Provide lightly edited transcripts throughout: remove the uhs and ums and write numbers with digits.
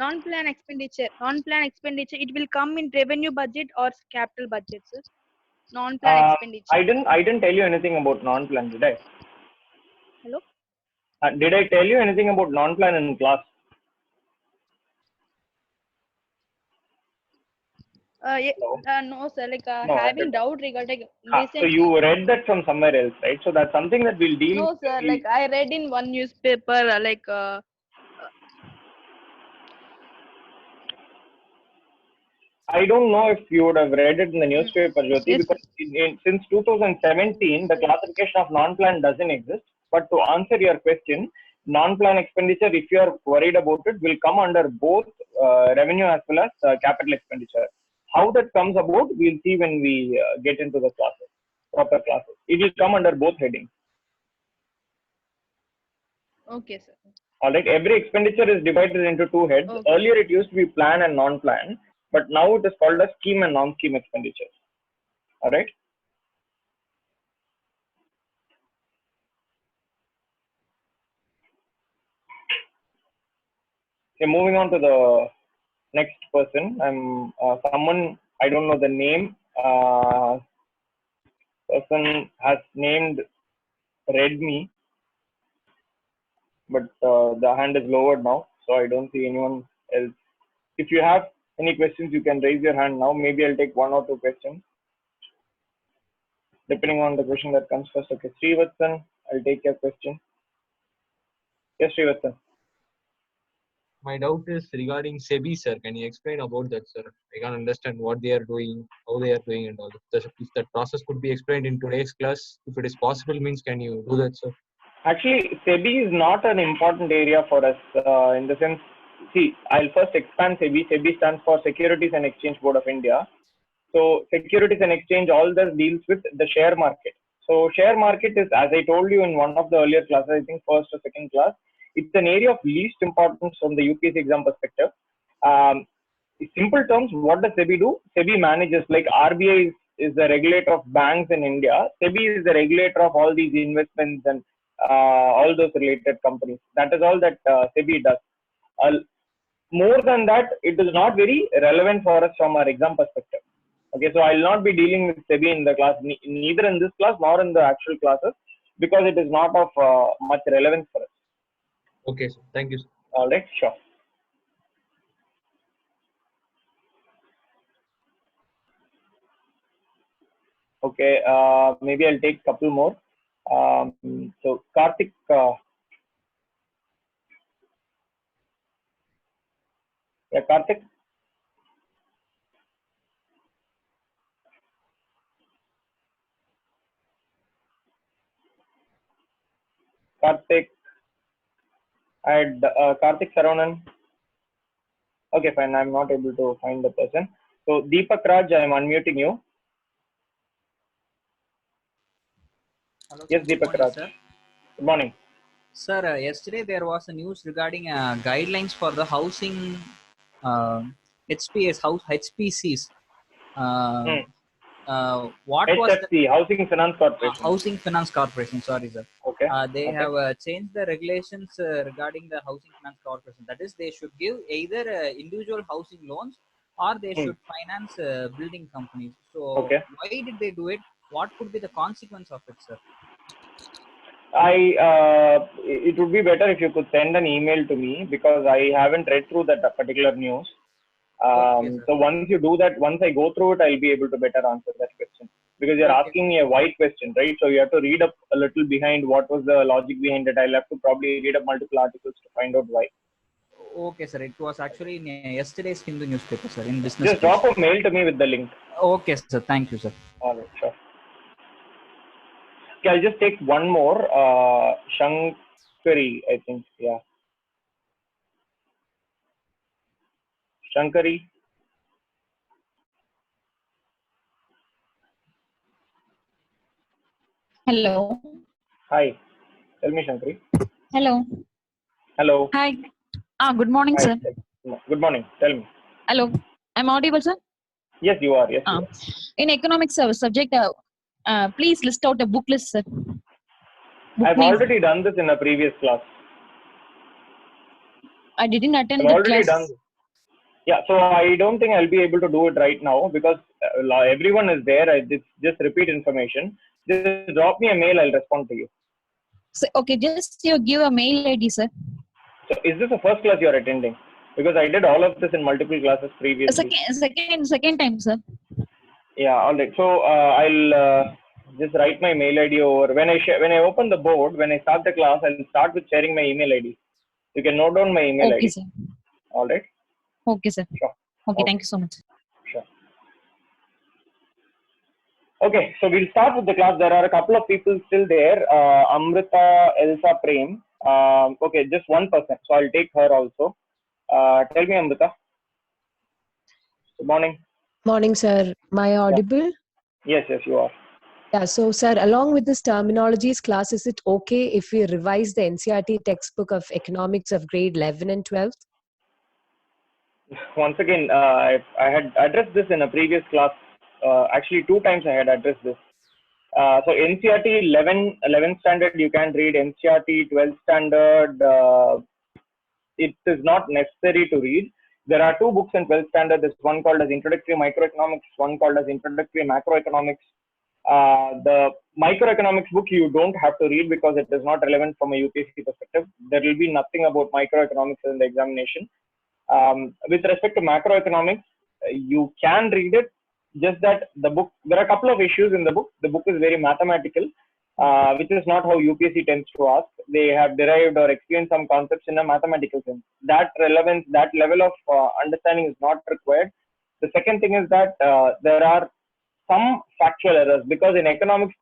Non-plan expenditure. Non-plan expenditure. It will come in revenue budget or capital budget, sir. Non-plan expenditure. I didn't tell you anything about non-plan, did I? Hello. Did I tell you anything about non-plan in class? No, sir. Like No, having doubt regarding so recently. you read that from somewhere else, right? So that's something that we'll deal. No, sir. Like I read in one newspaper. I don't know if you would have read it in the newspaper, Jyoti, Yes, because since 2017, the classification of non-plan doesn't exist. But to answer your question, non-plan expenditure, if you are worried about it, will come under both revenue as well as capital expenditure. How that comes about, we'll see when we get into the classes, proper classes. It will come under both headings. Okay, sir. All right. Every expenditure is divided into two heads. Okay. Earlier, it used to be plan and non-plan, but now it is called as scheme and non-scheme expenditures. All right. Okay, moving on to the next person. I'm someone, I don't know the name. Person has named Redmi, but the hand is lowered now, so I don't see anyone else. If you have any questions, you can raise your hand now. Maybe I'll take one or two questions, depending on the question that comes first. Okay, Srivatsan, I'll take your question. Yes, Srivatsan. My doubt is regarding SEBI, sir. Can you explain about that, sir? I can't understand what they are doing, how they are doing, and all. If that process could be explained in today's class, if it is possible, means can you do that, sir? Actually, SEBI is not an important area for us in the sense. See, I'll first expand SEBI. SEBI stands for Securities and Exchange Board of India. So, Securities and Exchange, all this deals with the share market. So, share market is, as I told you in one of the earlier classes, I think first or second class, it's an area of least importance from the UPSC exam perspective. In simple terms, what does SEBI do? SEBI manages, like RBI is the regulator of banks in India. SEBI is the regulator of all these investments and all those related companies. That is all that SEBI does. More than that, it is not very relevant for us from our exam perspective. Okay, so I'll not be dealing with SEBI in the class, neither in this class nor in the actual classes, because it is not of much relevance for us. Okay, sir. Thank you, sir. All right, sure. Okay, maybe I'll take a couple more. So, Karthik. Yeah, Karthik. Karthik. I had Karthik Saravanan. Okay, fine. I'm not able to find the person. So, Deepak Raj, I'm unmuting you. Hello, yes, Deepak Raj. Sir. Good morning. Sir, yesterday there was a news regarding guidelines for the housing HPCs. What HFC, was the Housing Finance Corporation? Housing Finance Corporation, sorry, sir. Okay. They have changed the regulations regarding the Housing Finance Corporation. That is, they should give either individual housing loans or they should finance building companies. So, why did they do it? What could be the consequence of it, sir? It would be better if you could send an email to me, because I haven't read through that particular news. So once you do that, once I go through it, I'll be able to better answer that question, because you're asking me a wide question, right? So you have to read up a little behind what was the logic behind it. I'll have to probably read up multiple articles to find out why. Okay, sir. It was actually in yesterday's Hindu newspaper, sir, in business. Just drop a mail to me with the link. Okay, sir. Thank you, sir. All right, sure. Okay, I'll just take one more. Shankari, I think. Yeah. Shankari. Hello. Hi. Tell me, Shankari. Hello. Hello. Hi. Good morning, Hi. sir. Good morning. Tell me. Hello. I'm audible, sir? Yes, you are. Yes, you are. In economics subject, please list out a book list, sir. I've already done this in a previous class. I didn't attend I've the already class. done this. Yeah, so I don't think I'll be able to do it right now because everyone is there. Just repeat information. Just drop me a mail. I'll respond to you. So, okay, just you give a mail ID, sir. So is this the first class you're attending? Because I did all of this in multiple classes previously. Second time, sir. Yeah, all right. So I'll just write my mail ID over. When I open the board, when I start the class, I'll start with sharing my email ID. You can note down my email Okay, ID. sir. All right. Okay, sir. Sure. Okay, thank you so much. Sure. Okay, so we'll start with the class. There are a couple of people still there. Amrita, Elsa, Prem. Okay, just one person. So I'll take her also. Tell me, Amrita. Good morning. Morning, sir. Am I audible? Yes, you are. Yeah, so, sir, along with this terminologies class, is it okay if we revise the NCERT textbook of economics of grade 11 and 12? Once again, I had addressed this in a previous class. Actually, 2 times I had addressed this. So NCERT 11th standard, you can read. NCERT 12th standard, it is not necessary to read. There are 2 books in 12th standard. There's one called as Introductory Microeconomics, one called as Introductory Macroeconomics. The microeconomics book you don't have to read because it is not relevant from a UPSC perspective. There will be nothing about microeconomics in the examination. With respect to macroeconomics, you can read it. Just that the book, there are a couple of issues in the book. The book is very mathematical, which is not how UPSC tends to ask. They have derived or explained some concepts in a mathematical sense. That relevance, that level of understanding is not required. The second thing is that there are some factual errors because in economics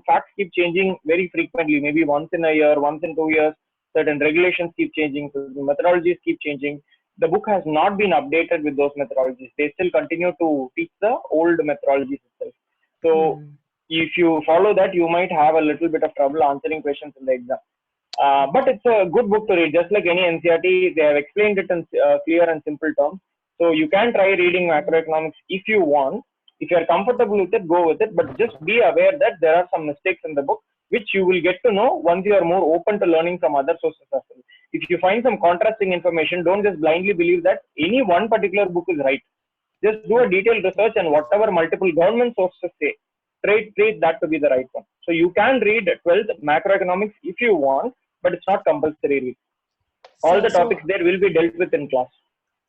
facts keep changing very frequently, maybe once in a year, once in 2 years. Certain regulations keep changing, certain methodologies keep changing. The book has not been updated with those methodologies. They still continue to teach the old methodologies itself. So if you follow that, you might have a little bit of trouble answering questions in the exam. But it's a good book to read. Just like any NCERT, they have explained it in clear and simple terms. So you can try reading macroeconomics if you want. If you are comfortable with it, go with it. But just be aware that there are some mistakes in the book, which you will get to know once you are more open to learning from other sources as well. If you find some contrasting information, don't just blindly believe that any one particular book is right. Just do a detailed research and whatever multiple government sources say, treat that to be the right one. So you can read 12th macroeconomics if you want, but it's not compulsory read. All the topics there will be dealt with in class.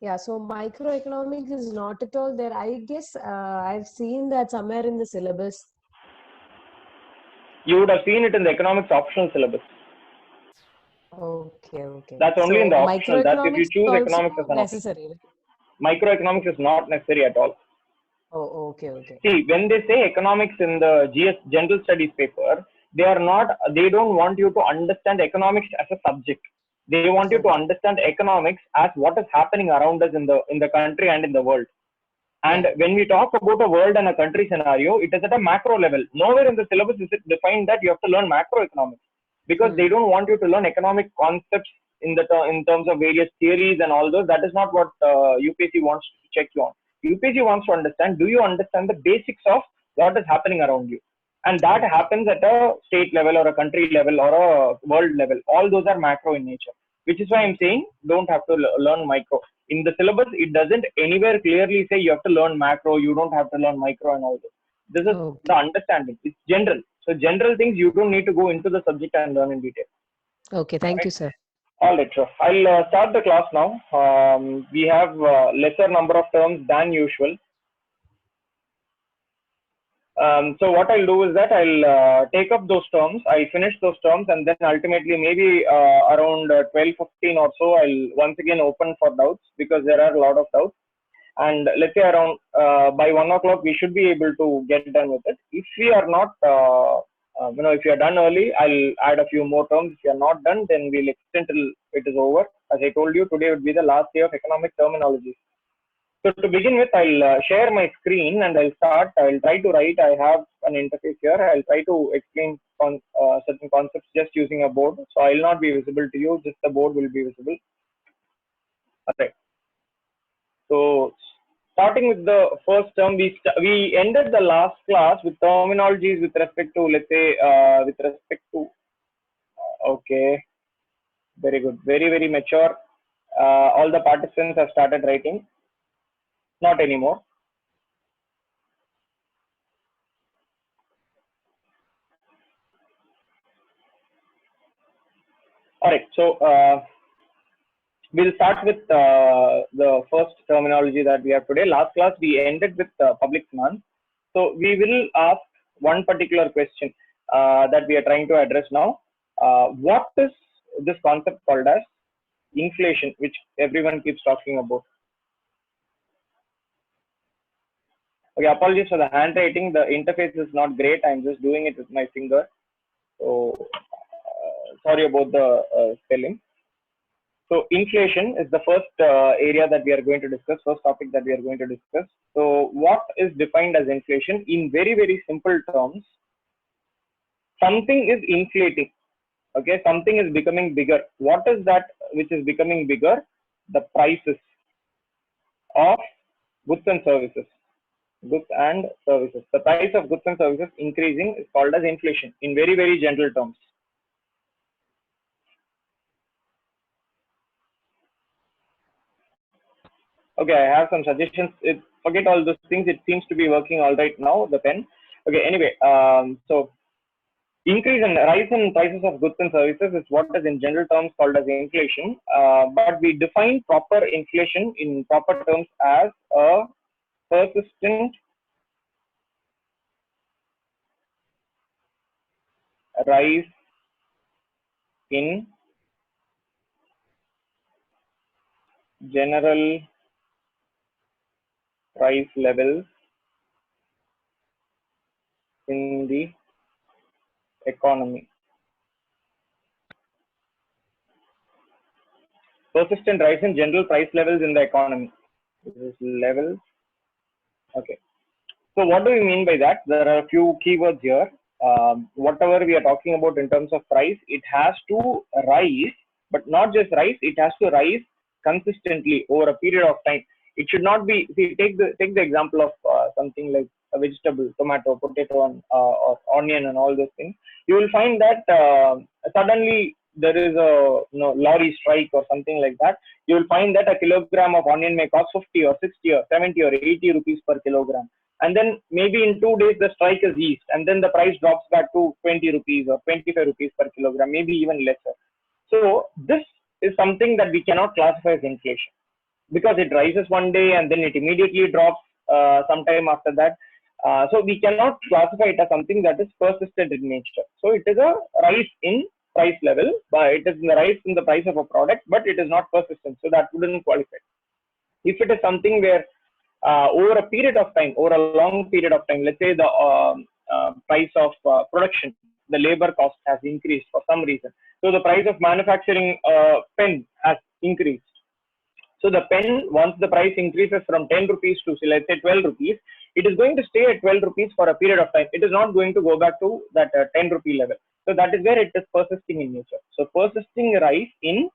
Yeah, so microeconomics is not at all there. I guess I've seen that somewhere in the syllabus. You would have seen it in the economics optional syllabus. Okay. That's only in the optional. That's if you choose also economics as an necessary. option. Microeconomics is not necessary at all. Oh, okay. See, when they say economics in the GS General Studies paper, they don't want you to understand economics as a subject. They want you to understand economics as what is happening around us in the country and in the world. And when we talk about a world and a country scenario, it is at a macro level. Nowhere in the syllabus is it defined that you have to learn macroeconomics, because they don't want you to learn economic concepts in terms of various theories and all those. That is not what UPSC wants to check you on. UPSC wants to understand, do you understand the basics of what is happening around you? And that happens at a state level or a country level or a world level. All those are macro in nature, which is why I'm saying don't have to learn micro. In the syllabus, it doesn't anywhere clearly say you have to learn macro, you don't have to learn micro and all this. This is the understanding. It's general. So general things, you don't need to go into the subject and learn in detail. Okay, thank you, sir. All right, sure. I'll start the class now. We have lesser number of terms than usual. So what I'll do is that I'll take up those terms, I'll finish those terms, and then ultimately maybe around 12:15 or so, I'll once again open for doubts, because there are a lot of doubts. And let's say around by 1 o'clock, we should be able to get done with it. If we are not, if you are done early, I'll add a few more terms. If you are not done, then we'll extend till it is over. As I told you, today would be the last day of economic terminology. So to begin with, I'll share my screen and I'll start. I'll try to write. I have an interface here. I'll try to explain certain concepts just using a board. So I'll not be visible to you. Just the board will be visible. Okay. So starting with the first term, we ended the last class with terminologies with respect to, let's say, okay, very good, very, very mature. All the participants have started writing. Not anymore. All right. So we'll start with the first terminology that we have today. Last class we ended with public finance. So we will ask one particular question that we are trying to address now. What is this concept called as inflation, which everyone keeps talking about? Okay, apologies for the handwriting. The interface is not great. I'm just doing it with my finger. So sorry about the spelling. So inflation is the first area that we are going to discuss, first topic that we are going to discuss. So what is defined as inflation? In very, very simple terms, something is inflating. Okay, something is becoming bigger. What is that which is becoming bigger? The prices of goods and services. Goods and services. The price of goods and services increasing is called as inflation in very, very general terms. Okay, I have some suggestions. Forget all those things. It seems to be working all right now, the pen. Okay, anyway, so increase and rise in prices of goods and services is what is in general terms called as inflation. But we define proper inflation in proper terms as a persistent rise in general price levels in the economy. Persistent rise in general price levels in the economy. This is levels. Okay. So what do we mean by that? There are a few keywords here. Whatever we are talking about in terms of price, it has to rise, but not just rise. It has to rise consistently over a period of time. It should not be. See, take the example of something like a vegetable, tomato, potato, and, or onion, and all those things. You will find that suddenly there is a lorry strike or something like that. You will find that a kilogram of onion may cost 50 or 60 or 70 or 80 rupees per kilogram. And then maybe in 2 days the strike is eased, and then the price drops back to 20 rupees or 25 rupees per kilogram, maybe even lesser. So this is something that we cannot classify as inflation, because it rises one day and then it immediately drops sometime after that. So we cannot classify it as something that is persistent in nature. So it is a rise in price level, but it is the rise in the price of a product, but it is not persistent. So that wouldn't qualify. If it is something where over a period of time, over a long period of time, let's say the price of production, the labor cost has increased for some reason. So the price of manufacturing pen has increased. So the pen, once the price increases from 10 rupees to, say, let's say 12 rupees, it is going to stay at 12 rupees for a period of time. It is not going to go back to that 10 rupee level. So that is where it is persisting in nature. So persisting rise in,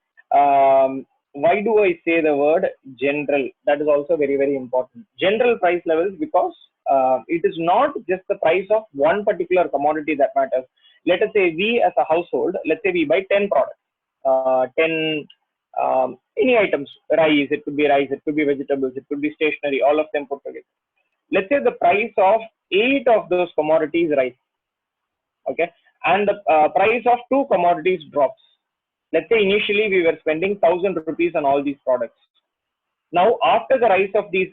why do I say the word general? That is also very, very important. General price levels, because it is not just the price of one particular commodity that matters. Let us say we as a household, let's say we buy 10 products, 10 any items, rice, it could be rice, it could be vegetables, it could be stationery, all of them put together. Let's say the price of 8 of those commodities rise, okay, and the price of 2 commodities drops. Let's say initially we were spending 1,000 rupees on all these products. Now after the rise of these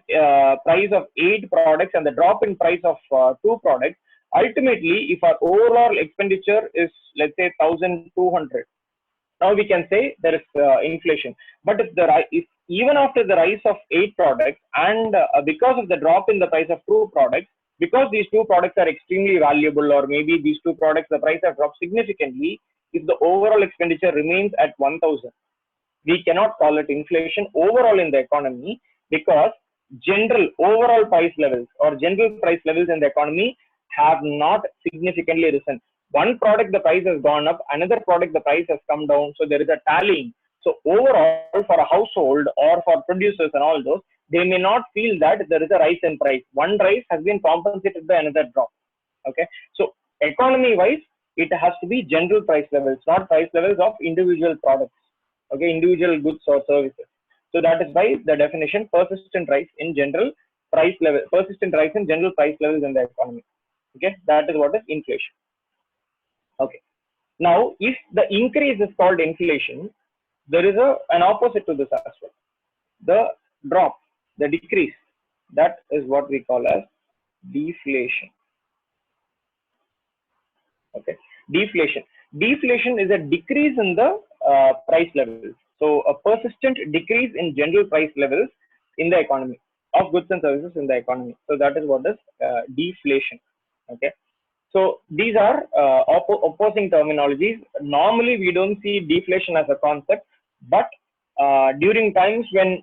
price of 8 products and the drop in price of 2 products, ultimately if our overall expenditure is, let's say, 1,200, now we can say there is inflation. But if even after the rise of 8 products and because of the drop in the price of 2 products, because these 2 products are extremely valuable, or maybe these 2 products, the price has dropped significantly, if the overall expenditure remains at 1,000, we cannot call it inflation overall in the economy, because general overall price levels or general price levels in the economy have not significantly risen. One product the price has gone up, another product the price has come down, so there is a tallying. So overall for a household or for producers and all those, they may not feel that there is a rise in price. One rise has been compensated by another drop. Okay, so economy wise it has to be general price levels, not price levels of individual products, okay, individual goods or services. So that is why the definition persistent rise in general price level, persistent rise in general price levels in the economy. Okay, that is what is inflation. Okay. Now, if the increase is called inflation, there is an opposite to this as well. The drop, the decrease, that is what we call as deflation. Okay, deflation. Deflation is a decrease in the price levels. So a persistent decrease in general price levels in the economy of goods and services in the economy. So that is what is deflation. Okay. So these are opposing terminologies. Normally, we don't see deflation as a concept, but during times when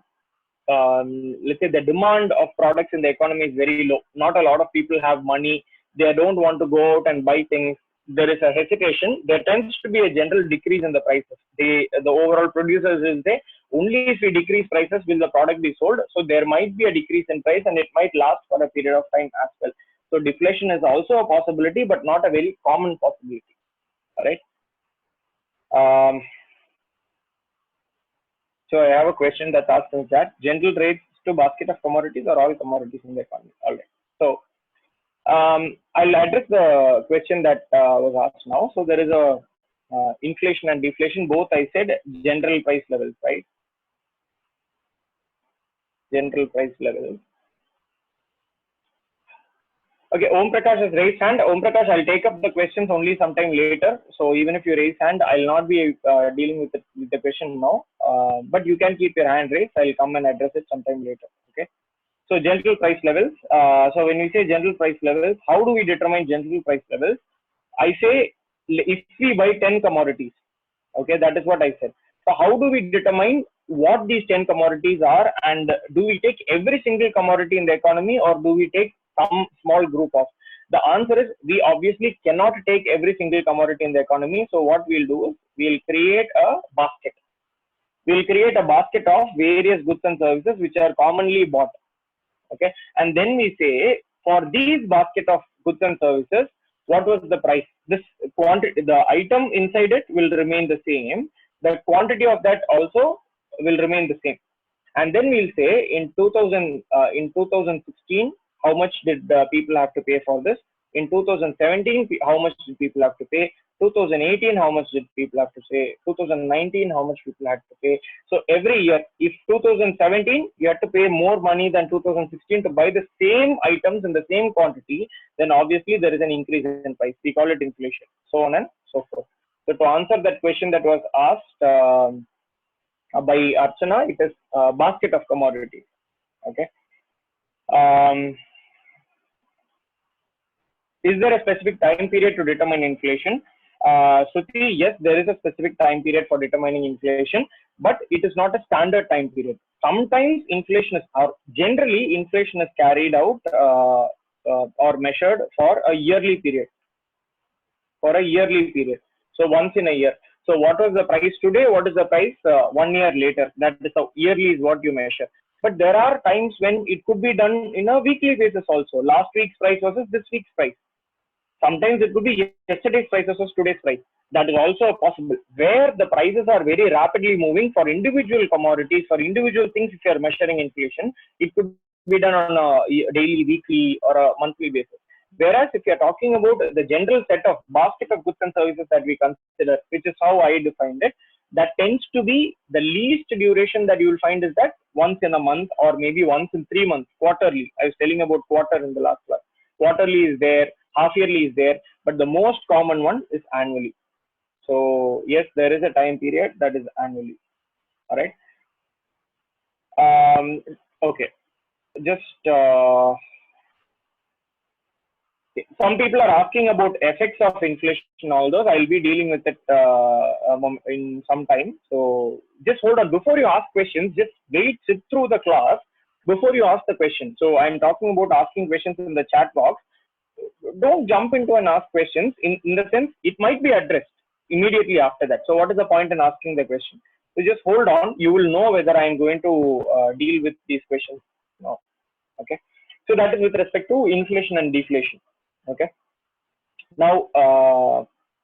let's say the demand of products in the economy is very low, not a lot of people have money, they don't want to go out and buy things, there is a hesitation, there tends to be a general decrease in the prices. The overall producers will say only if we decrease prices will the product be sold. So there might be a decrease in price and it might last for a period of time as well. So deflation is also a possibility, but not a very common possibility. All right. So I have a question that's asked in chat. General rates to basket of commodities or all commodities in the economy? All right. So I'll address the question that was asked now. So there is a inflation and deflation. Both I said general price levels, right? General price levels. Okay, Om Prakash has raised hand. Om Prakash, I'll take up the questions only sometime later. So even if you raise hand, I'll not be dealing with the question now. But you can keep your hand raised. I'll come and address it sometime later. Okay. So general price levels. So when we say general price levels, how do we determine general price levels? I say if we buy 10 commodities, okay, that is what I said. So how do we determine what these 10 commodities are, and do we take every single commodity in the economy or do we take some small group of? The answer is we obviously cannot take every single commodity in the economy. So what we'll do is we'll create a basket. We'll create a basket of various goods and services which are commonly bought. Okay, and then we say for these basket of goods and services, what was the price? This quantity, the item inside it will remain the same. The quantity of that also will remain the same. And then we'll say in 2016, how much did people have to pay for this? In 2017, how much did people have to pay? 2018, how much did people have to pay? 2019, how much people had to pay? So every year, if 2017, you had to pay more money than 2016 to buy the same items in the same quantity, then obviously there is an increase in price. We call it inflation, so on and so forth. So to answer that question that was asked by Archana, it is a basket of commodities. Okay. Is there a specific time period to determine inflation? Suti, yes, there is a specific time period for determining inflation, but it is not a standard time period. Sometimes inflation is, or generally inflation is carried out or measured for a yearly period. For a yearly period. So once in a year. So what was the price today? What is the price 1 year later? That is how yearly is what you measure. But there are times when it could be done in a weekly basis also. Last week's price versus this week's price. Sometimes it could be yesterday's price versus today's price. That is also possible. Where the prices are very rapidly moving for individual commodities, for individual things, if you are measuring inflation, it could be done on a daily, weekly, or a monthly basis. Whereas if you are talking about the general set of basket of goods and services that we consider, which is how I defined it, that tends to be the least duration that you will find is that once in a month or maybe once in 3 months, quarterly. I was telling about quarter in the last class. Quarterly is there, half yearly is there, but the most common one is annually. So yes, there is a time period that is annually. All right. Okay. Just some people are asking about effects of inflation. All those I'll be dealing with it in some time. So just hold on. Before you ask questions, just wait, sit through the class before you ask the question. So I'm talking about asking questions in the chat box. Don't jump into and ask questions. In the sense, it might be addressed immediately after that. So what is the point in asking the question? So just hold on. You will know whether I am going to deal with these questions. No. Okay. So that is with respect to inflation and deflation. Okay. Now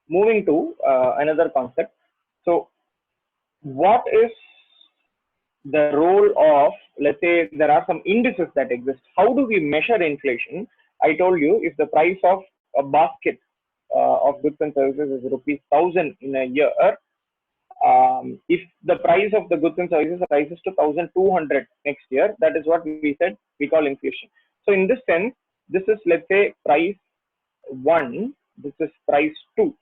moving to another concept. So what is the role of, let's say there are some indices that exist. How do we measure inflation? I told you, if the price of a basket of goods and services is rupees 1,000 in a year, if the price of the goods and services rises to 1,200 next year, that is what we said we call inflation. So in this sense, this is, let's say, price 1, this is price 2.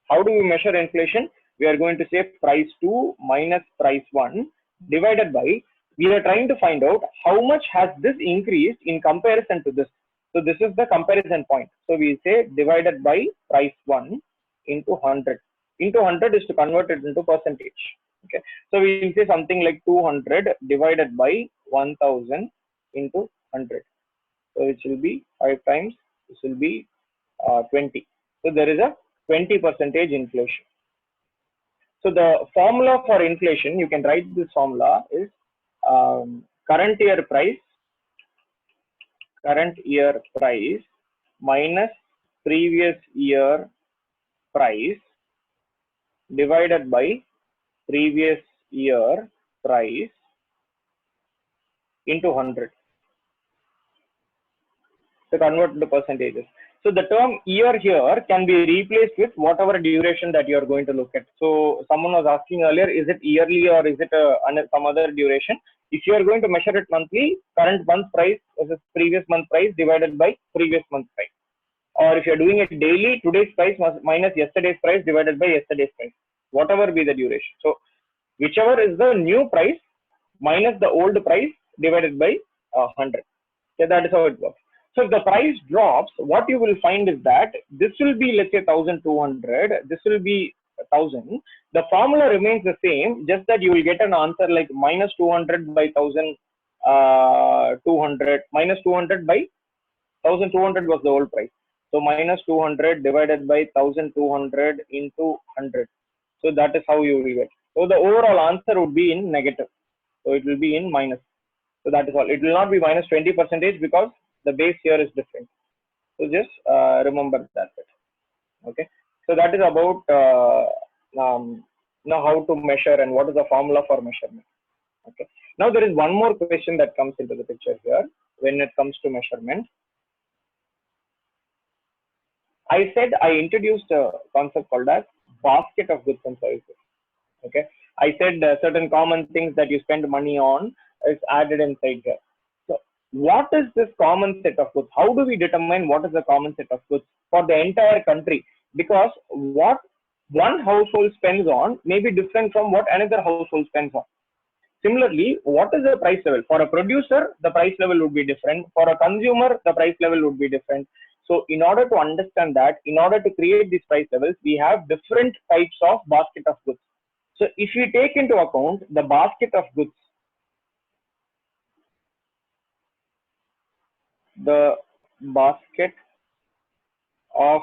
How do we measure inflation? We are going to say price 2 minus price 1 divided by, we are trying to find out how much has this increased in comparison to this. So this is the comparison point. So we say divided by price 1 into 100. Into 100 is to convert it into percentage. Okay. So we will say something like 200 divided by 1000 into 100. So it will be 5 times, this will be 20. So there is a 20% inflation. So the formula for inflation, you can write this formula is current year price minus previous year price divided by previous year price into 100 to convert into percentages. So the term year here can be replaced with whatever duration that you are going to look at. So someone was asking earlier, is it yearly or is it some other duration? If you are going to measure it monthly, current month price versus previous month price divided by previous month price. Or if you are doing it daily, today's price minus yesterday's price divided by yesterday's price, whatever be the duration. So whichever is the new price minus the old price divided by 100. Okay, that is how it works. So if the price drops, what you will find is that this will be, let's say, 1,200. This will be 1,000. The formula remains the same, just that you will get an answer like minus 200 by 1,200. Minus 200 by 1,200 was the old price. So minus 200 divided by 1,200 into 100. So that is how you will get. So the overall answer would be in negative. So it will be in minus. So that is all. It will not be minus 20% because the base here is different. So just remember that bit. Okay. So that is about now how to measure and what is the formula for measurement. Okay. Now there is one more question that comes into the picture here when it comes to measurement. I said I introduced a concept called as basket of goods and services. Okay. I said certain common things that you spend money on is added inside here. So what is this common set of goods? How do we determine what is the common set of goods for the entire country? Because what one household spends on may be different from what another household spends on. Similarly, what is the price level? For a producer, the price level would be different. For a consumer, the price level would be different. So in order to understand that, in order to create these price levels, we have different types of basket of goods. So if we take into account the basket of goods, the basket of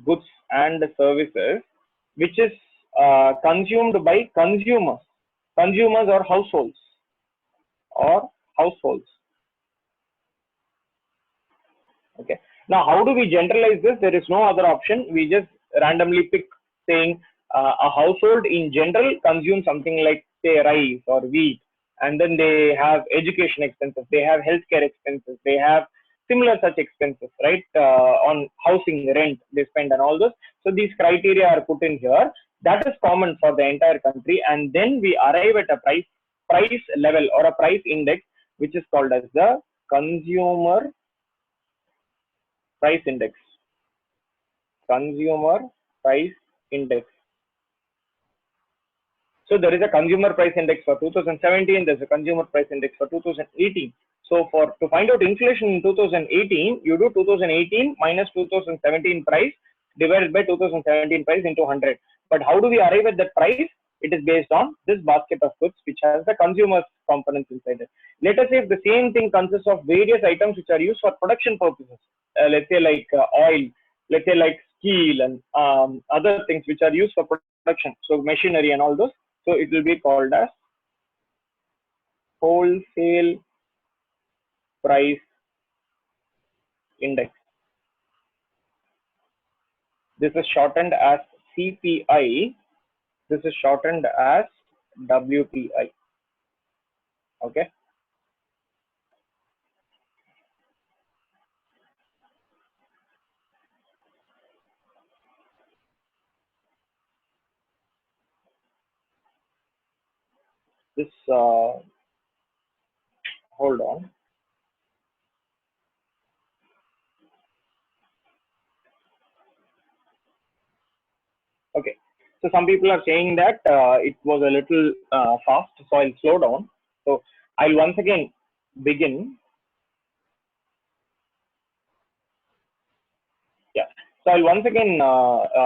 goods and services, which is consumed by consumers or households. Okay. Now, how do we generalize this? There is no other option. We just randomly pick, saying a household in general consumes something like, say, rice or wheat, and then they have education expenses, they have healthcare expenses, they have similar such expenses, right? On housing, rent, they spend and all those. So these criteria are put in here. That is common for the entire country, and then we arrive at a price level or a price index, which is called as the consumer price index. Consumer price index. So there is a consumer price index for 2017. There's a consumer price index for 2018. So to find out inflation in 2018, you do 2018 minus 2017 price divided by 2017 price into 100. But how do we arrive at that price? It is based on this basket of goods, which has the consumer's components inside it. Let us say if the same thing consists of various items which are used for production purposes, let's say like oil, let's say like steel and other things which are used for production, so machinery and all those. So it will be called as wholesale price index. This is shortened as CPI. This is shortened as WPI. Okay. This hold on. Okay. So some people are saying that it was a little fast, so I'll slow down. So I'll once again begin. Yeah. So I'll once again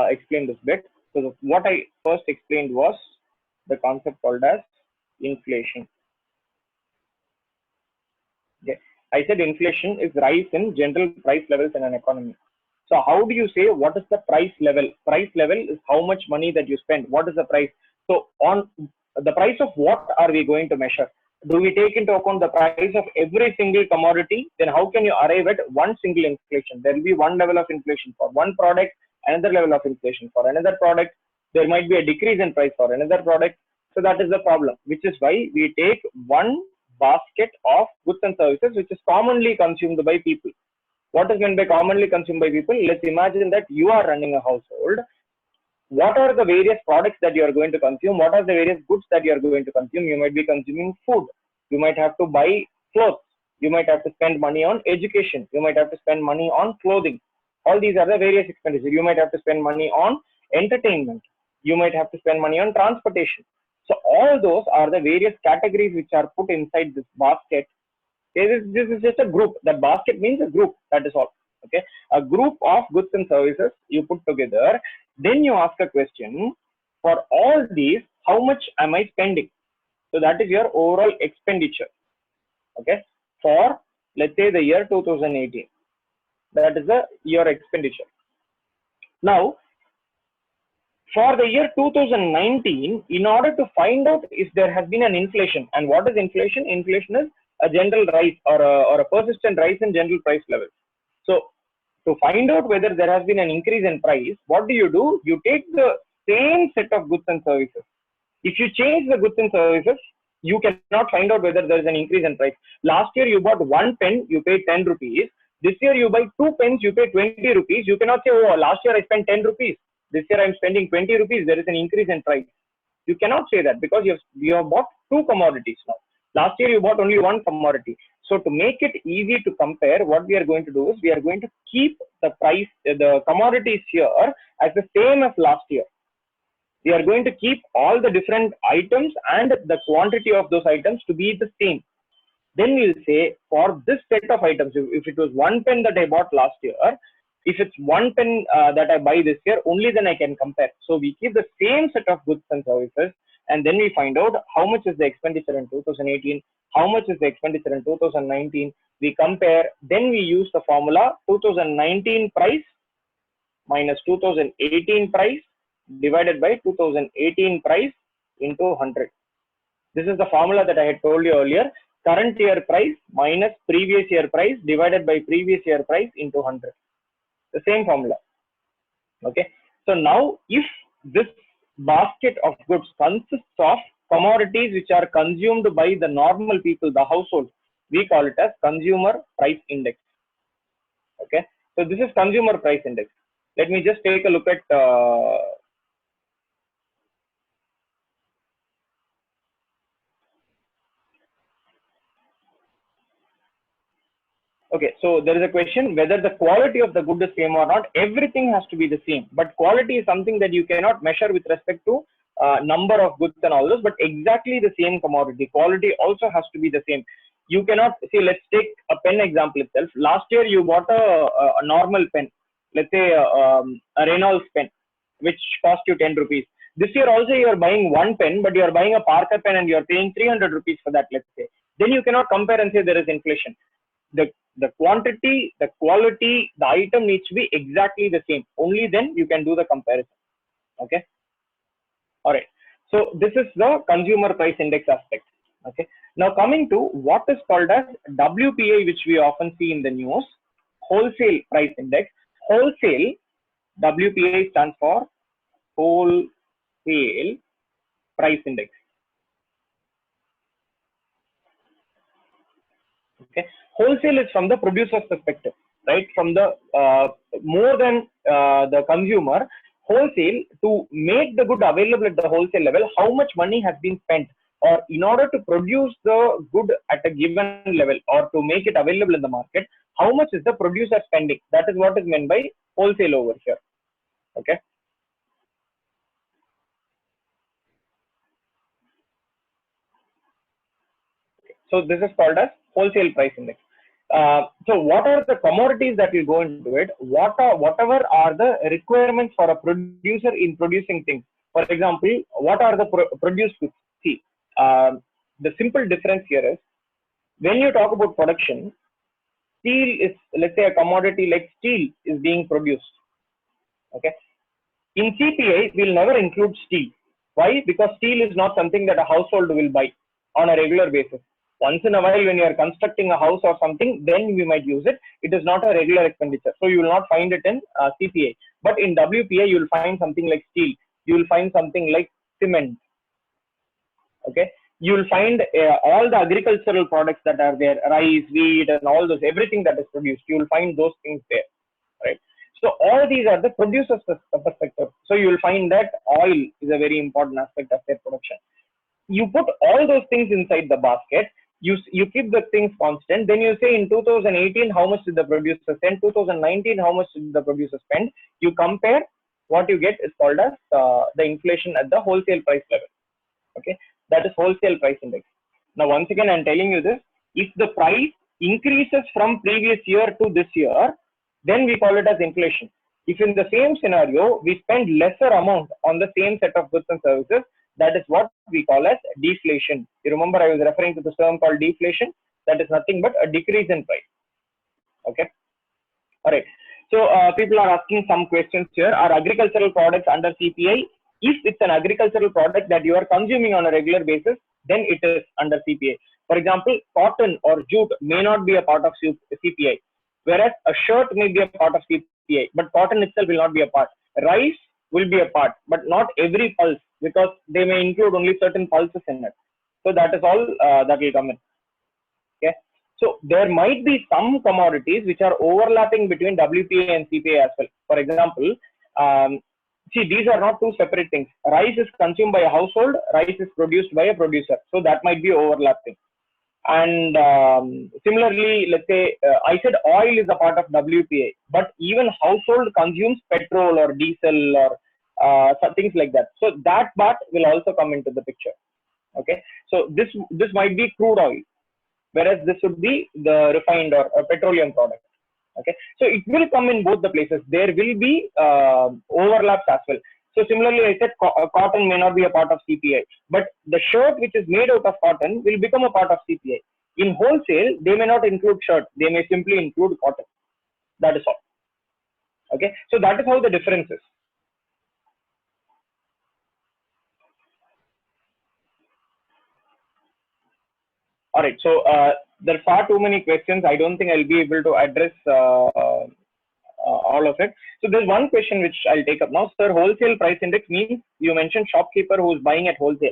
explain this bit. So what I first explained was the concept called as inflation. Okay. I said inflation is rise in general price levels in an economy. So how do you say what is the price level? Price level is how much money that you spend. What is the price? So on the price of what are we going to measure? Do we take into account the price of every single commodity? Then how can you arrive at one single inflation? There will be one level of inflation for one product, another level of inflation for another product. There might be a decrease in price for another product. So that is the problem, which is why we take one basket of goods and services which is commonly consumed by people. What is meant by commonly consumed by people? Let's imagine that you are running a household. What are the various products that you are going to consume? What are the various goods that you are going to consume? You might be consuming food. You might have to buy clothes. You might have to spend money on education. You might have to spend money on clothing. All these are the various expenditures. You might have to spend money on entertainment. You might have to spend money on transportation. So all those are the various categories which are put inside this basket. This is just a group. That basket means a group. That is all. Okay. A group of goods and services you put together. Then you ask a question, for all these, how much am I spending? So that is your overall expenditure. Okay. For let's say the year 2018. That is your expenditure. Now, for the year 2019, in order to find out if there has been an inflation, and what is inflation? Inflation is a general rise or a persistent rise in general price levels. So to find out whether there has been an increase in price, what do? You take the same set of goods and services. If you change the goods and services, you cannot find out whether there is an increase in price. Last year you bought one pen, you paid 10 rupees. This year you buy two pens, you pay 20 rupees. You cannot say, oh, last year I spent 10 rupees. This year I'm spending 20 rupees. There is an increase in price. You cannot say that because you have bought two commodities now. Last year you bought only one commodity. So to make it easy to compare, what we are going to do is we are going to keep the price, the commodities here as the same as last year. We are going to keep all the different items and the quantity of those items to be the same. Then we'll say for this set of items, if it was one pen that I bought last year, if it's one pen that I buy this year, only then I can compare. So we keep the same set of goods and services, and then we find out how much is the expenditure in 2018, how much is the expenditure in 2019. We compare, then we use the formula 2019 price minus 2018 price divided by 2018 price into 100. This is the formula that I had told you earlier. Current year price minus previous year price divided by previous year price into 100. The same formula. Okay. So now if this basket of goods consists of commodities which are consumed by the normal people, the household, we call it as consumer price index. Okay. So this is consumer price index. Let me just take a look at okay, so there is a question whether the quality of the good is same or not. Everything has to be the same, but quality is something that you cannot measure with respect to number of goods and all those, but exactly the same commodity. Quality also has to be the same. You cannot see, let's take a pen example itself. Last year you bought a normal pen, let's say a Reynolds pen, which cost you 10 rupees. This year also you are buying one pen, but you are buying a Parker pen and you are paying 300 rupees for that, let's say. Then you cannot compare and say there is inflation. The quantity, the quality, the item needs to be exactly the same. Only then you can do the comparison. Okay. All right. So this is the consumer price index aspect. Okay. Now coming to what is called as WPI, which we often see in the news, wholesale price index. Wholesale, WPI stands for wholesale price index. Okay, wholesale is from the producer's perspective, right? From the more than the consumer. Wholesale, to make the good available at the wholesale level, how much money has been spent, or in order to produce the good at a given level or to make it available in the market, how much is the producer spending? That is what is meant by wholesale over here. Okay. So this is called as wholesale price index. So what are the commodities that will go into it? Whatever are the requirements for a producer in producing things? For example, what are the produced goods? See, the simple difference here is, when you talk about production, steel is, let's say, a commodity like steel is being produced. Okay. In CPI, we'll never include steel. Why? Because steel is not something that a household will buy on a regular basis. Once in a while, when you are constructing a house or something, then we might use it. It is not a regular expenditure. So you will not find it in CPI. But in WPI, you will find something like steel. You will find something like cement. Okay. You will find all the agricultural products that are there, rice, wheat, and all those, everything that is produced. You will find those things there, right? So all these are the producer's perspective. So you will find that oil is a very important aspect of their production. You put all those things inside the basket. You keep the things constant. Then you say in 2018 how much did the producer spend? 2019 how much did the producer spend? You compare. What you get is called as the inflation at the wholesale price level. Okay, that is wholesale price index. Now once again I'm telling you this: if the price increases from previous year to this year, then we call it as inflation. If in the same scenario we spend lesser amount on the same set of goods and services, that is what we call as deflation. You remember I was referring to the term called deflation. That is nothing but a decrease in price. Okay. All right. So people are asking some questions here. Are agricultural products under CPI? If it's an agricultural product that you are consuming on a regular basis, then it is under CPI. For example, cotton or jute may not be a part of CPI, whereas a shirt may be a part of CPI, but cotton itself will not be a part. Rice will be a part, but not every pulse, because they may include only certain pulses in it. So that is all that will come in. Okay. So there might be some commodities which are overlapping between WPA and CPA as well. For example, see, these are not two separate things. Rice is consumed by a household, rice is produced by a producer. So that might be overlapping. And similarly, let's say I said oil is a part of WPA, but even household consumes petrol or diesel or things like that. So that part will also come into the picture. Okay. So this might be crude oil, whereas this would be the refined or petroleum product. Okay, so it will come in both the places. There will be overlaps as well. So similarly, I said cotton may not be a part of CPI, but the shirt which is made out of cotton will become a part of CPI. In wholesale, they may not include shirt. They may simply include cotton. That is all. Okay, so that is how the difference is. All right, so there are far too many questions. I don't think I'll be able to address all of it. So there's one question which I'll take up now. Sir, wholesale price index means you mentioned shopkeeper who is buying at wholesale.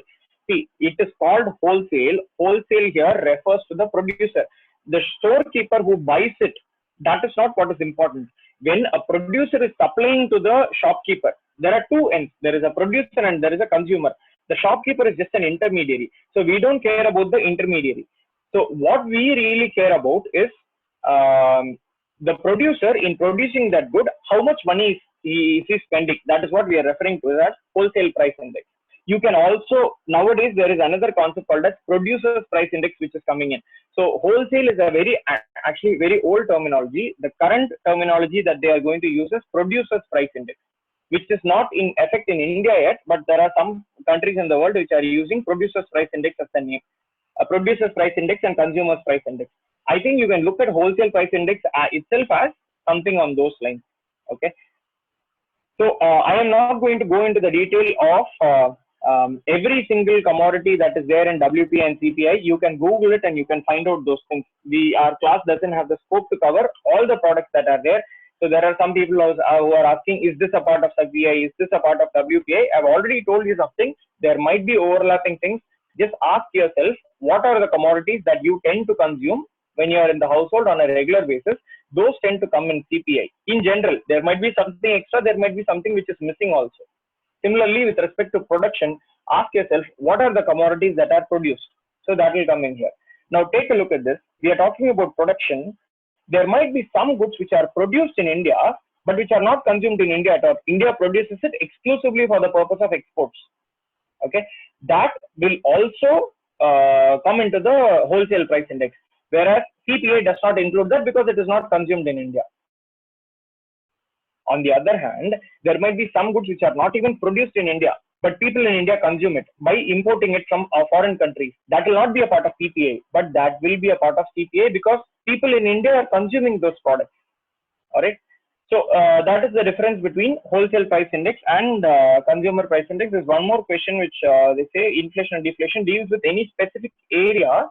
See, it is called wholesale. Wholesale here refers to the producer. The storekeeper who buys it, that is not what is important. When a producer is supplying to the shopkeeper, there are two ends. There is a producer and there is a consumer. The shopkeeper is just an intermediary. So we don't care about the intermediary. So what we really care about is the producer in producing that good, how much money is he spending. That is what we are referring to as wholesale price index. You can also, nowadays there is another concept called as producer's price index which is coming in. So wholesale is a actually very old terminology. The current terminology that they are going to use is producer's price index, which is not in effect in India yet, but there are some countries in the world which are using producer's price index as the name. A producer's price index and consumer's price index. I think you can look at wholesale price index itself as something on those lines. Okay. So I am not going to go into the detail of every single commodity that is there in WPI and CPI. You can Google it and you can find out those things. Our class doesn't have the scope to cover all the products that are there. So there are some people who are asking, is this a part of CPI? Is this a part of WPI? I've already told you something. There might be overlapping things. Just ask yourself, what are the commodities that you tend to consume when you are in the household on a regular basis, those tend to come in CPI. In general, there might be something extra, there might be something which is missing also. Similarly, with respect to production, ask yourself, what are the commodities that are produced? So that will come in here. Now take a look at this. We are talking about production. There might be some goods which are produced in India, but which are not consumed in India at all. India produces it exclusively for the purpose of exports. Okay, that will also come into the wholesale price index, whereas CPI does not include that because it is not consumed in India. On the other hand, there might be some goods which are not even produced in India, but people in India consume it by importing it from foreign countries. That will not be a part of PPI, but that will be a part of CPI because people in India are consuming those products. All right. So that is the difference between wholesale price index and consumer price index. There's one more question which they say inflation and deflation deals with any specific area.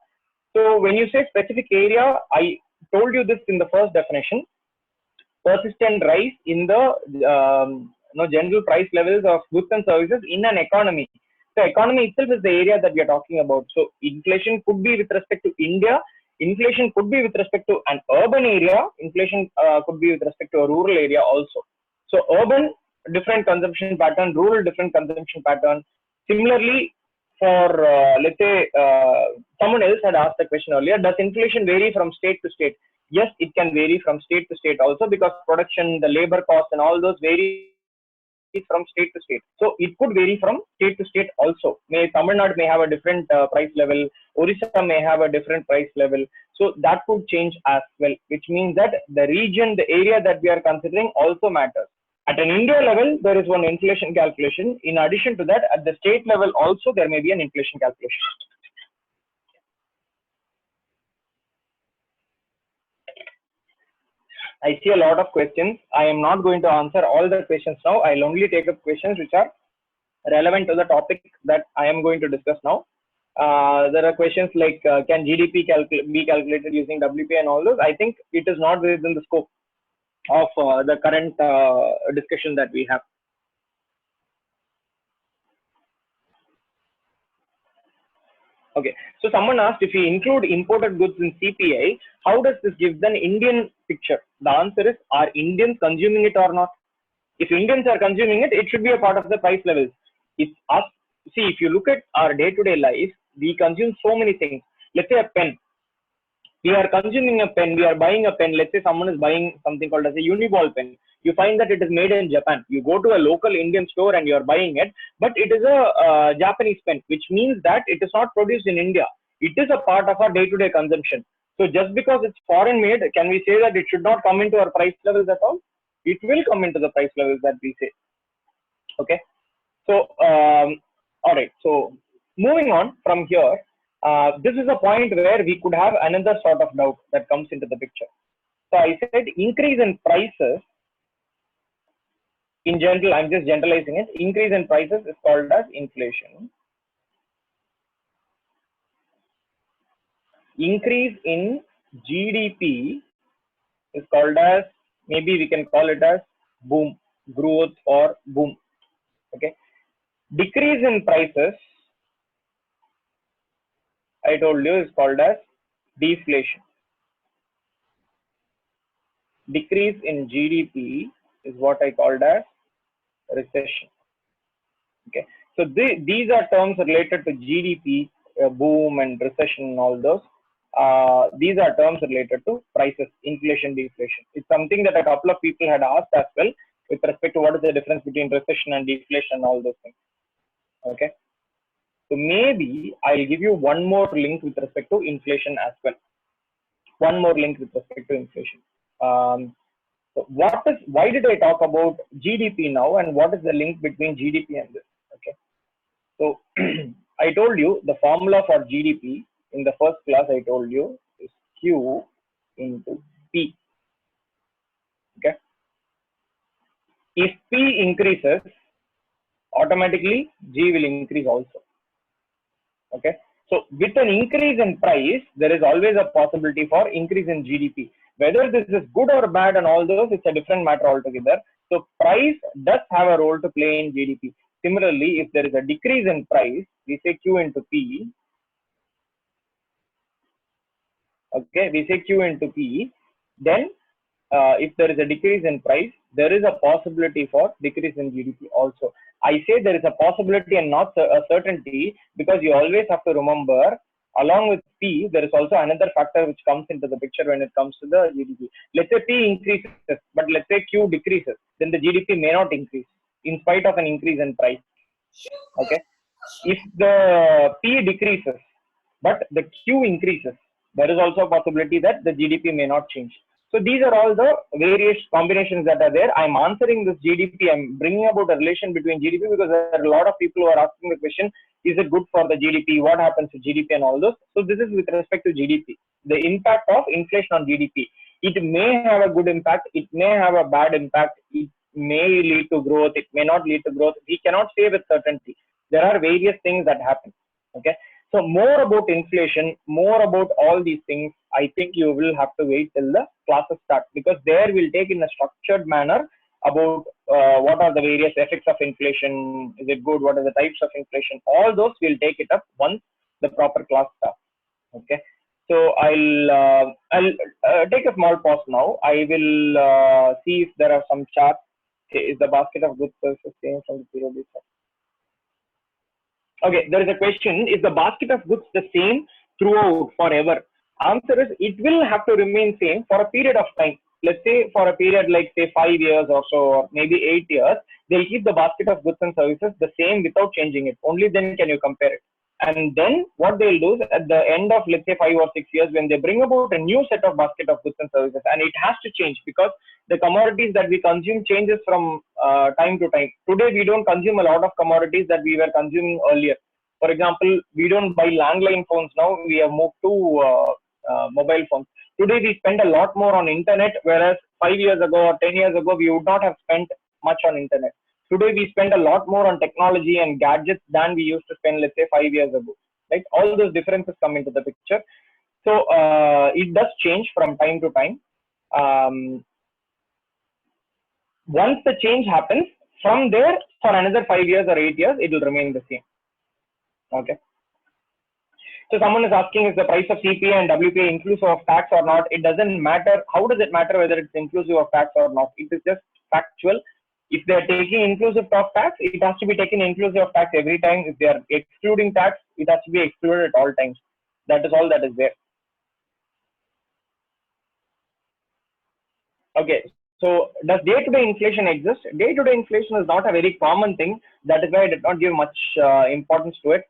So when you say specific area, I told you this in the first definition. Persistent rise in the general price levels of goods and services in an economy. So economy itself is the area that we are talking about. So inflation could be with respect to India. Inflation could be with respect to an urban area. Inflation could be with respect to a rural area also. So urban, different consumption pattern, rural, different consumption pattern. Similarly, for let's say someone else had asked the question earlier, does inflation vary from state to state? Yes, it can vary from state to state also because production, the labor cost and all those vary from state to state. So it could vary from state to state also. Tamil Nadu may have a different price level, Orissa may have a different price level. So that could change as well, which means that the region, the area that we are considering also matters. At an India level, there is one inflation calculation. In addition to that, at the state level also, there may be an inflation calculation. I see a lot of questions. I am not going to answer all the questions now. I'll only take up questions which are relevant to the topic that I am going to discuss now. There are questions like, can GDP be calculated using WPI and all those? I think it is not within the scope of the current discussion that we have. Okay, so someone asked, if we include imported goods in CPI, how does this give an Indian picture? The answer is, are Indians consuming it or not? If Indians are consuming it, it should be a part of the price levels. It's us. See, if you look at our day-to-day life, we consume so many things. Let's say a pen. We are consuming a pen, we are buying a pen. Let's say someone is buying something called as a Uniball pen. You find that it is made in Japan. You go to a local Indian store and you are buying it, but it is a Japanese pen, which means that it is not produced in India. It is a part of our day-to-day consumption. So just because it's foreign made, can we say that it should not come into our price levels at all? It will come into the price levels that we say. Okay. So, all right. So moving on from here, this is a point where we could have another sort of doubt that comes into the picture. So I said increase in prices, in general, I'm just generalizing it. Increase in prices is called as inflation. Increase in GDP is called as, maybe we can call it as boom, growth or boom. Okay. Decrease in prices, I told you, is called as deflation. Decrease in GDP is what I called as recession. Okay, so these are terms related to GDP, boom and recession and all those. These are terms related to prices, inflation, deflation. It's something that a couple of people had asked as well with respect to what is the difference between recession and deflation and all those things. Okay, so maybe I'll give you one more link with respect to inflation as well. One more link with respect to inflation. So why did I talk about GDP now, and what is the link between GDP and this? Okay, so I told you the formula for GDP in the first class. I told you is Q into P. Okay, if P increases, automatically G will increase also. Okay, so with an increase in price, there is always a possibility for increase in GDP. Whether this is good or bad and all those, it's a different matter altogether. So price does have a role to play in GDP. Similarly, if there is a decrease in price, we say Q into P. Okay, we say Q into P. Then if there is a decrease in price, there is a possibility for decrease in GDP also. I say there is a possibility and not a certainty, because you always have to remember, along with P, there is also another factor which comes into the picture when it comes to the GDP. Let's say P increases, but let's say Q decreases, then the GDP may not increase in spite of an increase in price. Okay. If the P decreases, but the Q increases, there is also a possibility that the GDP may not change. So these are all the various combinations that are there. I'm answering this GDP. I'm bringing about a relation between GDP because there are a lot of people who are asking the question, is it good for the GDP? What happens to GDP and all those? So this is with respect to GDP. The impact of inflation on GDP. It may have a good impact. It may have a bad impact. It may lead to growth. It may not lead to growth. We cannot say with certainty. There are various things that happen. Okay. So more about inflation, more about all these things, I think you will have to wait till the classes start, because there we'll take in a structured manner about what are the various effects of inflation, is it good, what are the types of inflation, all those we'll take it up once the proper class starts. Okay. So I'll take a small pause now. I will see if there are some charts. Okay, is the basket of goods services same from the period before? Okay, there is a question, is the basket of goods the same throughout forever? Answer is, it will have to remain same for a period of time. Let's say for a period like say 5 years or so, or maybe 8 years, they'll keep the basket of goods and services the same without changing it. Only then can you compare it. And then what they'll do is at the end of let's say 5 or 6 years, when they bring about a new set of basket of goods and services, and it has to change because the commodities that we consume changes from time to time. Today we don't consume a lot of commodities that we were consuming earlier. For example, we don't buy landline phones now. We have moved to mobile phones. Today we spend a lot more on internet, whereas 5 years ago or 10 years ago we would not have spent much on internet. Today we spend a lot more on technology and gadgets than we used to spend, let's say 5 years ago. Right? All those differences come into the picture. So it does change from time to time. Once the change happens, from there for another 5 years or 8 years, it will remain the same. Okay. So someone is asking, is the price of CPA and WPA inclusive of tax or not? It doesn't matter. How does it matter whether it's inclusive of tax or not? It is just factual. If they are taking inclusive of tax, it has to be taken inclusive of tax every time. If they are excluding tax, it has to be excluded at all times. That is all that is there. Okay. So does day-to-day inflation exist? Day-to-day inflation is not a very common thing. That is why I did not give much importance to it.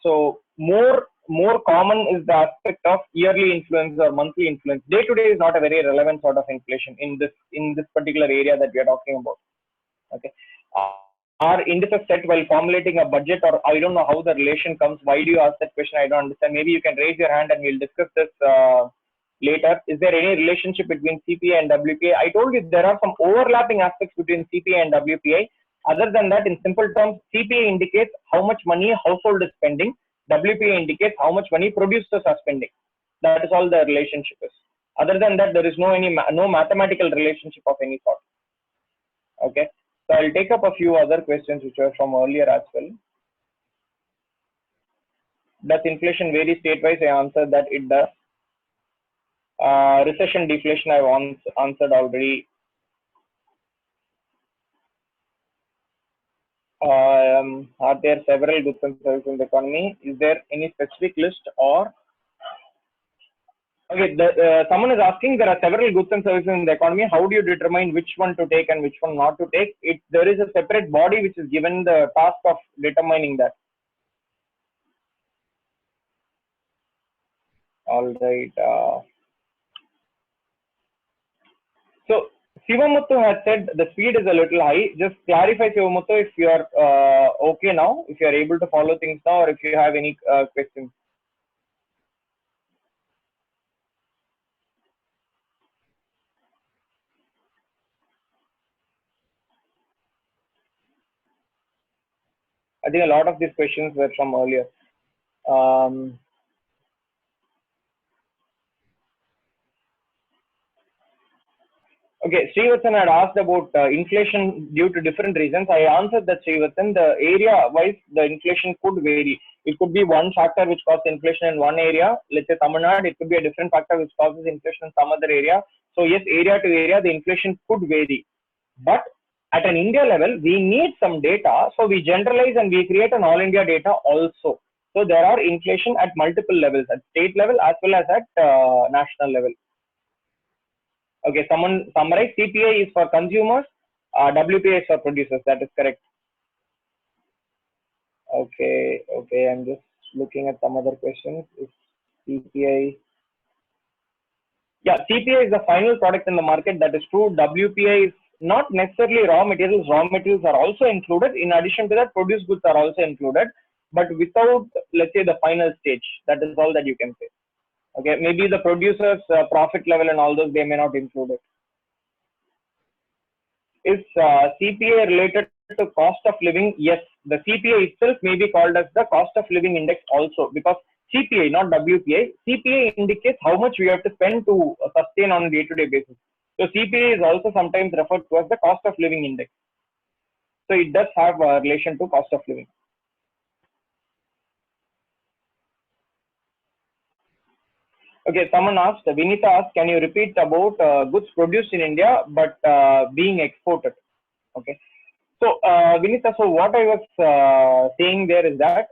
So more common is the aspect of yearly influence or monthly influence. Day-to-day is not a very relevant sort of inflation in this particular area that we are talking about. Okay. Are indices set while formulating a budget, or I don't know how the relation comes? Why do you ask that question? I don't understand. Maybe you can raise your hand and we'll discuss this later. Is there any relationship between CPI and WPI? I told you there are some overlapping aspects between CPI and WPI. Other than that, in simple terms, CPI indicates how much money a household is spending. WPI indicates how much money producers are spending. That is all the relationship is. Other than that, there is no mathematical relationship of any sort. Okay. So I'll take up a few other questions which were from earlier as well. Does inflation vary state-wise? I answered that it does. Recession, deflation, I've answered already. Are there several goods and services in the economy? Is there any specific list or? Okay, someone is asking, there are several goods and services in the economy. How do you determine which one to take and which one not to take? There is a separate body which is given the task of determining that. All right. So Sivamuthu has said the speed is a little high. Just clarify, Sivamuthu, if you are okay now, if you are able to follow things now, or if you have any questions. I think a lot of these questions were from earlier. Okay, Srivatsan had asked about inflation due to different reasons. I answered that, Srivatsan. The area-wise, the inflation could vary. It could be one factor which causes inflation in one area. Let's say Tamil Nadu, it could be a different factor which causes inflation in some other area. So yes, area to area, the inflation could vary. But at an India level, we need some data. So we generalize and we create an all India data also. So there are inflation at multiple levels, at state level as well as at national level. Okay, someone summarize. CPI is for consumers, WPI is for producers. That is correct. Okay, I'm just looking at some other questions. Is CPI? Yeah, CPI is the final product in the market. That is true. WPI is not necessarily raw materials. Raw materials are also included. In addition to that, produced goods are also included, but without, let's say, the final stage. That is all that you can say. Okay, maybe the producers' profit level and all those, they may not include it. Is CPI related to cost of living? Yes, the CPI itself may be called as the cost of living index also, because CPI, not WPI, CPI indicates how much we have to spend to sustain on a day-to-day basis. So CPI is also sometimes referred to as the cost of living index. So it does have a relation to cost of living. Okay, someone asked, Vinita asked, can you repeat about goods produced in India but being exported? Okay. So, Vinita, so what I was saying there is that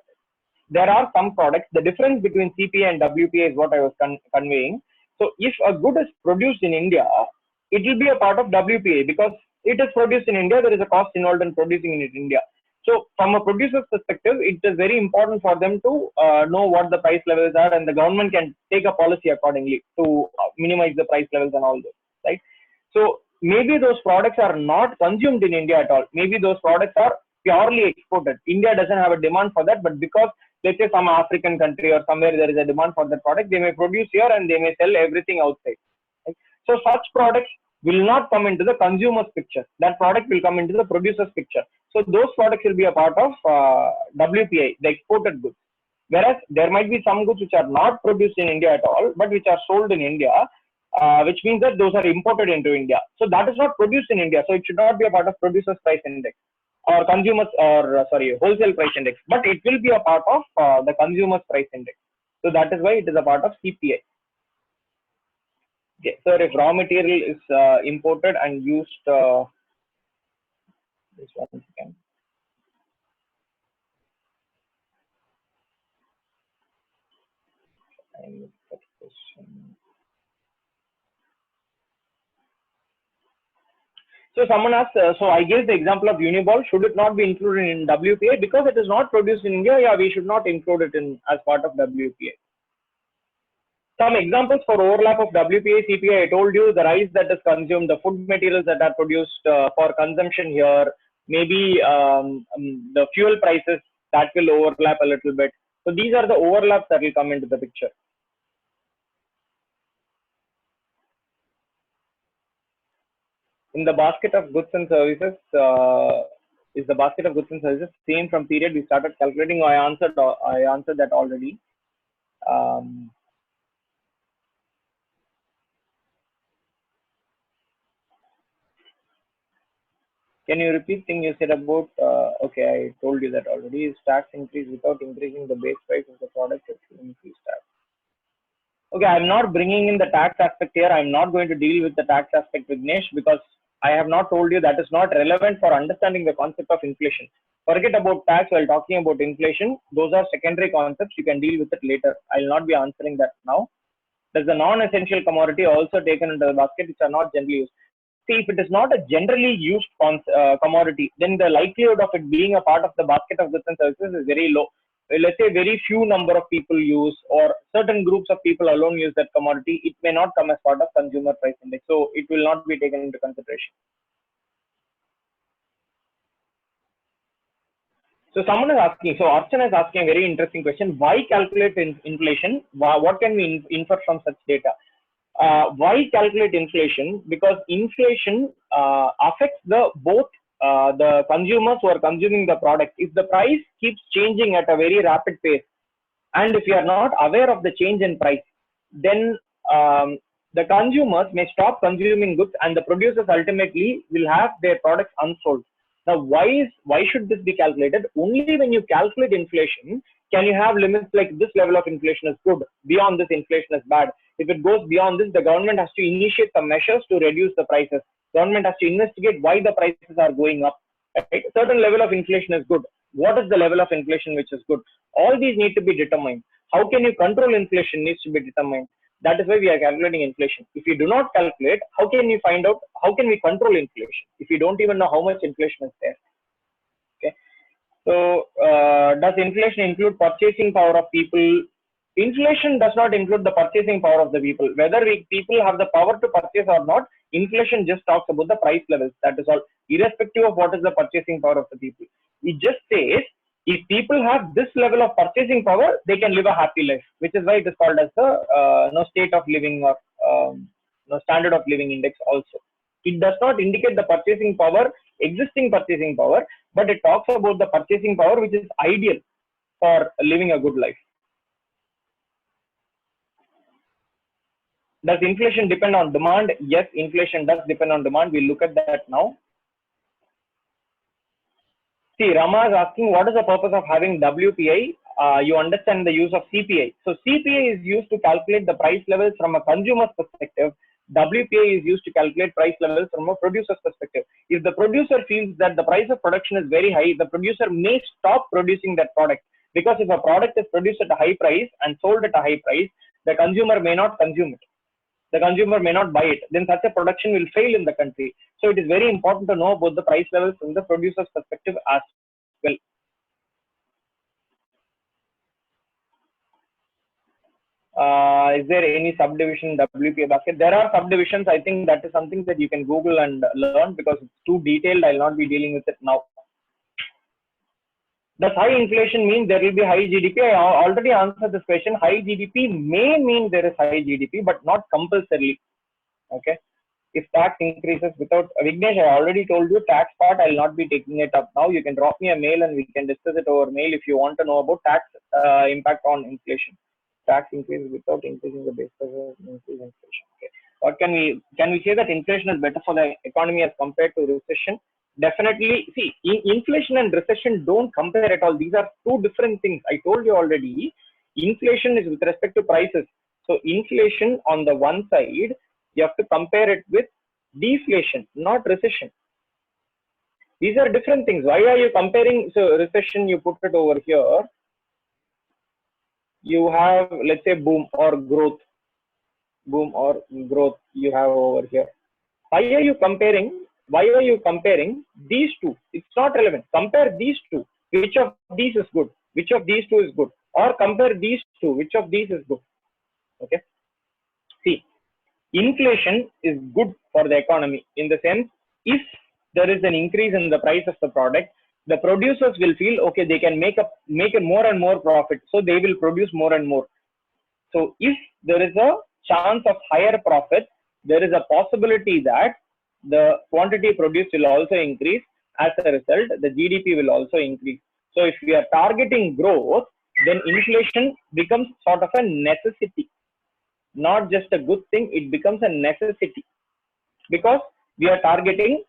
there are some products, the difference between CPI and WPI is what I was conveying. So, if a good is produced in India, it will be a part of WPI because it is produced in India, there is a cost involved in producing it in India. So, from a producer's perspective, it is very important for them to know what the price levels are, and the government can take a policy accordingly to minimize the price levels and all this, right? So, maybe those products are not consumed in India at all. Maybe those products are purely exported. India doesn't have a demand for that, but because let's say some African country or somewhere there is a demand for that product, they may produce here and they may sell everything outside. Right? So such products will not come into the consumer's picture. That product will come into the producer's picture. So those products will be a part of WPI, the exported goods. Whereas there might be some goods which are not produced in India at all, but which are sold in India, which means that those are imported into India. So that is not produced in India. So it should not be a part of producer's price index or consumers or wholesale price index, but it will be a part of the consumer's price index. So that is why it is a part of CPI. Okay, so if raw material is imported and used, this one second. I missed that question. So someone asked, so I gave the example of Uniball. Should it not be included in WPI? Because it is not produced in India, yeah, we should not include it in as part of WPI. Some examples for overlap of WPI, CPI, I told you the rice that is consumed, the food materials that are produced for consumption here, maybe the fuel prices that will overlap a little bit. So these are the overlaps that will come into the picture. In the basket of goods and services, is the basket of goods and services same from period we started calculating? I answered that already. Can you repeat thing you said about, okay, I told you that already. Is tax increase without increasing the base price of the product, it will increase tax. Okay, I'm not bringing in the tax aspect here. I'm not going to deal with the tax aspect, Vignesh, because I have not told you that is not relevant for understanding the concept of inflation. Forget about tax while talking about inflation. Those are secondary concepts. You can deal with it later. I'll not be answering that now. Does the non-essential commodity also taken into the basket which are not generally used? See, if it is not a generally used commodity, then the likelihood of it being a part of the basket of goods and services is very low. Let's say very few number of people use, or certain groups of people alone use that commodity, it may not come as part of consumer price index. So it will not be taken into consideration. So someone is asking, so Archana is asking a very interesting question. Why calculate inflation? What can we infer from such data? Why calculate inflation? Because inflation affects both the consumers who are consuming the product. If the price keeps changing at a very rapid pace, and if you are not aware of the change in price, then the consumers may stop consuming goods and the producers ultimately will have their products unsold. Now, why should this be calculated? Only when you calculate inflation can you have limits like this level of inflation is good, beyond this inflation is bad. If it goes beyond this, the government has to initiate some measures to reduce the prices. Government has to investigate why the prices are going up. Right? Certain level of inflation is good. What is the level of inflation which is good? All these need to be determined. How can you control inflation needs to be determined. That is why we are calculating inflation. If you do not calculate, how can you find out, how can we control inflation if you don't even know how much inflation is there? Okay. So does inflation include purchasing power of people? Inflation does not include the purchasing power of the people. Whether people have the power to purchase or not, inflation just talks about the price levels. That is all, irrespective of what is the purchasing power of the people. It just says if people have this level of purchasing power, they can live a happy life, which is why it is called as the state of living or standard of living index also. It does not indicate the purchasing power, existing purchasing power, but it talks about the purchasing power which is ideal for living a good life. Does inflation depend on demand? Yes, inflation does depend on demand. We'll look at that now. See, Rama is asking, what is the purpose of having WPI? You understand the use of CPI. So CPI is used to calculate the price levels from a consumer's perspective. WPI is used to calculate price levels from a producer's perspective. If the producer feels that the price of production is very high, the producer may stop producing that product. Because if a product is produced at a high price and sold at a high price, the consumer may not consume it. The consumer may not buy it, then such a production will fail in the country. So it is very important to know about the price levels from the producer's perspective as well. Is there any subdivision WPA basket? There are subdivisions. I think that is something that you can Google and learn because it's too detailed. I'll not be dealing with it now. Does high inflation mean there will be high GDP? I already answered this question. High GDP may mean there is high GDP, but not compulsorily. Okay. If tax increases without Vignesh, I already told you tax part, I'll not be taking it up now. You can drop me a mail and we can discuss it over mail if you want to know about tax impact on inflation. Tax increase without increasing the base increase inflation. Okay. What can we say that inflation is better for the economy as compared to recession? Definitely. See, inflation and recession don't compare at all. These are two different things. I told you already. Inflation is with respect to prices. So inflation on the one side, you have to compare it with deflation, not recession. These are different things. Why are you comparing? So recession, you put it over here. You have, let's say, boom or growth you have over here. Why are you comparing these two? It's not relevant. Compare these two. Which of these is good? Which of these two is good? Or compare these two. Which of these is good? Okay. See, inflation is good for the economy in the sense, if there is an increase in the price of the product, the producers will feel, okay, they can make a more and more profit. So they will produce more and more. So if there is a chance of higher profit, there is a possibility that the quantity produced will also increase. As a result, the GDP will also increase. So if we are targeting growth, then inflation becomes sort of a necessity, not just a good thing. It becomes a necessity because we are targeting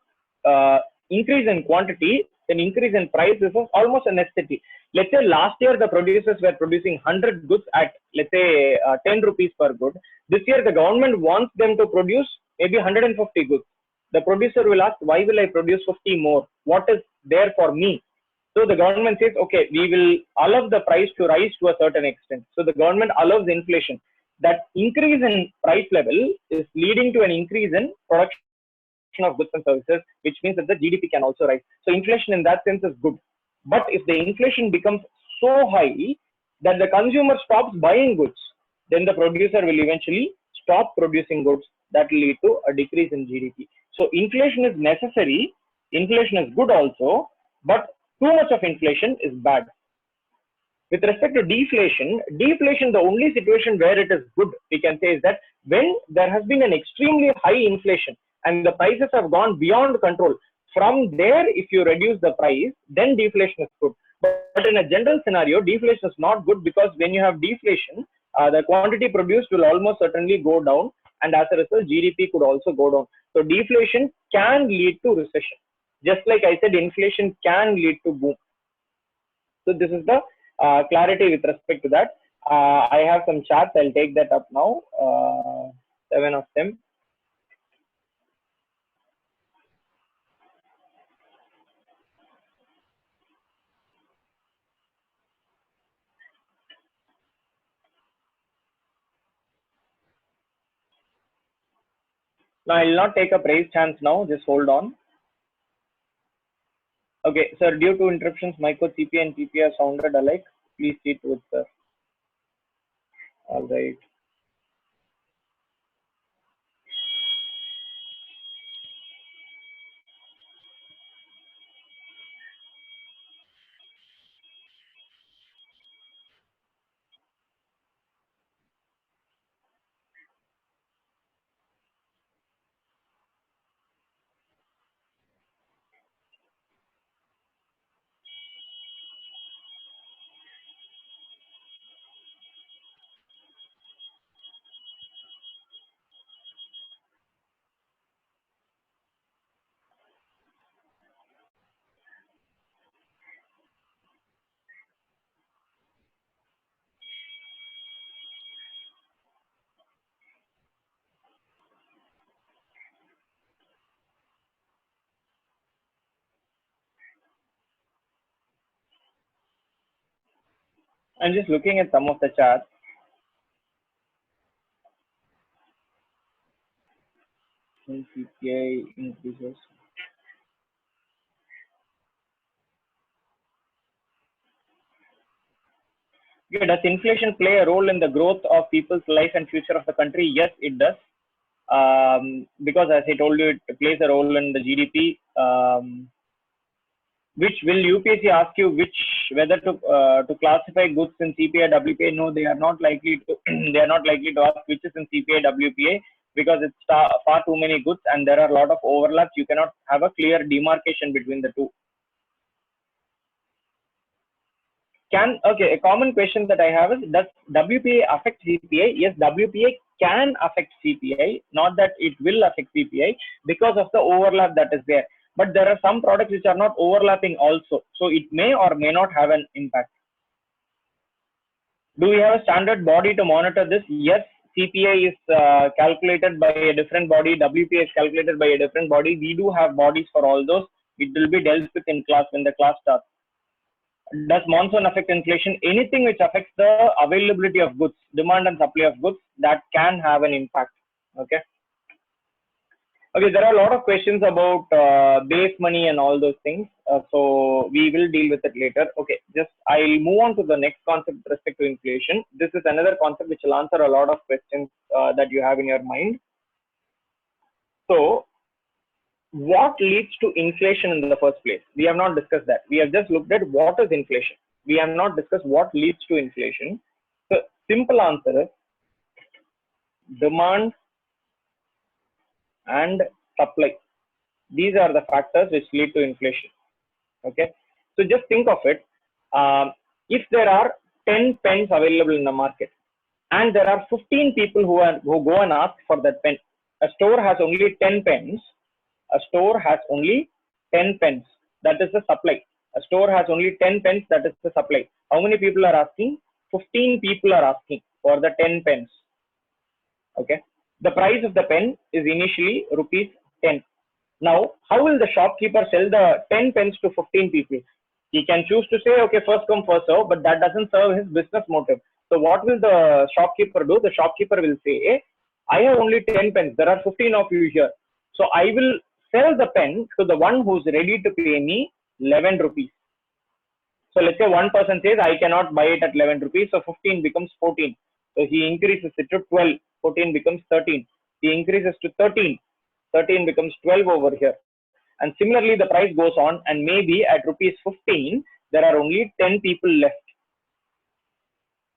increase in quantity, then increase in price is almost a necessity. Let's say last year the producers were producing 100 goods at, let's say, 10 rupees per good. This year the government wants them to produce maybe 150 goods. The producer will ask, why will I produce 50 more? What is there for me? So the government says, okay, we will allow the price to rise to a certain extent. So the government allows inflation. That increase in price level is leading to an increase in production of goods and services, which means that the GDP can also rise. So inflation in that sense is good. But if the inflation becomes so high that the consumer stops buying goods, then the producer will eventually stop producing goods. That will lead to a decrease in GDP. So inflation is necessary. Inflation is good also, but too much of inflation is bad. With respect to deflation, the only situation where it is good, we can say, is that when there has been an extremely high inflation and the prices have gone beyond control. From there, if you reduce the price, then deflation is good. But in a general scenario, deflation is not good because when you have deflation, the quantity produced will almost certainly go down and as a result, GDP could also go down. So deflation can lead to recession. Just like I said, inflation can lead to boom. So this is the clarity with respect to that. I have some charts. I'll take that up now. 7 of them. Now I will not take a raised hands now. Just hold on. Okay, sir. Due to interruptions, my code CPA and TPA are sounded alike. Please see to it, sir. All right. I'm just looking at some of the charts. CPI increases. Okay, does inflation play a role in the growth of people's life and future of the country? Yes, it does. Because as I told you, it plays a role in the GDP. Which will UPSC ask you whether to classify goods in CPI WPA? No, they are not likely to. They are not likely to ask which is in CPI WPA because it's far too many goods and there are a lot of overlaps. You cannot have a clear demarcation between the two. A common question that I have is, does WPA affect CPI? Yes, WPA can affect CPI, not that it will affect CPI because of the overlap that is there. But there are some products which are not overlapping also. So it may or may not have an impact. Do we have a standard body to monitor this? Yes, CPI is calculated by a different body. WPA is calculated by a different body. We do have bodies for all those. It will be dealt with in class when the class starts. Does monsoon affect inflation? Anything which affects the availability of goods, demand and supply of goods, that can have an impact. Okay. Okay, there are a lot of questions about base money and all those things. So we will deal with it later. Okay, I'll move on to the next concept with respect to inflation. This is another concept which will answer a lot of questions that you have in your mind. So, what leads to inflation in the first place? We have not discussed that. We have just looked at what is inflation. We have not discussed what leads to inflation. So, simple answer is demand and supply. These are the factors which lead to inflation. Okay. So, just think of it. If there are 10 pens available in the market and there are 15 people who go and ask for that pen, a store has only 10 pens. A store has only 10 pens. That is the supply. A store has only 10 pens. That is the supply. How many people are asking? 15 people are asking for the 10 pens. Okay. The price of the pen is initially rupees 10. Now, how will the shopkeeper sell the 10 pens to 15 people? He can choose to say, okay, first come, first serve, but that doesn't serve his business motive. So what will the shopkeeper do? The shopkeeper will say, I have only 10 pens. There are 15 of you here. So I will sell the pen to the one who's ready to pay me 11 rupees. So let's say one person says, I cannot buy it at 11 rupees. So 15 becomes 14. So he increases it to 12. 14 becomes 13. He increases to 13. 13 becomes 12 over here. And similarly, the price goes on, and maybe at rupees 15, there are only 10 people left.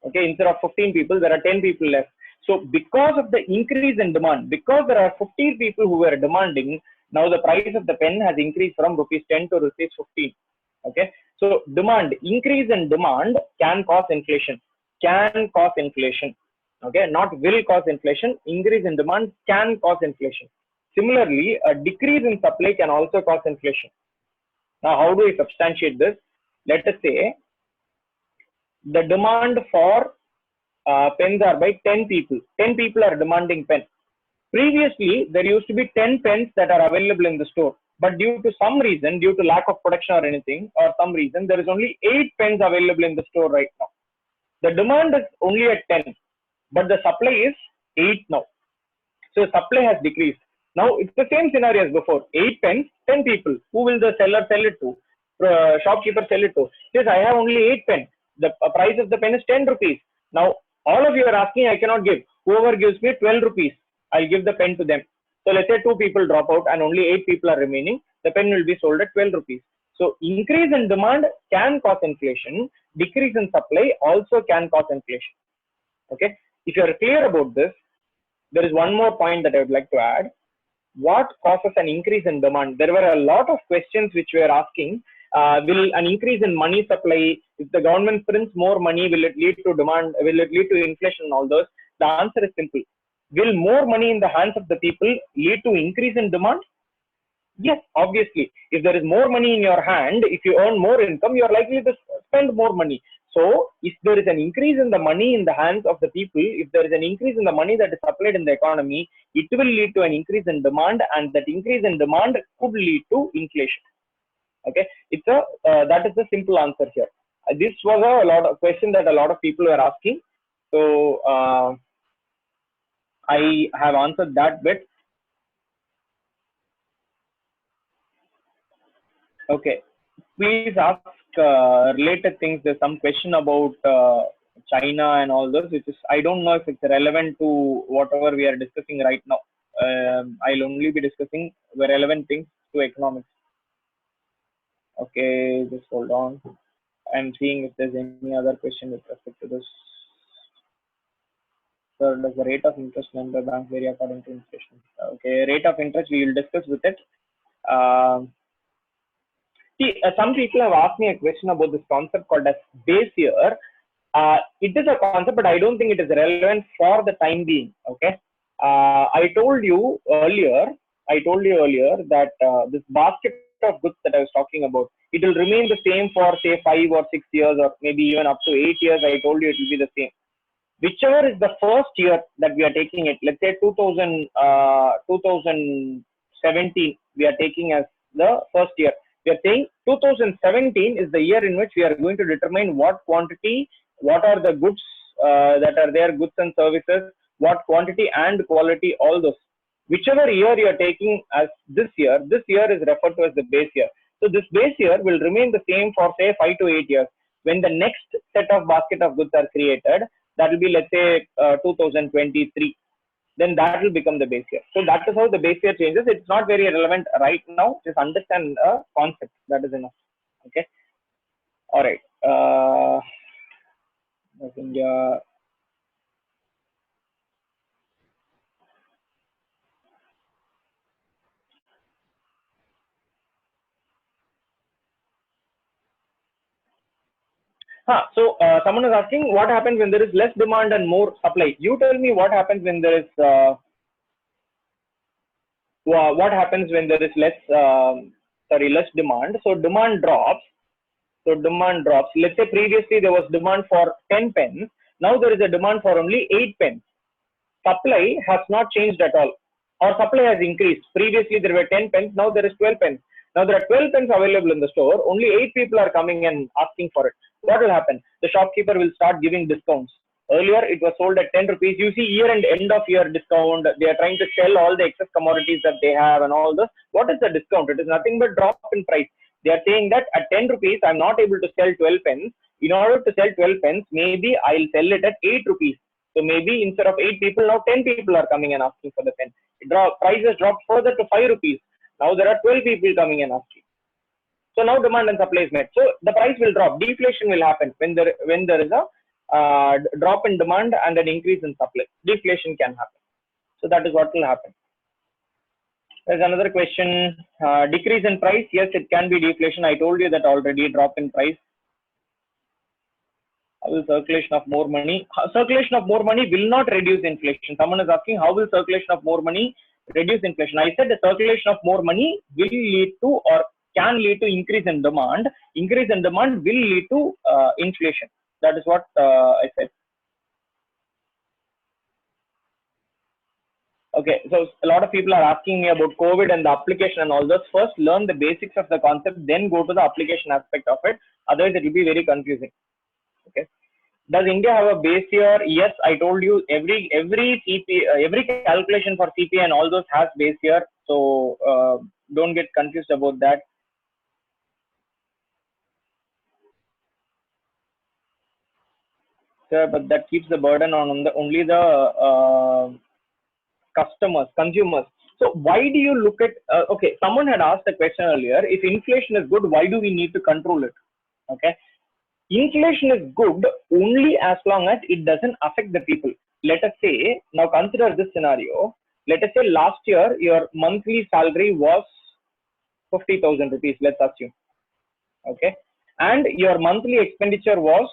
Okay, instead of 15 people, there are 10 people left. So because of the increase in demand, because there are 15 people who were demanding, now the price of the pen has increased from rupees 10 to rupees 15. Okay, so increase in demand can cause inflation. Okay, not will cause inflation. Increase in demand can cause inflation. Similarly, a decrease in supply can also cause inflation. Now, how do we substantiate this? Let us say the demand for pens are by 10 people. 10 people are demanding pen. Previously, there used to be 10 pens that are available in the store. But due to some reason, due to lack of production or anything, or some reason, there is only 8 pens available in the store right now. The demand is only at 10, but the supply is 8 now. So supply has decreased. Now it's the same scenario as before. 8 pens, 10 people. Who will the seller sell it to? Shopkeeper sell it to? Yes, I have only 8 pens. The price of the pen is 10 rupees. Now all of you are asking, I cannot give. Whoever gives me 12 rupees, I'll give the pen to them. So let's say 2 people drop out and only 8 people are remaining. The pen will be sold at 12 rupees. So increase in demand can cause inflation. Decrease in supply also can cause inflation. Okay. If you are clear about this, there is one more point that I would like to add. What causes an increase in demand? There were a lot of questions which we are asking. Will an increase in money supply, if the government prints more money, will it lead to demand? Will it lead to inflation and all those? The answer is simple. Will more money in the hands of the people lead to increase in demand? Yes, obviously. If there is more money in your hand, if you earn more income, you are likely to spend more money. So, if there is an increase in the money in the hands of the people, if there is an increase in the money that is supplied in the economy, it will lead to an increase in demand, and that increase in demand could lead to inflation. Okay, it's a that is the simple answer here. This was a lot of question that a lot of people were asking. So, I have answered that bit. Okay, please ask related things. There's some question about China and all those, which is, I don't know if it's relevant to whatever we are discussing right now. I'll only be discussing the relevant things to economics. Okay, just hold on. I'm seeing if there's any other question with respect to this. So does the rate of interest in the bank vary according to inflation? Okay, rate of interest we will discuss with it. See, some people have asked me a question about this concept called as base year. It is a concept, but I don't think it is relevant for the time being. Okay, I told you earlier that this basket of goods that I was talking about, it will remain the same for say 5 or 6 years, or maybe even up to 8 years. I told you it will be the same. Whichever is the first year that we are taking it, let's say 2017, we are taking as the first year. We are saying 2017 is the year in which we are going to determine what quantity, what are the goods that are there, goods and services, what quantity and quality, all those. Whichever year you are taking as this year is referred to as the base year. So this base year will remain the same for say 5 to 8 years. When the next set of basket of goods are created, that will be, let's say 2023. Then that will become the base year. So that is how the base year changes. It's not very relevant right now. Just understand a concept. That is enough. Okay. All right. India. So someone is asking what happens when there is less demand and more supply. You tell me what happens when there is less demand. So demand drops. Let's say previously there was demand for 10 pens. Now there is a demand for only 8 pens. Supply has not changed at all, or supply has increased. Previously there were 10 pens. Now there is 12 pens. Now there are 12 pens available in the store. Only 8 people are coming and asking for it. What will happen? The shopkeeper will start giving discounts. Earlier it was sold at 10 rupees. You see year and end of year discount. They are trying to sell all the excess commodities that they have and all this. What is the discount? It is nothing but drop in price. They are saying that at 10 rupees, I'm not able to sell 12 pens. In order to sell 12 pens, maybe I'll sell it at 8 rupees. So maybe instead of 8 people, now 10 people are coming and asking for the pen. Prices dropped further to 5 rupees. Now there are 12 people coming and asking. So now demand and supply is met. So the price will drop. Deflation will happen when there is a drop in demand and an increase in supply. Deflation can happen. So that is what will happen. There's another question. Decrease in price. Yes, it can be deflation. I told you that already. Drop in price. How will circulation of more money? Circulation of more money will not reduce inflation. Someone is asking, how will circulation of more money reduce inflation? I said the circulation of more money will lead to or can lead to increase in demand. Increase in demand will lead to inflation. That is what I said. Okay, so a lot of people are asking me about COVID and the application and all those. First, learn the basics of the concept, then go to the application aspect of it. Otherwise, it will be very confusing. Okay. Does India have a base year? Yes, I told you every every calculation for CPI and all those has base year. So don't get confused about that. Sir, but that keeps the burden on the only the customers, consumers. So why do you look at, okay, someone had asked a question earlier, if inflation is good, why do we need to control it? Okay. Inflation is good only as long as it doesn't affect the people. Let us say, now consider this scenario. Let us say last year, your monthly salary was 50,000 rupees, let's assume. Okay. And your monthly expenditure was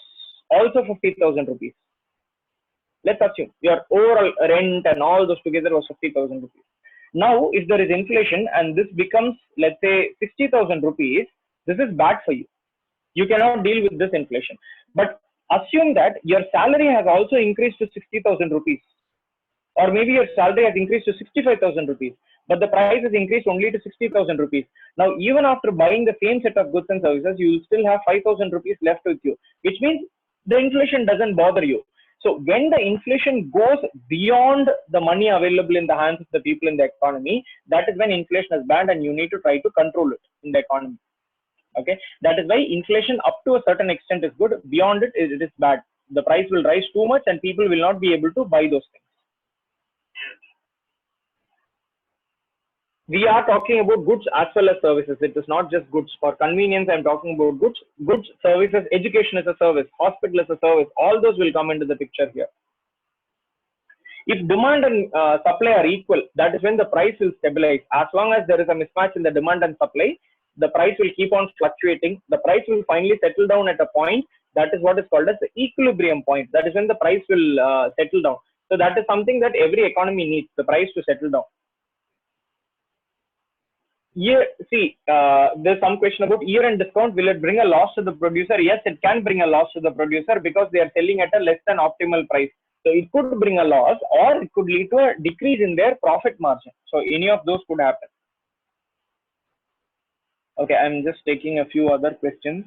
also 50,000 rupees. Let's assume your overall rent and all those together was 50,000 rupees. Now, if there is inflation and this becomes, let's say, 60,000 rupees, this is bad for you. You cannot deal with this inflation. But assume that your salary has also increased to 60,000 rupees. Or maybe your salary has increased to 65,000 rupees. But the price has increased only to 60,000 rupees. Now, even after buying the same set of goods and services, you will still have 5,000 rupees left with you. Which means the inflation doesn't bother you. So when the inflation goes beyond the money available in the hands of the people in the economy, that is when inflation is bad and you need to try to control it in the economy. Okay, that is why inflation up to a certain extent is good. Beyond it, it is bad. The price will rise too much and people will not be able to buy those things. We are talking about goods as well as services. It is not just goods. For convenience, I am talking about goods. Goods, services, education is a service, hospital is a service. All those will come into the picture here. If demand and supply are equal, that is when the price will stabilize. As long as there is a mismatch in the demand and supply, the price will keep on fluctuating. The price will finally settle down at a point. That is what is called as the equilibrium point. That is when the price will settle down. So that is something that every economy needs, the price to settle down. There's some question about year-end discount. Will it bring a loss to the producer? Yes, it can bring a loss to the producer because they are selling at a less than optimal price. So it could bring a loss or it could lead to a decrease in their profit margin. So any of those could happen. Okay, I'm just taking a few other questions.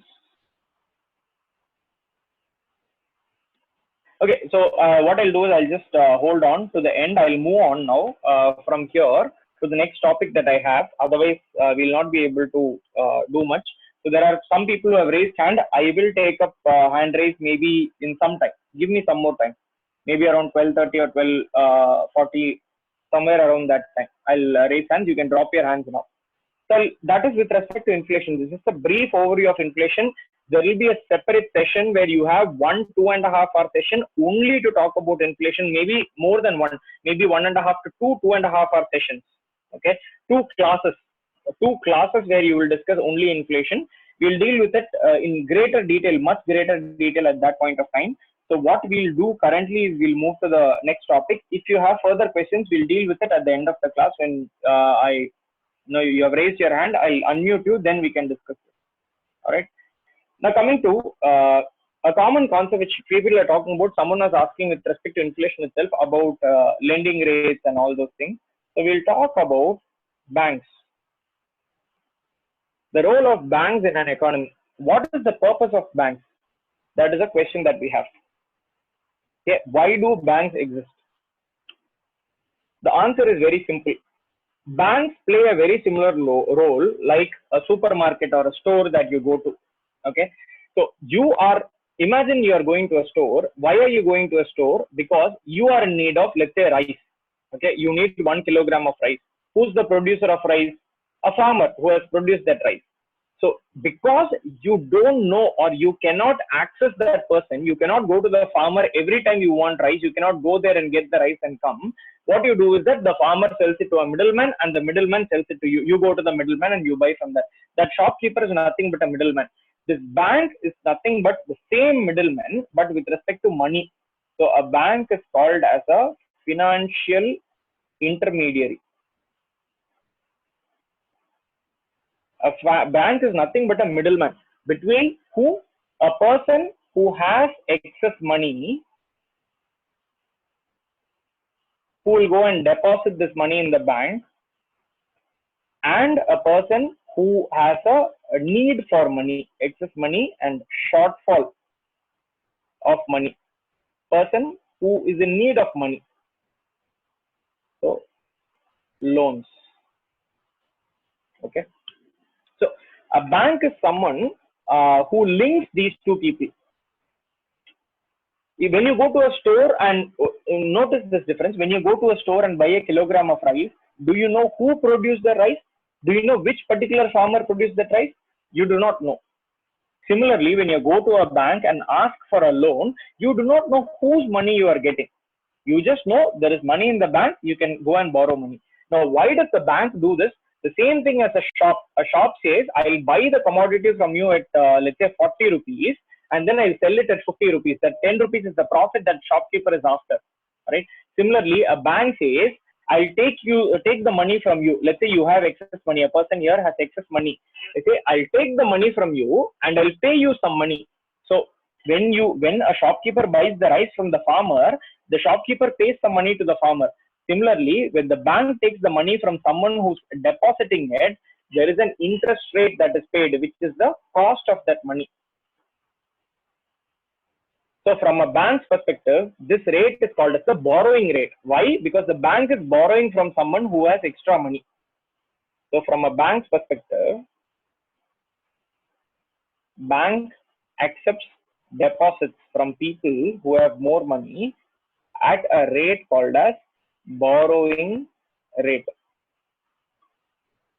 Okay, so what I'll do is I'll just hold on to the end. I'll move on now from here to the next topic that I have. Otherwise, we'll not be able to do much. So there are some people who have raised hand. I will take up hand raise maybe in some time. Give me some more time. Maybe around 12:30 or 12:40, somewhere around that time. I'll raise hands. You can drop your hands now. So that is with respect to inflation. This is a brief overview of inflation. There will be a separate session where you have 1-2.5 hour session only to talk about inflation, maybe more than one, maybe 1.5 to 2.5 hour sessions. Okay, two classes where you will discuss only inflation. We'll deal with it in greater detail, much greater detail at that point of time. So what we'll do currently is we'll move to the next topic. If you have further questions, we'll deal with it at the end of the class when you have raised your hand. I'll unmute you, then we can discuss it. All right. Now coming to a common concept which people are talking about, someone was asking with respect to inflation itself about lending rates and all those things. So we'll talk about banks. The role of banks in an economy. What is the purpose of banks? That is a question that we have. Okay. Why do banks exist? The answer is very simple. Banks play a very similar role like a supermarket or a store that you go to. Okay, so imagine you are going to a store. Why are you going to a store? Because you are in need of, let's say, rice. Okay, you need 1 kilogram of rice. Who's the producer of rice? A farmer who has produced that rice. So because you don't know or you cannot access that person, you cannot go to the farmer every time you want rice. You cannot go there and get the rice and come. What you do is that the farmer sells it to a middleman and the middleman sells it to you. You go to the middleman and you buy from that. That shopkeeper is nothing but a middleman. This bank is nothing but the same middleman, but with respect to money. So a bank is called as a financial intermediary. A bank is nothing but a middleman between a person who has excess money, who will go and deposit this money in the bank, and a person who has a need for money, excess money and shortfall of money. Person who is in need of money. So loans. Okay. So a bank is someone who links these two people. When you go to a store and notice this difference, when you go to a store and buy a kilogram of rice, do you know who produced the rice? Do you know which particular farmer produced that rice? You do not know. Similarly, when you go to a bank and ask for a loan, you do not know whose money you are getting. You just know there is money in the bank, you can go and borrow money. Now, why does the bank do this? The same thing as a shop. A shop says, I'll buy the commodity from you at, let's say, 40 rupees, and then I'll sell it at 50 rupees. That 10 rupees is the profit that shopkeeper is after. Right? Similarly, a bank says, I'll take the money from you. Let's say you have excess money. A person here has excess money. They say, I'll take the money from you and I'll pay you some money. So when a shopkeeper buys the rice from the farmer, the shopkeeper pays some money to the farmer. Similarly, when the bank takes the money from someone who's depositing it, there is an interest rate that is paid, which is the cost of that money. So from a bank's perspective, this rate is called as the borrowing rate. Why? Because the bank is borrowing from someone who has extra money. So from a bank's perspective, bank accepts deposits from people who have more money at a rate called as borrowing rate.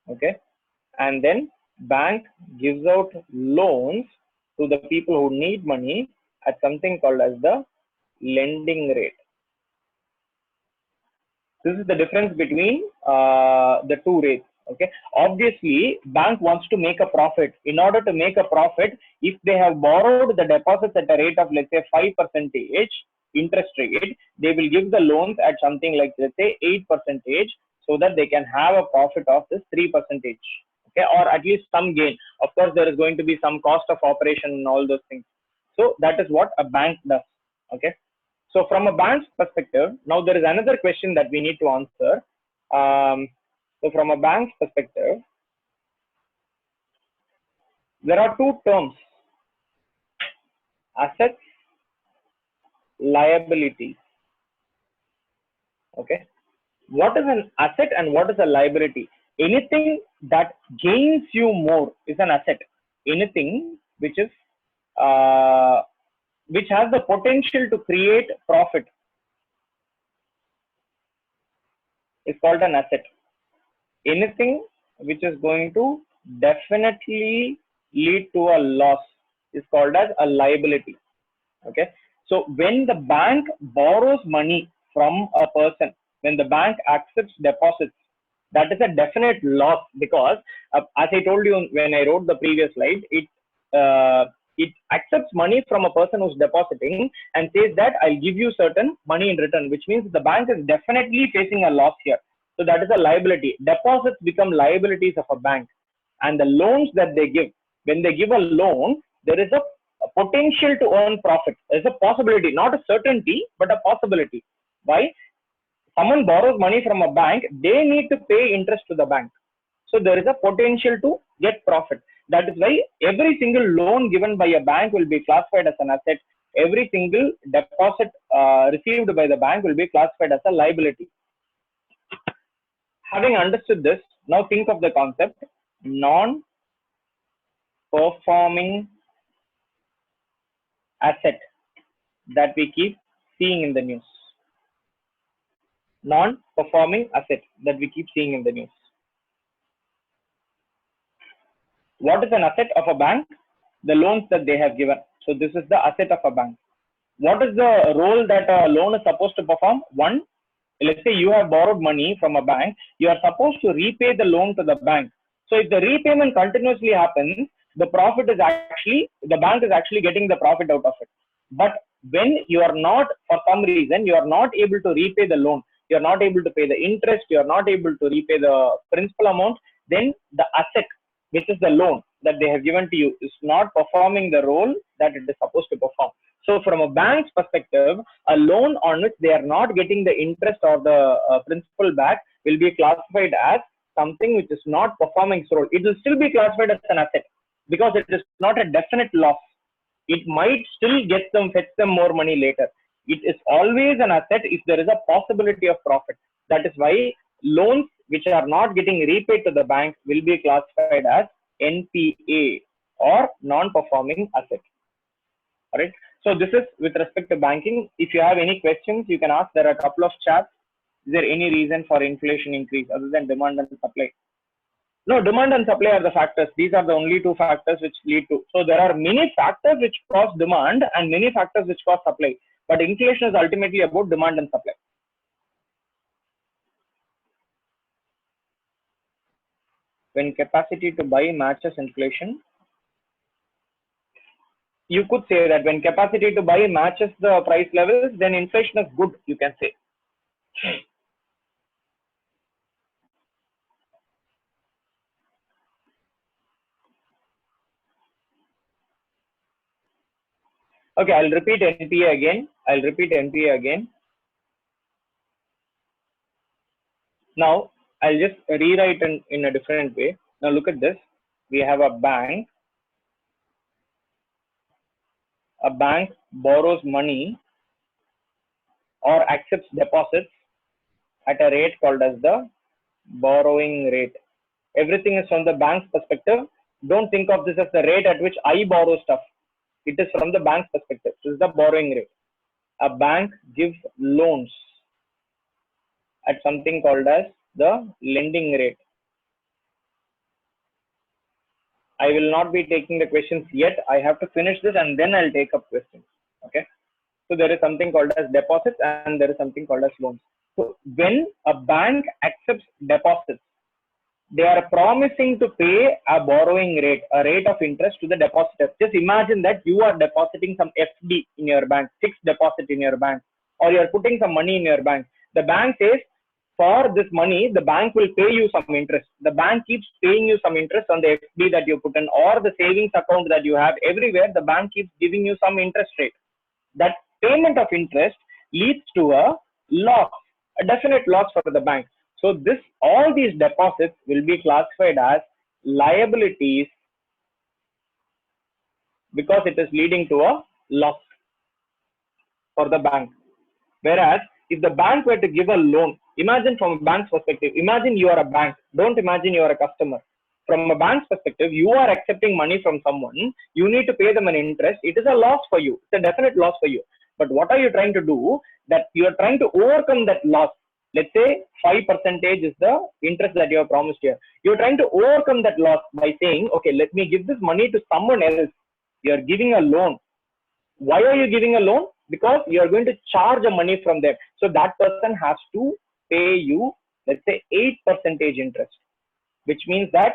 Okay. And then bank gives out loans to the people who need money at something called as the lending rate. This is the difference between the two rates. Okay. Obviously, bank wants to make a profit. In order to make a profit, if they have borrowed the deposits at a rate of, let's say, 5% interest rate, they will give the loans at something like, let's say, 8%, so that they can have a profit of this 3%. Okay, or at least some gain. Of course, there is going to be some cost of operation and all those things. So that is what a bank does. Okay. So from a bank's perspective, now there is another question that we need to answer. So from a bank's perspective, there are two terms: assets, liabilities. Okay. What is an asset and what is a liability? Anything that gains you more is an asset. Anything which is which has the potential to create profit is called an asset. Anything which is going to definitely lead to a loss is called as a liability. Okay. So when the bank borrows money from a person, when the bank accepts deposits, that is a definite loss, because as I told you when I wrote the previous slide, it accepts money from a person who's depositing and says that I'll give you certain money in return, which means the bank is definitely facing a loss here. So that is a liability. Deposits become liabilities of a bank, and the loans that they give, when they give a loan, there is a potential to earn profit. There's a possibility, not a certainty, but a possibility. Why? Someone borrows money from a bank, they need to pay interest to the bank. So there is a potential to get profit. That is why every single loan given by a bank will be classified as an asset. Every single deposit received by the bank will be classified as a liability. Having understood this, now think of the concept non-performing asset that we keep seeing in the news. Non-performing asset that we keep seeing in the news. What is an asset of a bank? The loans that they have given. So this is the asset of a bank. What is the role that a loan is supposed to perform? One, let's say you have borrowed money from a bank, you are supposed to repay the loan to the bank. So if the repayment continuously happens, the profit is actually, the bank is actually getting the profit out of it. But when you are not, for some reason, you are not able to repay the loan, you are not able to pay the interest, you are not able to repay the principal amount, then the asset, which is the loan that they have given to you, is not performing the role that it is supposed to perform. So from a bank's perspective, a loan on which they are not getting the interest or the principal back will be classified as something which is not performing its role. It will still be classified as an asset because it is not a definite loss. It might still fetch them more money later. It is always an asset if there is a possibility of profit. That is why loans which are not getting repaid to the bank will be classified as NPA or non-performing asset. All right. So this is with respect to banking. If you have any questions, you can ask. There are a couple of chats. Is there any reason for inflation increase other than demand and supply? No, demand and supply are the factors. These are the only two factors which lead to. So there are many factors which cause demand and many factors which cause supply. But inflation is ultimately about demand and supply. When capacity to buy matches inflation, you could say that when capacity to buy matches the price levels, then inflation is good, you can say. Okay, I'll repeat NPA again. Now, I'll just rewrite in a different way. Now, look at this. We have a bank. A bank borrows money or accepts deposits at a rate called as the borrowing rate. Everything is from the bank's perspective. Don't think of this as the rate at which I borrow stuff. It is from the bank's perspective. This is the borrowing rate. A bank gives loans at something called as the lending rate. I will not be taking the questions yet. I have to finish this and then I'll take up questions. Okay. So there is something called as deposits and there is something called as loans. So when a bank accepts deposits, they are promising to pay a borrowing rate, a rate of interest to the depositor. Just imagine that you are depositing some FD in your bank, fixed deposit in your bank, or you are putting some money in your bank. The bank says, for this money, the bank will pay you some interest. The bank keeps paying you some interest on the FD that you put in or the savings account that you have. Everywhere, the bank keeps giving you some interest rate. That payment of interest leads to a loss, a definite loss for the bank. So all these deposits will be classified as liabilities because it is leading to a loss for the bank. Whereas if the bank were to give a loan, imagine from a bank's perspective, imagine you are a bank, don't imagine you are a customer. From a bank's perspective, you are accepting money from someone, you need to pay them an interest, it is a loss for you, it's a definite loss for you. But what are you trying to do? That you are trying to overcome that loss. Let's say 5% is the interest that you have promised here. You're trying to overcome that loss by saying, okay, let me give this money to someone else. You're giving a loan. Why are you giving a loan? Because you're going to charge a money from them. So that person has to pay you, let's say 8% interest, which means that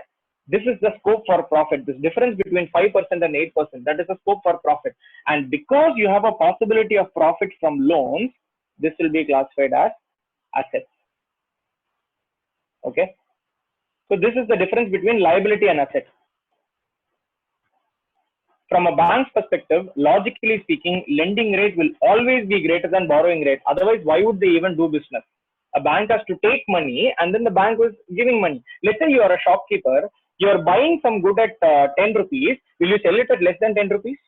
this is the scope for profit. This difference between 5% and 8%, that is the scope for profit. And because you have a possibility of profit from loans, this will be classified as assets. Okay. So this is the difference between liability and asset. From a bank's perspective, logically speaking, lending rate will always be greater than borrowing rate. Otherwise, why would they even do business? A bank has to take money and then the bank was giving money. Let's say you are a shopkeeper, you are buying some good at 10 rupees. Will you sell it at less than 10 rupees?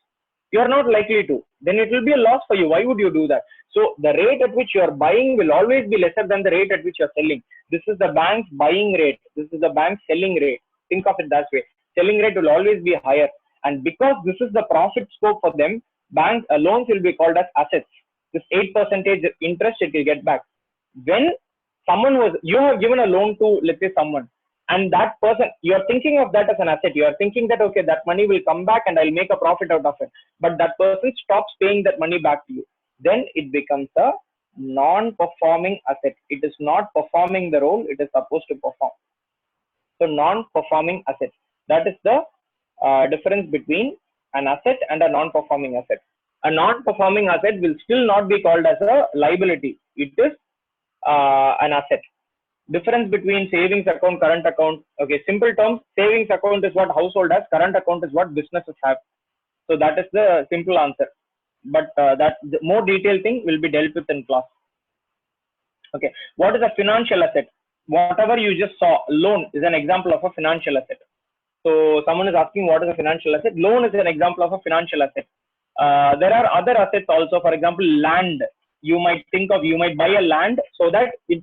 You are not likely to. Then it will be a loss for you. Why would you do that? So the rate at which you are buying will always be lesser than the rate at which you are selling. This is the bank's buying rate. This is the bank's selling rate. Think of it that way. Selling rate will always be higher. And because this is the profit scope for them, bank loans will be called as assets. This 8% interest it will get back. When you have given a loan to, let's say, someone, and that person, you are thinking of that as an asset. You are thinking that, okay, that money will come back and I'll make a profit out of it. But that person stops paying that money back to you. Then it becomes a non-performing asset. It is not performing the role it is supposed to perform. So non-performing asset. That is the difference between an asset and a non-performing asset. A non-performing asset will still not be called as a liability. It is an asset. Difference between savings account, current account. Okay, simple terms, savings account is what household has, current account is what businesses have. So that is the simple answer. But that the more detailed thing will be dealt with in class. Okay, what is a financial asset? Whatever you just saw, loan is an example of a financial asset. So someone is asking what is a financial asset? Loan is an example of a financial asset. There are other assets also. For example, land. You might buy a land so that it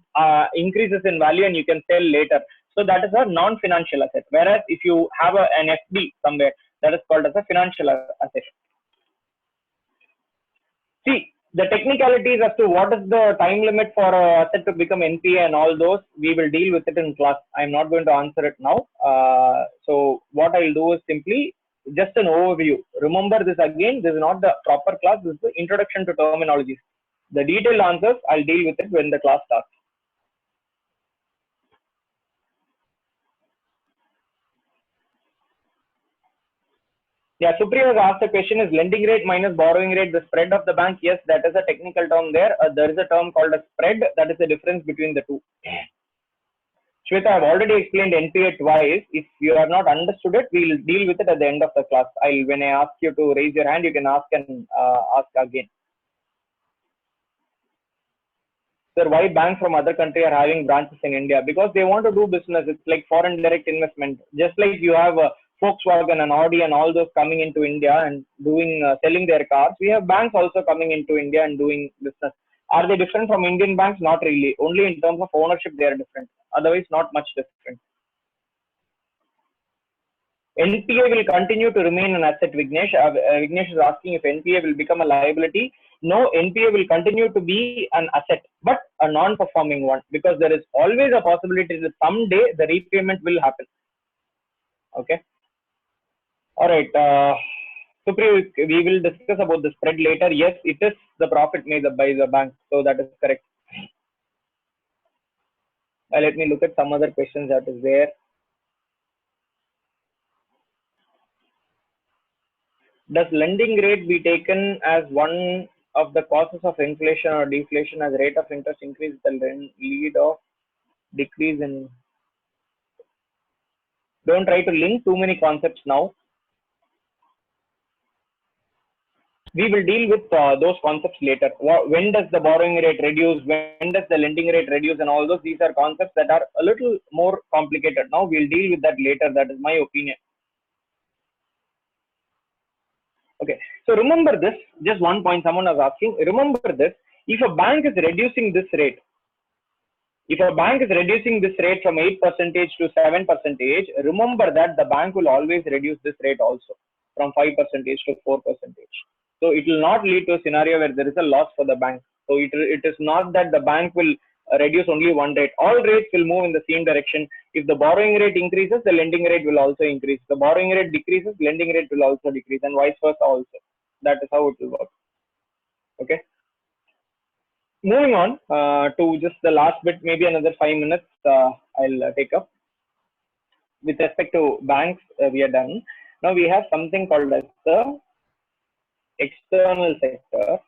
increases in value and you can sell later. So that is a non-financial asset. Whereas if you have an FD somewhere, that is called as a financial asset. See, the technicalities as to what is the time limit for a asset to become NPA and all those, we will deal with it in class. I'm not going to answer it now. So what I'll do is simply just an overview. Remember this again, this is not the proper class, this is the introduction to terminologies. The detailed answers, I'll deal with it when the class starts. Yeah, Supriya has asked the question, is lending rate minus borrowing rate the spread of the bank? Yes, that is a technical term there. There is a term called a spread. That is the difference between the two. Shweta, I have already explained NPA twice. If you have not understood it, we will deal with it at the end of the class. When I ask you to raise your hand, you can ask and ask again. Sir, why banks from other country are having branches in India? Because they want to do business. It's like foreign direct investment. Just like you have Volkswagen and Audi and all those coming into India and doing selling their cars, we have banks also coming into India and doing business. Are they different from Indian banks? Not really. Only in terms of ownership they are different. Otherwise, not much different. NPA will continue to remain an asset. Vignesh is asking if NPA will become a liability. No, NPA will continue to be an asset, but a non-performing one, because there is always a possibility that someday the repayment will happen. Okay. All right. Supriya, we will discuss about the spread later. Yes, it is the profit made by the bank. So that is correct. Let me look at some other questions that is there. Does lending rate be taken as one of the causes of inflation or deflation, as rate of interest increase the lead of decrease in? Don't try to link too many concepts now. We will deal with those concepts later. When does the borrowing rate reduce? When does the lending rate reduce? And all those, these are concepts that are a little more complicated. Now we'll deal with that later. That is my opinion. Okay. So remember this, just one point someone was asking. Remember this, if a bank is reducing this rate, from 8% to 7%, remember that the bank will always reduce this rate also from 5% to 4%. So it will not lead to a scenario where there is a loss for the bank. So it is not that the bank will reduce only one rate. All rates will move in the same direction. If the borrowing rate increases, the lending rate will also increase. The borrowing rate decreases, lending rate will also decrease, and vice versa also. That is how it will work. Okay. Moving on to just the last bit, maybe another 5 minutes I'll take up. With respect to banks, we are done. Now we have something called as the external sector,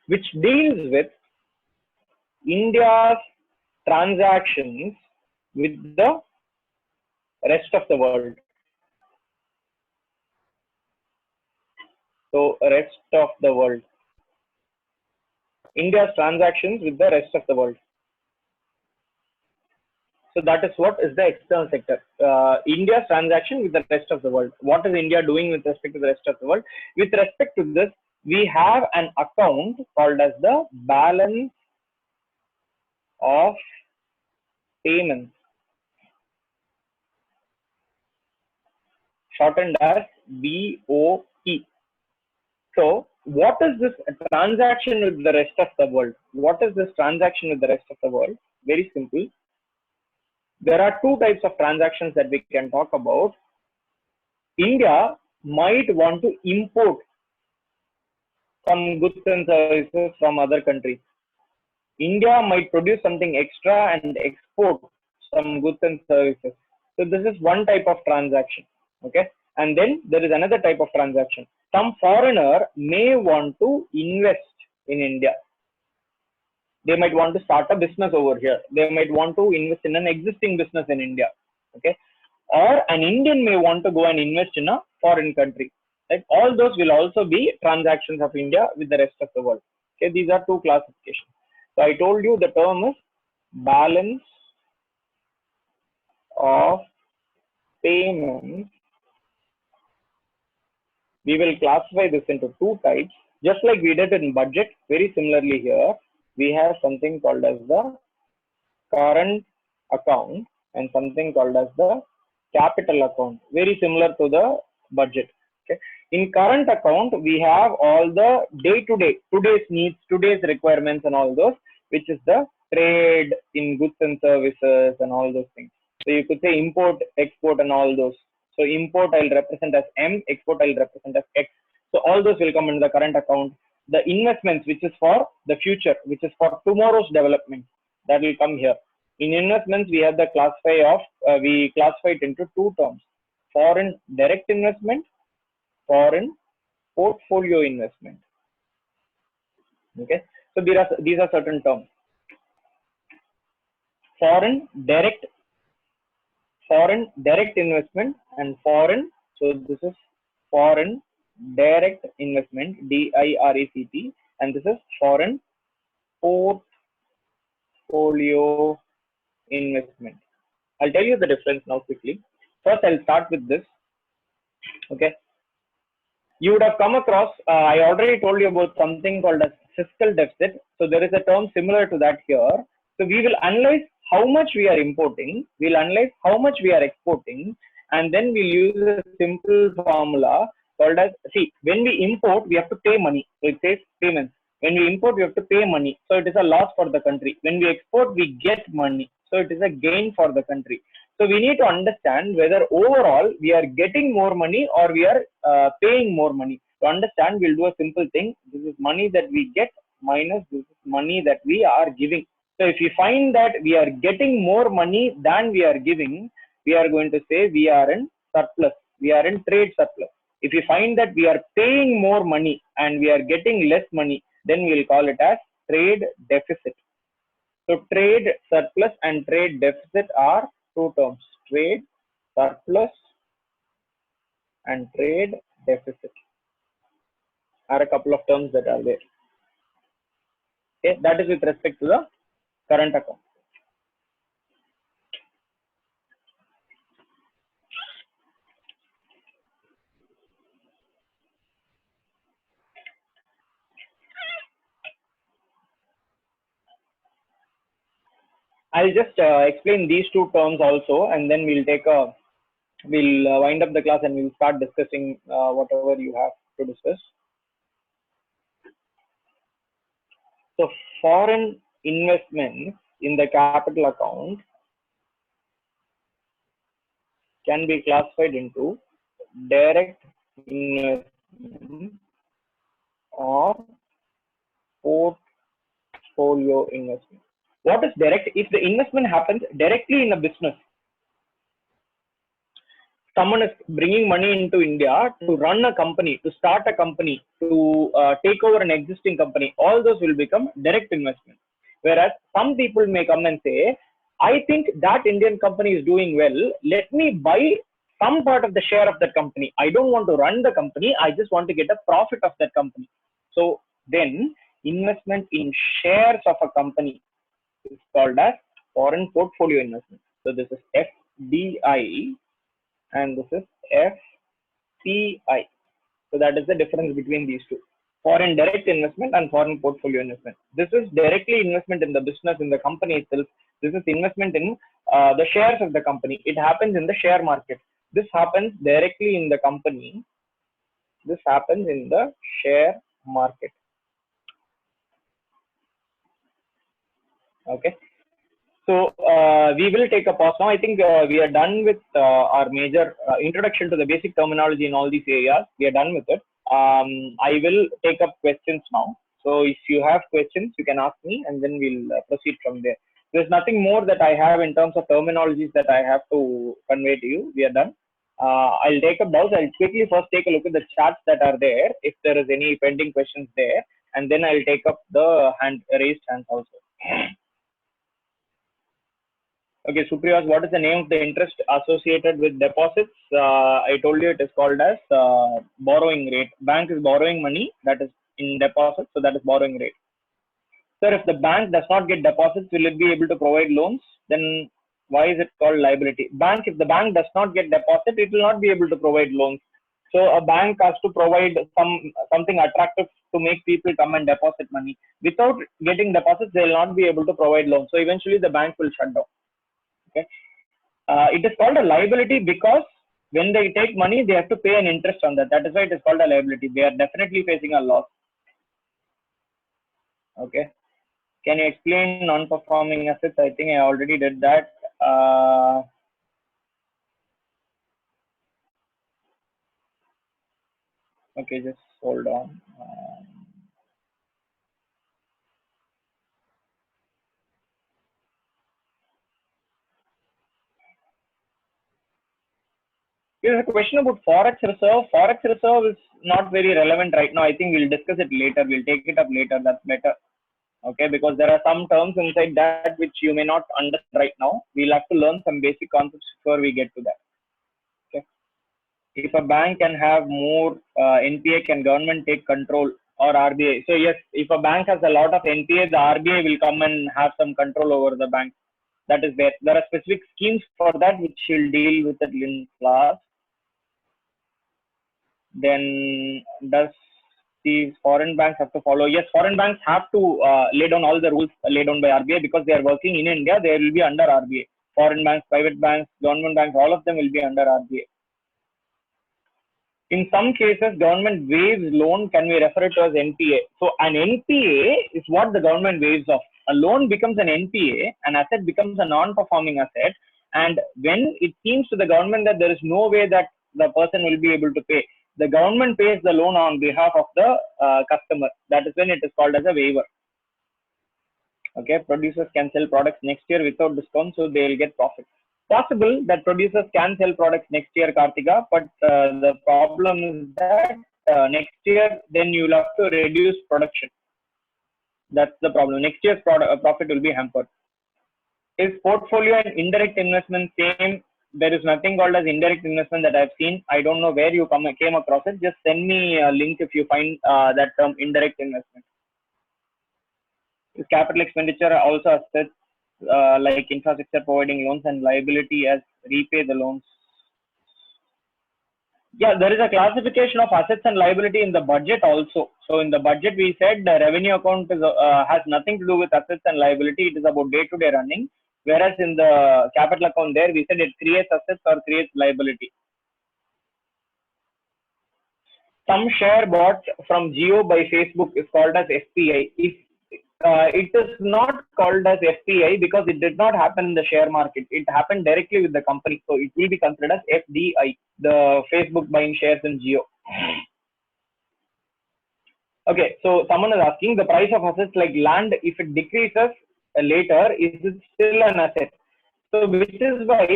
which deals with India's transactions with the rest of the world. So rest of the world. India's transactions with the rest of the world. So that is what is the external sector. India's transaction with the rest of the world. What is India doing with respect to the rest of the world? With respect to this, we have an account called as the balance of payments, shortened as BOP. So what is this transaction with the rest of the world? What is this transaction with the rest of the world? Very simple. There are two types of transactions that we can talk about. India might want to import some goods and services from other countries. India might produce something extra and export some goods and services. So this is one type of transaction. Okay. And then there is another type of transaction. Some foreigner may want to invest in India. They might want to start a business over here. They might want to invest in an existing business in India. Okay. Or an Indian may want to go and invest in a foreign country. Like all those will also be transactions of India with the rest of the world. Okay. These are two classifications. So I told you the term is balance of payments. We will classify this into two types, just like we did in budget. Very similarly here, we have something called as the current account and something called as the capital account. Very similar to the budget. Okay. In current account, we have all the day-to-day, today's needs, today's requirements, and all those, which is the trade in goods and services and all those things. So you could say import, export, and all those. So import I'll represent as M, export I'll represent as X. So all those will come in the current account. The investments, which is for the future, which is for tomorrow's development, that will come here. In investments, we have the we classify it into two terms: foreign direct investment, foreign portfolio investment. Okay, so these are certain terms. Foreign direct investment and foreign. So this is foreign direct investment, DIRECT, and this is foreign portfolio investment. I'll tell you the difference now quickly. First, I'll start with this. Okay. You would have come across, I already told you about something called as fiscal deficit. So there is a term similar to that here. So we will analyze how much we are importing, we'll analyze how much we are exporting, and then we'll use a simple formula called as, see, when we import, we have to pay money. So it says payments. When we import, we have to pay money. So it is a loss for the country. When we export, we get money. So it is a gain for the country. So we need to understand whether overall we are getting more money or we are paying more money. To understand, we'll do a simple thing. This is money that we get minus this is money that we are giving. So if we find that we are getting more money than we are giving, we are going to say we are in surplus. We are in trade surplus. If we find that we are paying more money and we are getting less money, then we'll call it as trade deficit. So trade surplus and trade deficit are two terms: trade surplus and trade deficit are a couple of terms that are there. Okay, that is with respect to the current account. I'll just explain these two terms also, and then we'll wind up the class and we'll start discussing whatever you have to discuss. So foreign investments in the capital account can be classified into direct investment or portfolio investment. What is direct? If the investment happens directly in a business, someone is bringing money into India to run a company, to start a company, to take over an existing company, all those will become direct investment. Whereas some people may come and say, I think that Indian company is doing well, let me buy some part of the share of that company. I don't want to run the company, I just want to get a profit of that company. So then investment in shares of a company is called as foreign portfolio investment. So this is FDI and this is FPI. So that is the difference between these two: foreign direct investment and foreign portfolio investment. This is directly investment in the business, in the company itself. This is investment in the shares of the company. It happens in the share market. This happens directly in the company. This happens in the share market. Okay. So we will take a pause now. I think we are done with our major introduction to the basic terminology in all these areas. We are done with it. I will take up questions now. So if you have questions, you can ask me and then we'll proceed from there. There's nothing more that I have in terms of terminologies that I have to convey to you. We are done. I'll take up those. I'll quickly first take a look at the charts that are there, if there is any pending questions there, and then I'll take up the raised hands also. Okay, Supriyas, what is the name of the interest associated with deposits? I told you it is called as borrowing rate. Bank is borrowing money, that is in deposits, so that is borrowing rate. Sir, if the bank does not get deposits, will it be able to provide loans? Then why is it called liability? Bank, if the bank does not get deposit, it will not be able to provide loans. So a bank has to provide something attractive to make people come and deposit money. Without getting deposits, they will not be able to provide loans. So eventually the bank will shut down. Okay. It is called a liability because when they take money, they have to pay an interest on that. That is why it is called a liability. They are definitely facing a loss. Okay. Can you explain non-performing assets? I think I already did that. Okay, just hold on. There's a question about Forex reserve. Forex reserve is not very relevant right now. I think we'll discuss it later. We'll take it up later. That's better. Okay, because there are some terms inside that which you may not understand right now. We'll have to learn some basic concepts before we get to that. Okay. If a bank can have more NPA, can government take control or RBI? So yes, if a bank has a lot of NPA, the RBI will come and have some control over the bank. That is there. There are specific schemes for that which we'll deal with it in class. Then does these foreign banks have to follow? Yes, foreign banks have to lay down all the rules laid down by RBI because they are working in India. They will be under RBI. Foreign banks, private banks, government banks, all of them will be under RBI. In some cases, government waives loan can be referred to as NPA. So an NPA is what the government waives off. A loan becomes an NPA, an asset becomes a non-performing asset. And when it seems to the government that there is no way that the person will be able to pay, the government pays the loan on behalf of the customer. That is when it is called as a waiver. Okay, producers can sell products next year without discount, so they will get profit. Possible that producers can sell products next year, Kartika, but the problem is that next year, then you will have to reduce production. That's the problem. Next year's profit will be hampered. Is portfolio and indirect investment same? There is nothing called as indirect investment that I've seen. I don't know where you came across it. Just send me a link if you find that term indirect investment. Is capital expenditure also assets like infrastructure providing loans and liability as repay the loans? Yeah, there is a classification of assets and liability in the budget also. So in the budget, we said the revenue account is, has nothing to do with assets and liability. It is about day-to-day running. Whereas in the capital account there, we said it creates assets or creates liability. Some share bought from Geo by Facebook is called as FPI. If it is not called as FPI because it did not happen in the share market. It happened directly with the company. So it will be considered as FDI, the Facebook buying shares in Geo. Okay, so someone is asking the price of assets like land, if it decreases later, is it still an asset? So which is why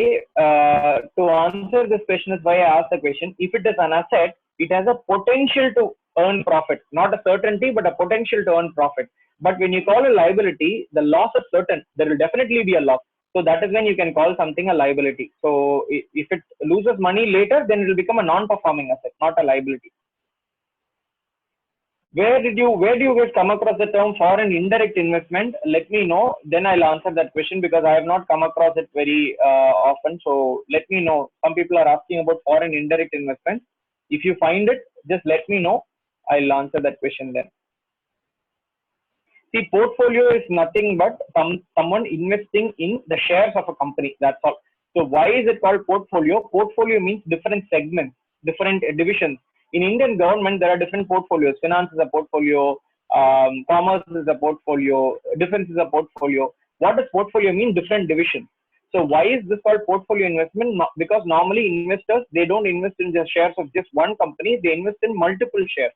to answer this question is why I asked the question. If it is an asset, it has a potential to earn profit, not a certainty, but a potential to earn profit. But when you call a liability, the loss is certain. There will definitely be a loss. So that is when you can call something a liability. So if it loses money later, then it will become a non-performing asset, not a liability. Where do you guys come across the term foreign indirect investment? Let me know. Then I'll answer that question because I have not come across it very often. So let me know. Some people are asking about foreign indirect investment. If you find it, just let me know. I'll answer that question then. See, portfolio is nothing but someone investing in the shares of a company. That's all. So why is it called portfolio? Portfolio means different segments, different divisions. In Indian government, there are different portfolios. Finance is a portfolio, commerce is a portfolio, defense is a portfolio. What does portfolio mean? Different divisions. So why is this called portfolio investment? Because normally investors, they don't invest in the shares of just one company. They invest in multiple shares.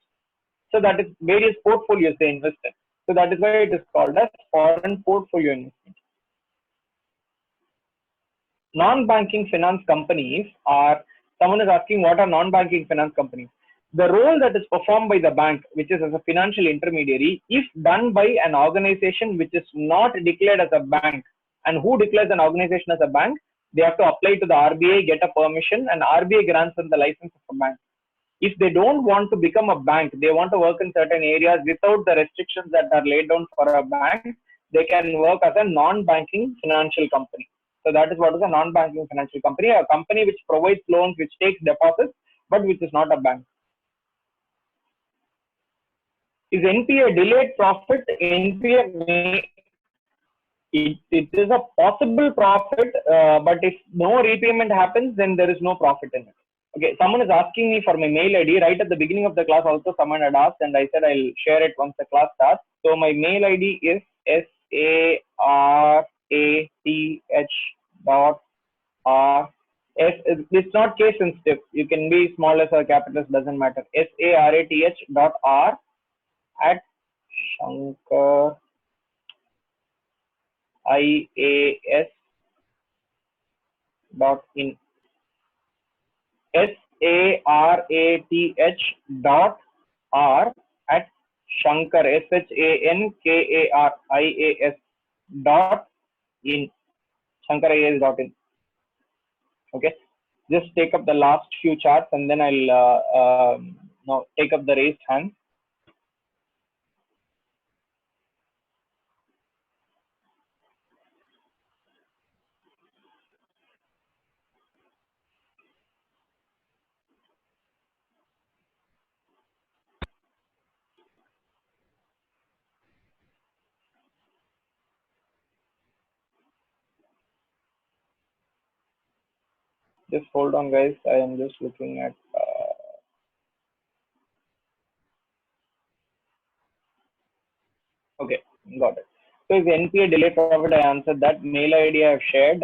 So that is various portfolios they invest in. So that is why it is called as foreign portfolio investment. non-banking finance companies are, someone is asking what are non-banking finance companies. The role that is performed by the bank, which is as a financial intermediary, if done by an organization which is not declared as a bank. And who declares an organization as a bank? They have to apply to the RBI, get a permission, and RBI grants them the license of a bank. If they don't want to become a bank, they want to work in certain areas without the restrictions that are laid down for a bank, they can work as a non-banking financial company. So that is what is a non-banking financial company, a company which provides loans, which takes deposits, but which is not a bank. Is NPA delayed profit? NPA it is a possible profit, but if no repayment happens, then there is no profit in it. Okay, someone is asking me for my mail ID. Right at the beginning of the class also someone had asked, and I said I'll share it once the class starts. So my mail ID is sarath.r. It's not case sensitive. You can be small s or capital S, doesn't matter. sarath.r at Shankar IAS.in. SARATH.R at Shankar SHANKARIAS.in. ShankarIAS.in. Okay, just take up the last few charts and then I'll now take up the raised hand. Just hold on, guys. I am just looking at. Okay, got it. So, is NPA delay profit? I answered that. Mail ID I have shared.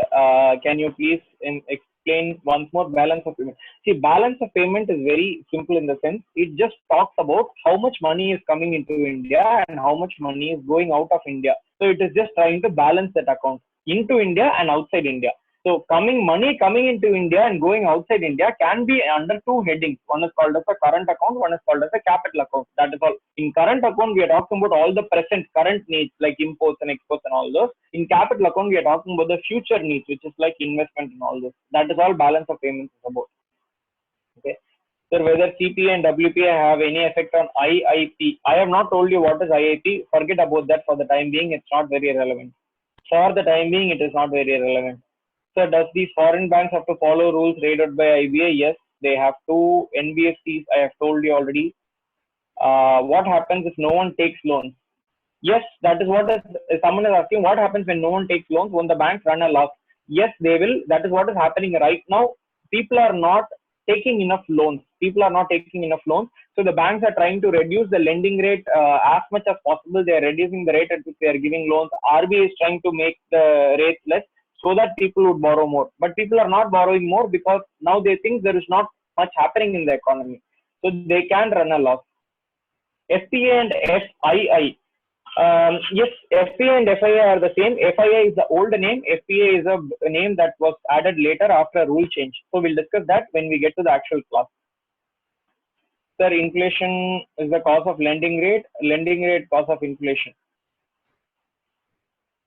Can you please explain once more balance of payment? See, balance of payment is very simple in the sense it just talks about how much money is coming into India and how much money is going out of India. So, it is just trying to balance that account into India and outside India. So money coming into India and going outside India can be under two headings. One is called as a current account, one is called as a capital account. That is all. In current account, we are talking about all the present current needs like imports and exports and all those. In capital account, we are talking about the future needs, which is like investment and all this. That is all balance of payments is about. Okay. So whether CPA and WPA have any effect on IIP? I have not told you what is IIP. Forget about that for the time being. It's not very relevant. For the time being, it is not very relevant. So does these foreign banks have to follow rules rated by IBA? Yes, they have to. NBFCs, I have told you already. What happens if no one takes loans? Yes, that is what is, someone is asking, what happens when no one takes loans, when the banks run a loss? Yes, they will. That is what is happening right now. People are not taking enough loans. So the banks are trying to reduce the lending rate as much as possible. They are reducing the rate at which they are giving loans. RBI is trying to make the rates less, so that people would borrow more. But people are not borrowing more because now they think there is not much happening in the economy. So they can run a loss. FPA and FII. Yes, FPA and FII are the same. FII is the old name. FPA is a name that was added later after a rule change. So we'll discuss that when we get to the actual class. Sir, inflation is the cause of lending rate cause of inflation.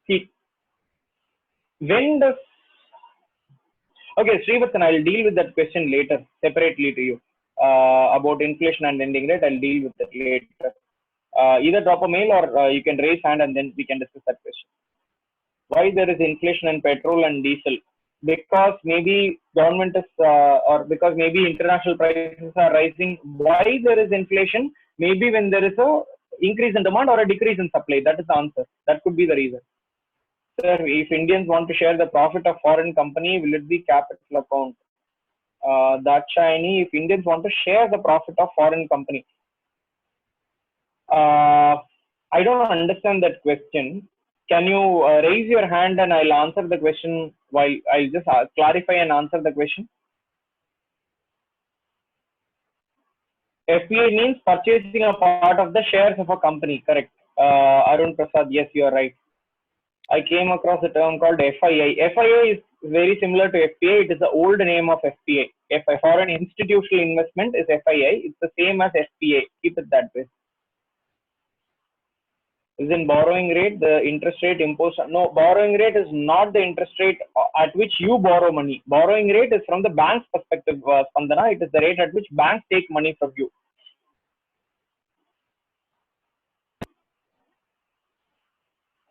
See, when does, okay, Srivatsan, I'll deal with that question later, separately to you. About inflation and lending rate, I'll deal with it later. Either drop a mail or you can raise hand and then we can discuss that question. Why there is inflation in petrol and diesel? Because maybe government is, or because maybe international prices are rising. Why there is inflation? Maybe when there is a increase in demand or a decrease in supply. That is the answer. That could be the reason. Sir, if Indians want to share the profit of foreign company, will it be capital account? That's shiny. If Indians want to share the profit of foreign company, I don't understand that question. Can you raise your hand and I'll answer the question while I'll just clarify and answer the question. FPA means purchasing a part of the shares of a company, correct? Arun Prasad, yes, you are right. I came across a term called FII. FII is very similar to FPI. It is the old name of FPI. If a foreign institutional investment is FII, it's the same as FPI. Keep it that way. Is in borrowing rate, the interest rate imposed. No, borrowing rate is not the interest rate at which you borrow money. Borrowing rate is from the bank's perspective, Spandana. It is the rate at which banks take money from you.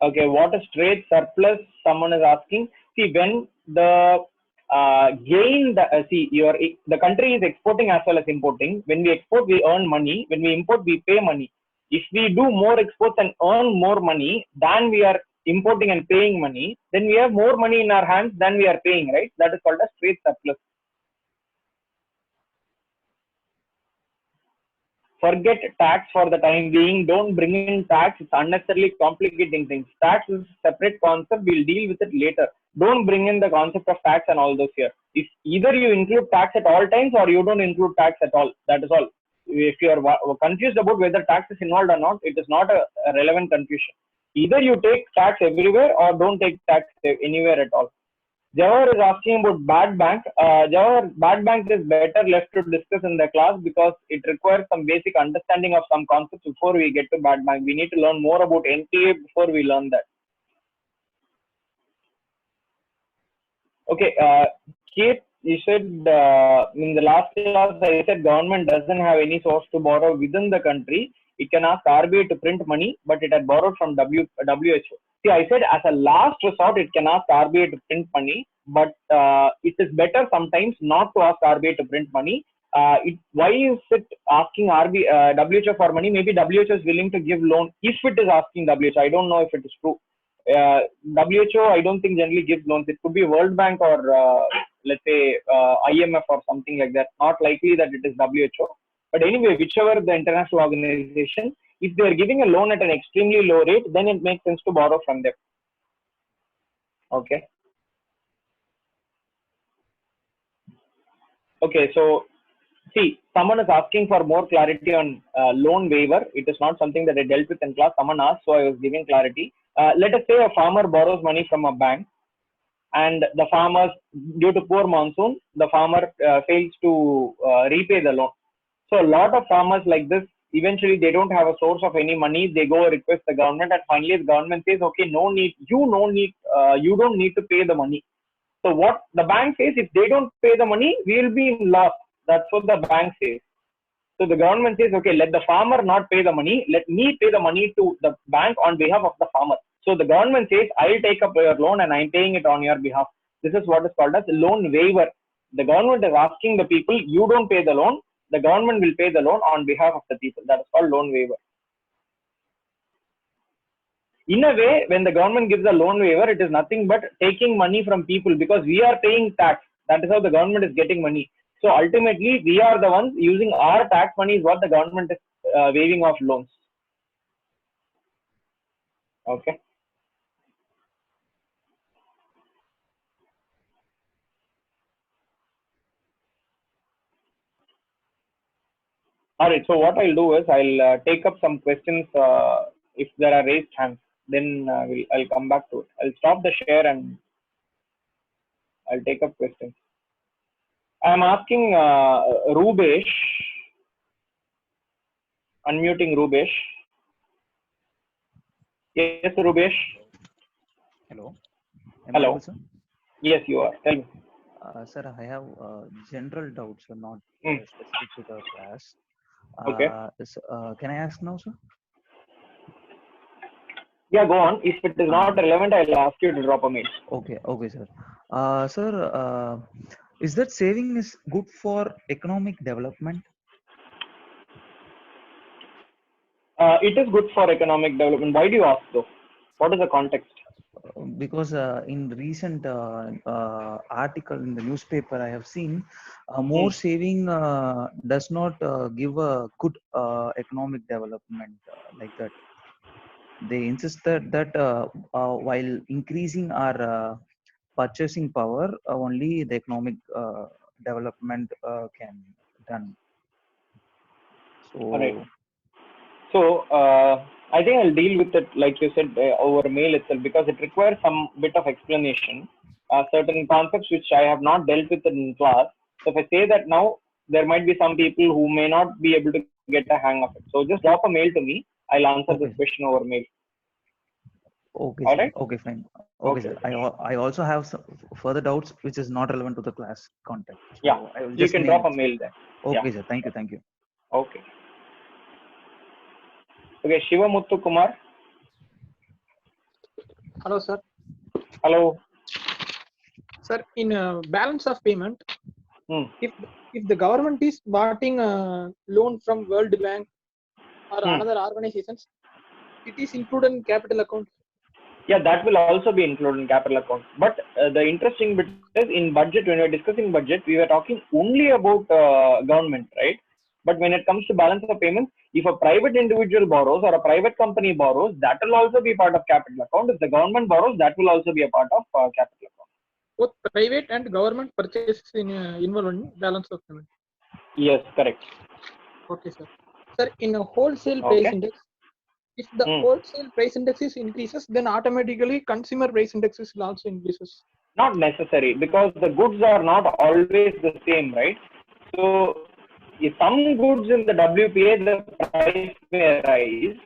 Okay, what is trade surplus? Someone is asking. See, when the gain, the country is exporting as well as importing. When we export, we earn money. When we import, we pay money. If we do more exports and earn more money than we are importing and paying money, then we have more money in our hands than we are paying, right? That is called as trade surplus. Forget tax for the time being. Don't bring in tax. It's unnecessarily complicating things. Tax is a separate concept. We'll deal with it later. Don't bring in the concept of tax and all those here. If either you include tax at all times or you don't include tax at all, that is all. If you are confused about whether tax is involved or not, it is not a relevant confusion. Either you take tax everywhere or don't take tax anywhere at all. Jawahar is asking about bad bank. Jawahar, bad bank is better left to discuss in the class because it requires some basic understanding of some concepts before we get to bad bank. We need to learn more about NPA before we learn that. Okay, Kate, you said in the last class, I said government doesn't have any source to borrow within the country. It can ask RBI to print money, but it had borrowed from WHO. See, I said as a last resort, it can ask RBI to print money, but it is better sometimes not to ask RBI to print money. Why is it asking WHO for money? Maybe WHO is willing to give loan if it is asking WHO. I don't know if it is true. WHO, I don't think generally gives loans. It could be World Bank or let's say IMF or something like that. Not likely that it is WHO. But anyway, whichever the international organization, if they are giving a loan at an extremely low rate, then it makes sense to borrow from them. Okay. Okay, so see, someone is asking for more clarity on loan waiver. It is not something that I dealt with in class. Someone asked, so I was giving clarity. Let us say a farmer borrows money from a bank, and the farmers, due to poor monsoon, the farmer fails to repay the loan. So a lot of farmers like this, eventually they don't have a source of any money. They go request the government, and finally the government says, okay, you don't need to pay the money. So what the bank says, if they don't pay the money, we will be in loss. That's what the bank says. So the government says, okay, let the farmer not pay the money. Let me pay the money to the bank on behalf of the farmer. So the government says, I'll take up your loan and I'm paying it on your behalf. This is what is called as loan waiver. The government is asking the people, you don't pay the loan. The government will pay the loan on behalf of the people. That is called loan waiver. In a way, when the government gives a loan waiver, it is nothing but taking money from people because we are paying tax. That is how the government is getting money. So ultimately, we are the ones using our tax money is what the government is waiving off loans. Okay. All right. So what I'll do is I'll take up some questions if there are raised hands. Then I'll come back to it. I'll stop the share and I'll take up questions. I'm asking Rubesh. Unmuting Rubesh. Yes, Rubesh. Hello. Hello. Yes, you are. Tell me. Sir, I have general doubts, not specific to the class. Okay. Can I ask now, sir? Yeah, go on. If it is not relevant, I'll ask you to drop a mail. Okay, sir. Sir, is that saving is good for economic development? It is good for economic development. Why do you ask though? What is the context? Because in recent article in the newspaper, I have seen more saving does not give a good economic development like that. They insist that while increasing our purchasing power, only the economic development can done. So, all right. So I think I'll deal with it like you said over mail itself because it requires some bit of explanation. certain concepts which I have not dealt with in class. So if I say that now, there might be some people who may not be able to get a hang of it. So just drop a mail to me. I'll answer this Okay. question over mail. Okay, All sir. right? Okay, fine. Okay, sir. Okay. I also have some further doubts which is not relevant to the class content. So Yeah. I will You just can mail drop a it. mail there. Okay, Yeah. sir. Thank you. Thank you. Okay. Okay. Shivamuthu Kumar. Hello, sir. Hello. Sir, in balance of payment, Hmm. if the government is buying a loan from World Bank or another organizations, it is included in capital account. Yeah, that will also be included in capital account. But the interesting bit is in budget, when we were discussing budget, we were talking only about government, right? But when it comes to balance of payments, if a private individual borrows or a private company borrows, that will also be part of capital account. If the government borrows, that will also be a part of capital account. Both private and government purchases involved in balance of payment. Yes, correct. Okay, sir. Sir, in a wholesale Okay. price index, if the wholesale price index is increases, then automatically consumer price index will also increases. Not necessary, because the goods are not always the same, right? So if some goods in the WPA, the price may rise.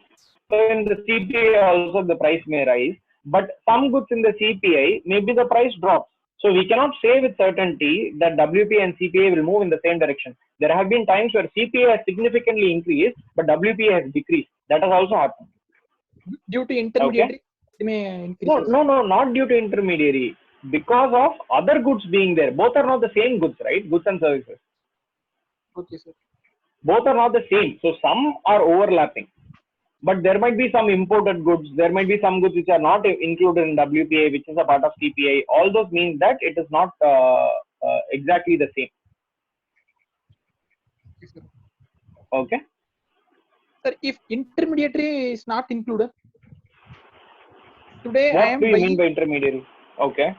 So in the CPI also the price may rise. But some goods in the CPI, maybe the price drops. So we cannot say with certainty that WPA and CPI will move in the same direction. There have been times where CPI has significantly increased, but WPA has decreased. That has also happened. Due to intermediary, it may increase. No, not due to intermediary. Because of other goods being there. Both are not the same goods, right? Goods and services. Okay, sir. Both are not the same. So some are overlapping. But there might be some imported goods. There might be some goods which are not included in WPA, which is a part of CPI. All those means that it is not exactly the same. Okay. Sir, if intermediary is not included, today what I am do you buying. mean by intermediary? Okay.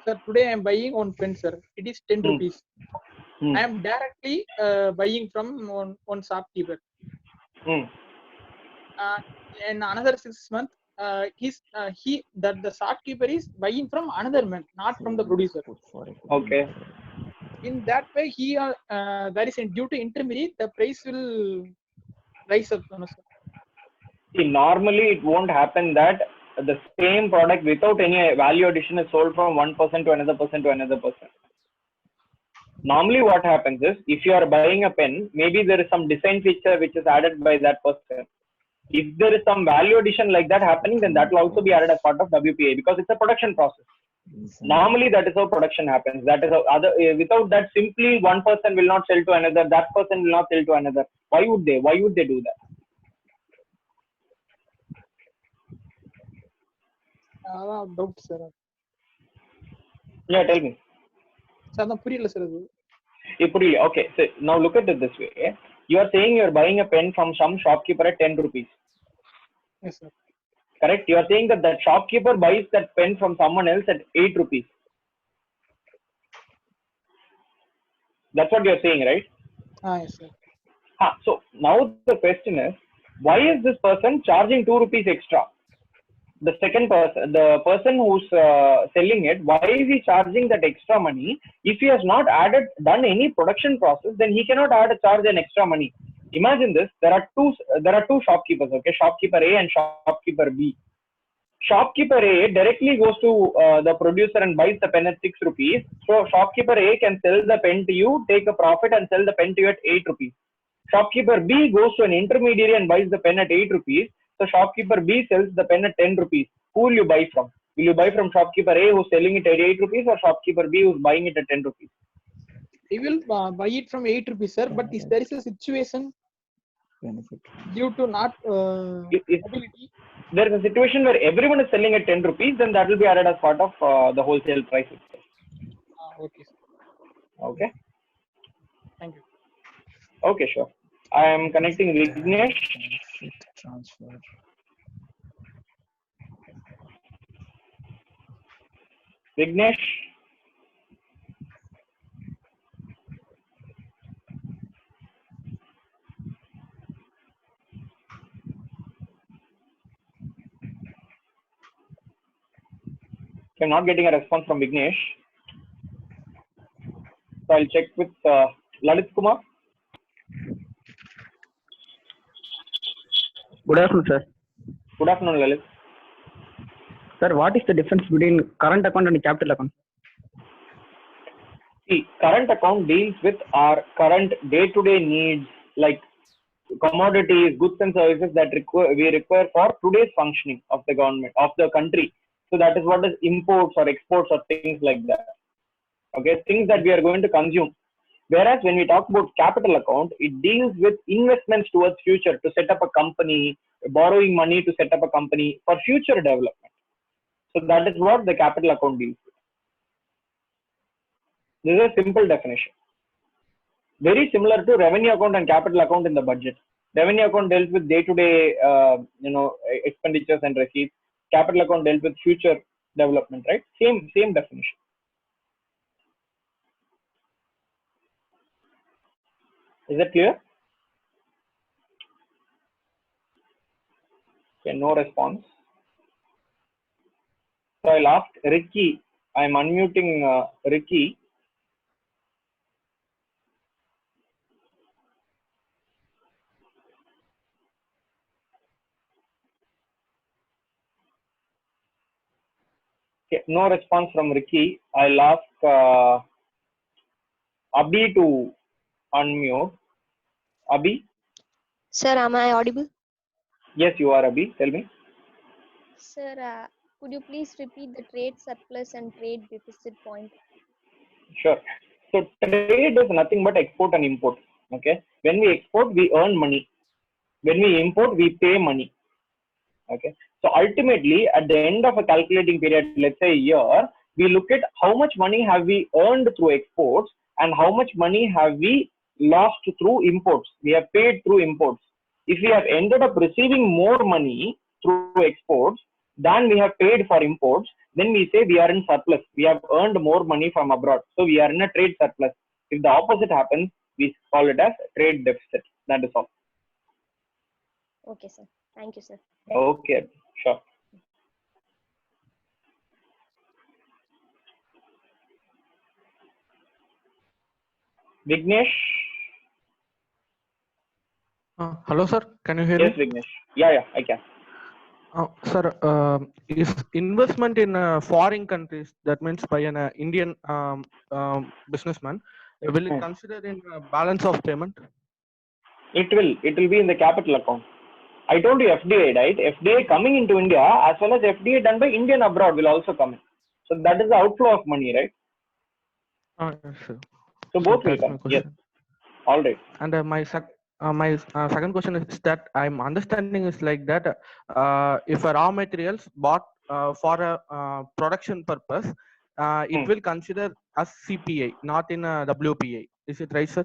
Sir, today I am buying one pen, sir. It is 10 rupees. I am directly buying from one shopkeeper. In another 6 months, the shopkeeper is buying from another man, not from the producer. Okay. In that way, there is due to intermediary, the price will rise up. See, normally it won't happen that the same product without any value addition is sold from one person to another person to another person. Normally what happens is, if you are buying a pen, maybe there is some design feature which is added by that person. If there is some value addition like that happening, then that will also be added as part of WPA, because it's a production process. Normally that is how production happens. That is how without that, simply one person will not sell to another, that person will not sell to another. Why would they do that? Doubt, sir. Yeah, tell me. Okay, so now look at it this way. You are saying you are buying a pen from some shopkeeper at 10 rupees. Yes, sir. Correct? You are saying that that shopkeeper buys that pen from someone else at 8 rupees. That's what you are saying, right? Yes, sir. So now the question is, why is this person charging 2 rupees extra? The second person, the person who's selling it, why is he charging that extra money? If he has not done any production process, then he cannot charge an extra money. Imagine this: there are two shopkeepers, okay, shopkeeper A and shopkeeper B. Shopkeeper A directly goes to the producer and buys the pen at 6 rupees. So shopkeeper A can sell the pen to you, take a profit, and sell the pen to you at 8 rupees. Shopkeeper B goes to an intermediary and buys the pen at 8 rupees. So shopkeeper B sells the pen at 10 rupees. Who will you buy from? Will you buy from shopkeeper A who's selling it at 8 rupees, or shopkeeper B who's buying it at 10 rupees? We will buy it from 8 rupees, sir. But if there is a situation due to not ability, there is a situation where everyone is selling at 10 rupees, then that will be added as part of the wholesale price itself. Okay, sir. Okay. Thank you. Okay, sure. I am connecting Vignesh. Transfer. Vignesh. I'm not getting a response from Vignesh. So I'll check with Lalit Kumar. Good afternoon, sir. Good afternoon, Lalit. Sir, what is the difference between current account and capital account? See, current account deals with our current day-to-day needs, like commodities, goods and services that we require for today's functioning of the government, of the country. So that is what is imports or exports or things like that. Okay, things that we are going to consume. Whereas when we talk about capital account, it deals with investments towards future, to set up a company, borrowing money to set up a company for future development. So that is what the capital account deals with. This is a simple definition. Very similar to revenue account and capital account in the budget. Revenue account deals with day-to-day, expenditures and receipts. Capital account deals with future development, right? Same definition. Is that clear? Okay, no response. So I'll ask Ricky. I'm unmuting Ricky. Okay, no response from Ricky. I'll ask Abhi to unmute. Abhi? Sir, am I audible? Yes, you are, Abhi. Tell me. Sir, could you please repeat the trade surplus and trade deficit point? Sure. So trade is nothing but export and import. Okay. When we export, we earn money. When we import, we pay money. Okay. So ultimately, at the end of a calculating period, let's say a year, we look at how much money have we earned through exports and how much money have we lost through imports. We have paid through imports. If we have ended up receiving more money through exports than we have paid for imports, then we say we are in surplus. We have earned more money from abroad. So we are in a trade surplus. If the opposite happens, we call it as trade deficit. That is all. Okay, sir. Thank you, sir. Okay, sure. Vignesh? Hello, sir. Can you hear Yes, me? Vignesh. Yeah, I can. Sir, is investment in foreign countries, that means by an Indian businessman, will it consider in balance of payment? It will be in the capital account. I told you FDI, right? FDI coming into India as well as FDI done by Indian abroad will also come in. So that is the outflow of money, right? Yes, sir. So both will come. Yes. All right. And my second question is that I'm understanding is like that if a raw materials bought for a production purpose, it will consider as CPI, not in a WPI. Is it right, sir?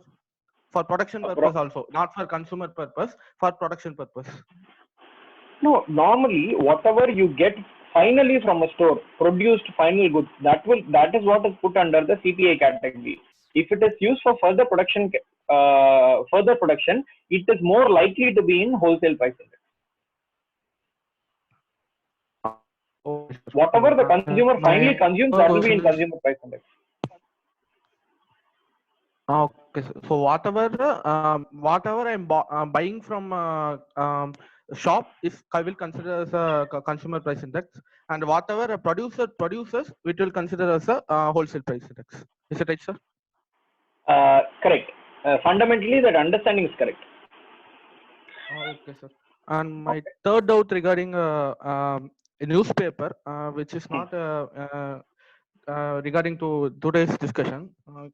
For production purpose also, not for consumer purpose, for production purpose. No, normally whatever you get finally from a store, produced final goods, that is what is put under the CPI category. If it is used for further production, it is more likely to be in wholesale price index. Whatever the consumer finally consumes, that will be in consumer price index. Okay, so whatever I'm buying from shop is I will consider as a consumer price index, and whatever a producer produces, it will consider as a wholesale price index. Is it right, sir? Correct. Fundamentally, that understanding is correct. Okay, sir. And my third doubt regarding a newspaper, which is not regarding to today's discussion.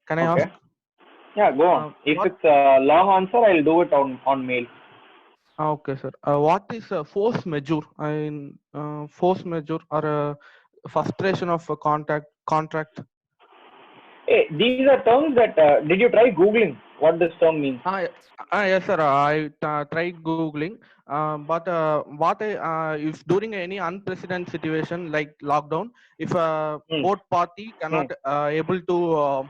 Can I ask? Yeah, go on. If it's a long answer, I'll do it on mail. Okay, sir. What is a force majeure? Force majeure or a frustration of a contract? Hey, these are terms that did you try Googling what this term means? Yes, sir. I tried Googling, but what if during any unprecedented situation like lockdown, if both party cannot able to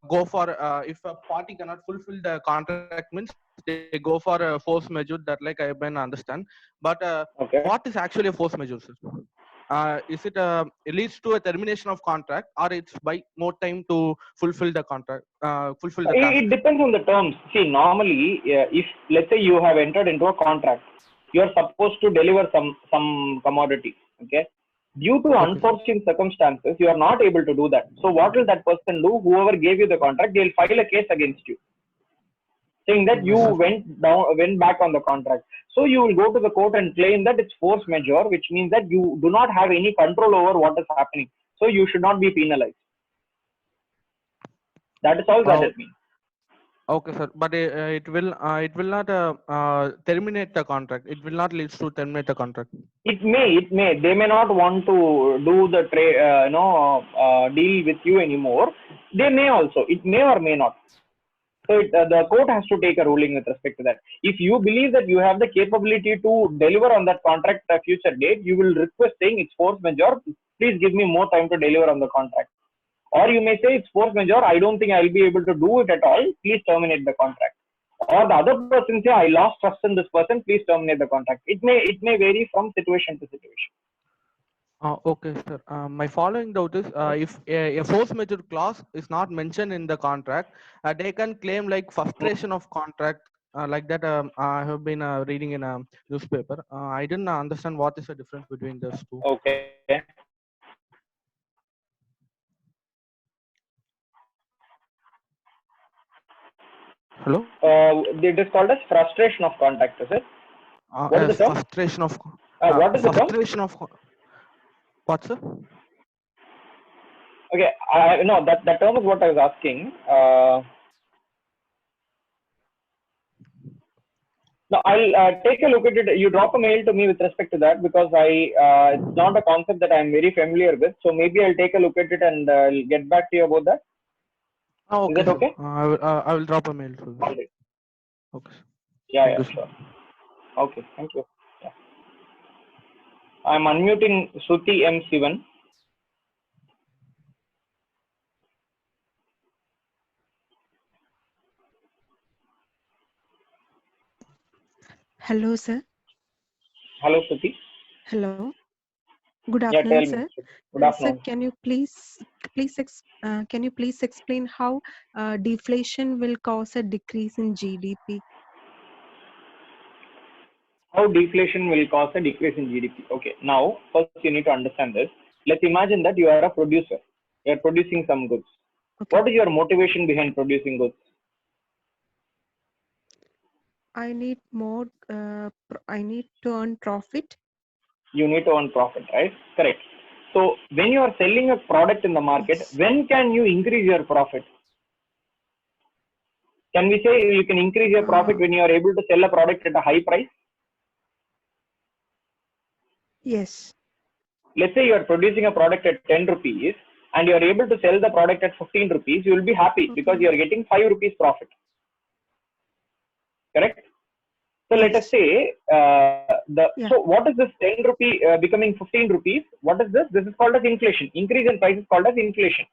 go for if a party cannot fulfill the contract means they go for a force majeure, that like I can understand. But what is actually a force majeure, sir? is it it leads to a termination of contract, or it's by more time to fulfill the contract, fulfill the task? It depends on the terms. See, normally, if let's say you have entered into a contract, you are supposed to deliver some commodity. Okay, due to unforeseen circumstances, you are not able to do that. So what will that person do? Whoever gave you the contract, they'll file a case against you, saying that you went back on the contract. So you will go to the court and claim that it's force majeure, which means that you do not have any control over what is happening. So you should not be penalized. That is all that it means. Okay, sir, but it will not terminate the contract. It will not lead to terminate the contract. It may. They may not want to do the deal with you anymore. They may also. It may or may not. So the court has to take a ruling with respect to that. If you believe that you have the capability to deliver on that contract at a future date, you will request saying it's force majeure. Please give me more time to deliver on the contract. Or you may say it's force majeure. I don't think I'll be able to do it at all. Please terminate the contract. Or the other person say I lost trust in this person. Please terminate the contract. It may vary from situation to situation. Okay, sir. My following doubt is if a force majeure clause is not mentioned in the contract, they can claim like frustration of contract, like that. I have been reading in a newspaper. I didn't understand what is the difference between those two. Okay. Hello. It is called as frustration of contract, is it? What is the term? Frustration of. What is the term? Frustration of. What, sir? Okay, no, that term is what I was asking. No, I'll take a look at it. You drop a mail to me with respect to that, because it's not a concept that I'm very familiar with. So maybe I'll take a look at it and I'll get back to you about that. Oh, okay. Is that okay? I will drop a mail to you. Right. Okay. Yeah, sure. Okay, thank you. Yeah. I'm unmuting Shruti M. Sivan. Hello, sir. Hello, Shruti. Hello. Good Yeah, afternoon, tell me. sir. Good afternoon. Sir, can you please explain how deflation will cause a decrease in GDP? How deflation will cause a decrease in GDP. Okay, now first you need to understand this. Let's imagine that you are a producer. You are producing some goods. Okay. What is your motivation behind producing goods? I need more. I need to earn profit. You need to earn profit, right? Correct. So when you are selling a product in the market, yes, when can you increase your profit? Can we say you can increase your profit when you are able to sell a product at a high price? Yes. Let's say you are producing a product at 10 rupees and you are able to sell the product at 15 rupees, you will be happy because you are getting 5 rupees profit. Correct? So let us say so what is this 10 rupee becoming 15 rupees? What is this? This is called as inflation. Increase in price is called as inflation.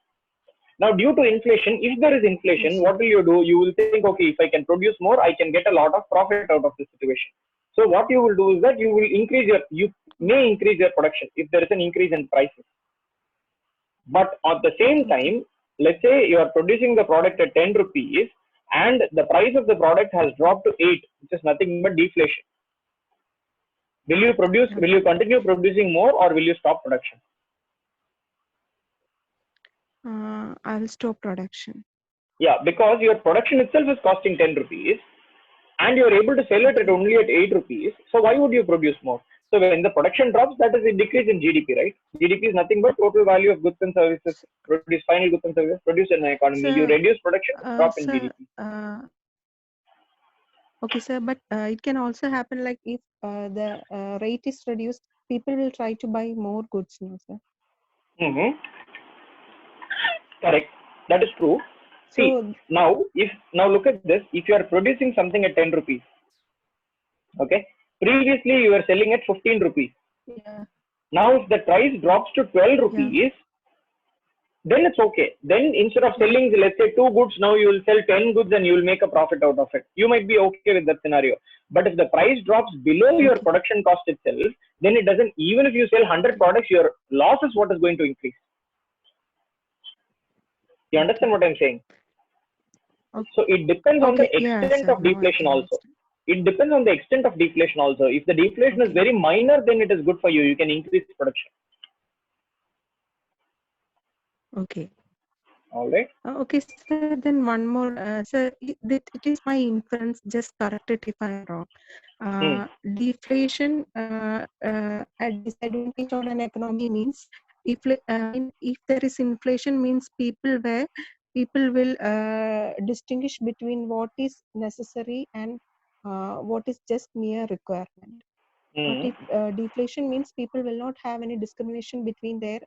Now, due to inflation, if there is inflation, what will you do? You will think, okay, if I can produce more, I can get a lot of profit out of this situation. So what you will do is that you may increase your production if there is an increase in prices. But at the same time, let's say you are producing the product at 10 rupees and the price of the product has dropped to 8, which is nothing but deflation. Will you continue producing more, or will you stop production? I will stop production. Yeah, because your production itself is costing 10 rupees and you are able to sell it at only at 8 rupees. So why would you produce more? So when the production drops, that is a decrease in GDP, right? GDP is nothing but total value of goods and services produced, final goods and services produced in the economy. Sir, you reduce production, drop in GDP. Okay, sir, but it can also happen like if the rate is reduced, people will try to buy more goods now, sir. Correct. That is true. So, see, now look at this. If you are producing something at 10 rupees, okay, previously you were selling at 15 rupees. Yeah. Now if the price drops to 12 rupees, then it's okay. Then instead of selling, let's say 2 goods, now you will sell 10 goods and you will make a profit out of it. You might be okay with that scenario. But if the price drops below your production cost itself, then it doesn't, even if you sell 100 products, your loss is what is going to increase. You understand what I'm saying? So it depends on the extent of deflation also. It depends on the extent of deflation also. If the deflation is very minor, then it is good for you. You can increase production. Okay. All right. Okay, sir. Then one more, sir. It is my inference. Just correct it if I'm wrong. Deflation, a disadvantage on an economy means if there is inflation means people will distinguish between what is necessary and what is just mere requirement. But if deflation means people will not have any discrimination between their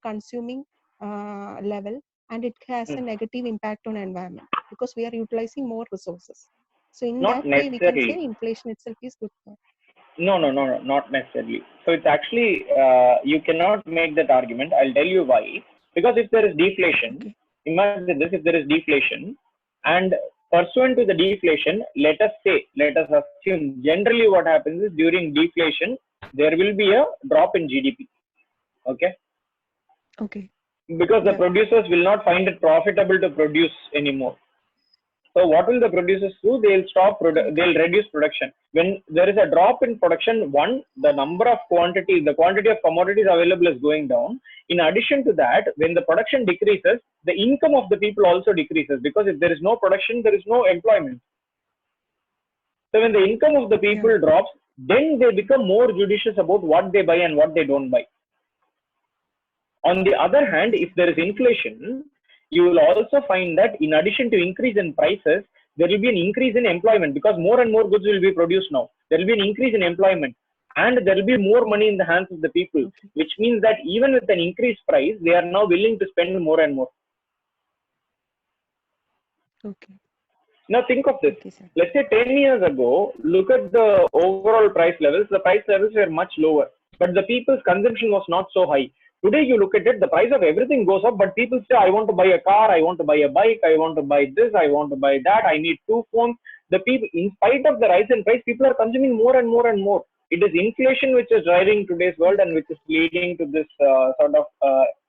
consuming level, and it has a negative impact on environment because we are utilizing more resources. So in Not that way, we can say necessarily. inflation itself is good for. No, not necessarily. So it's actually, you cannot make that argument. I'll tell you why. Because if there is deflation, imagine this, if there is deflation, and pursuant to the deflation, let us assume, generally what happens is during deflation, there will be a drop in GDP. Okay? Okay. Because the producers will not find it profitable to produce anymore. So what will the producers do? They'll reduce production. When there is a drop in production, the quantity of commodities available is going down. In addition to that, when the production decreases, the income of the people also decreases, because if there is no production, there is no employment. So when the income of the people drops, then they become more judicious about what they buy and what they don't buy. On the other hand, if there is inflation, you will also find that in addition to increase in prices, there will be an increase in employment, because more and more goods will be produced now. There will be an increase in employment, and there will be more money in the hands of the people, which means that even with an increased price, they are now willing to spend more and more. Okay. Now think of this. Let's say 10 years ago, look at the overall price levels. The price levels were much lower, but the people's consumption was not so high. Today, you look at it, the price of everything goes up, but people say, I want to buy a car, I want to buy a bike, I want to buy this, I want to buy that, I need 2 phones. The people, in spite of the rise in price, people are consuming more and more and more. It is inflation which is driving today's world and which is leading to this sort of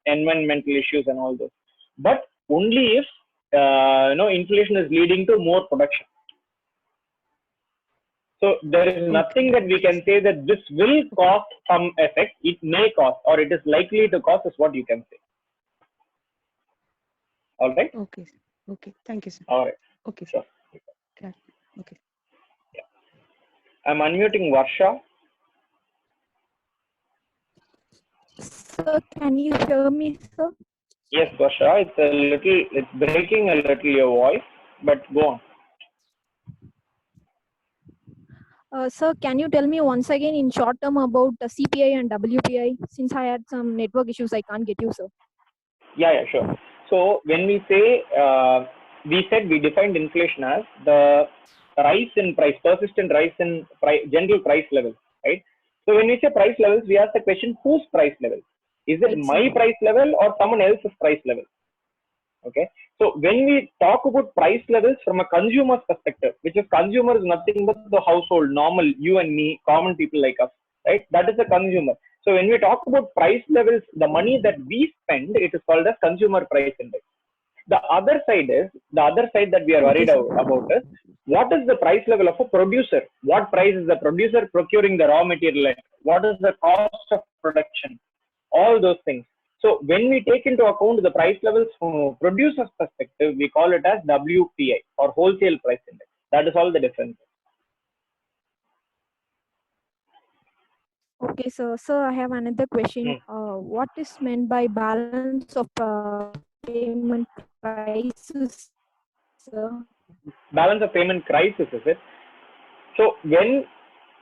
environmental issues and all this. But only if inflation is leading to more production. So there is nothing that we can say that this will cause some effect. It may cause, or it is likely to cause, is what you can say. All right. Okay. Okay. Thank you, sir. All right. Okay. Sure. Okay. Yeah. I'm unmuting Varsha. Sir, can you hear me, sir? Yes, Varsha. It's breaking a little your voice, but go on. Sir, can you tell me once again in short term about the CPI and WPI? Since I had some network issues, I can't get you, sir. Yeah, sure. So when we say, we defined inflation as the rise in price, persistent rise in general price levels, right? So when we say price levels, we ask the question, whose price level? Is it my price level or someone else's price level? Okay. So when we talk about price levels from a consumer's perspective, which is consumer is nothing but the household, normal, you and me, common people like us, right? That is the consumer. So when we talk about price levels, the money that we spend, it is called as consumer price index. The other side that we are worried about is, what is the price level of a producer? What price is the producer procuring the raw material at? What is the cost of production? All those things. So when we take into account the price levels from a producer's perspective, we call it as WPI, or wholesale price index. That is all the difference. Okay, sir. Sir, I have another question. What is meant by balance of payment crisis, sir? Balance of payment crisis, is it? So when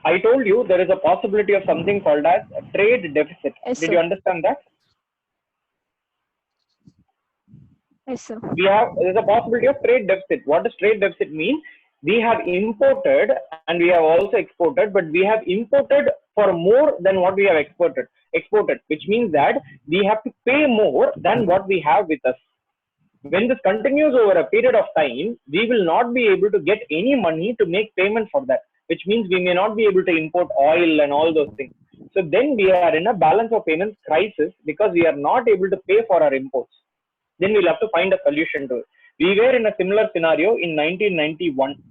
I told you there is a possibility of something called as a trade deficit. Yes, Did sir. you understand that? Yes, sir. There's a possibility of trade deficit. What does trade deficit mean? we have imported and we have also exported, but we have imported for more than what we have exported, which means that we have to pay more than what we have with us. When this continues over a period of time, we will not be able to get any money to make payment for that, which means we may not be able to import oil and all those things. So then we are in a balance of payments crisis because we are not able to pay for our imports. Then we'll have to find a solution to it. We were in a similar scenario in 1991.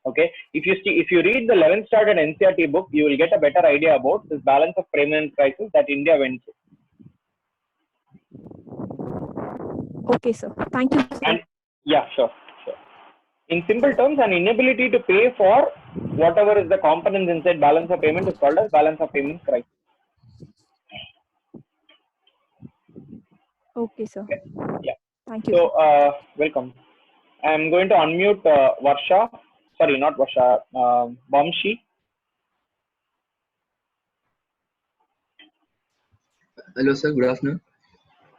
Okay, if you read the 11th standard NCERT book, you will get a better idea about this balance of payment crisis that India went through. Okay, sir. Thank you, sir. And yeah, sure. In simple terms, an inability to pay for whatever is the components inside balance of payment is called as balance of payments crisis. Okay, sir. Yeah. Thank you. So, welcome. I'm going to unmute Varsha. Sorry, not Varsha. Vamshi. Hello, sir. Good afternoon.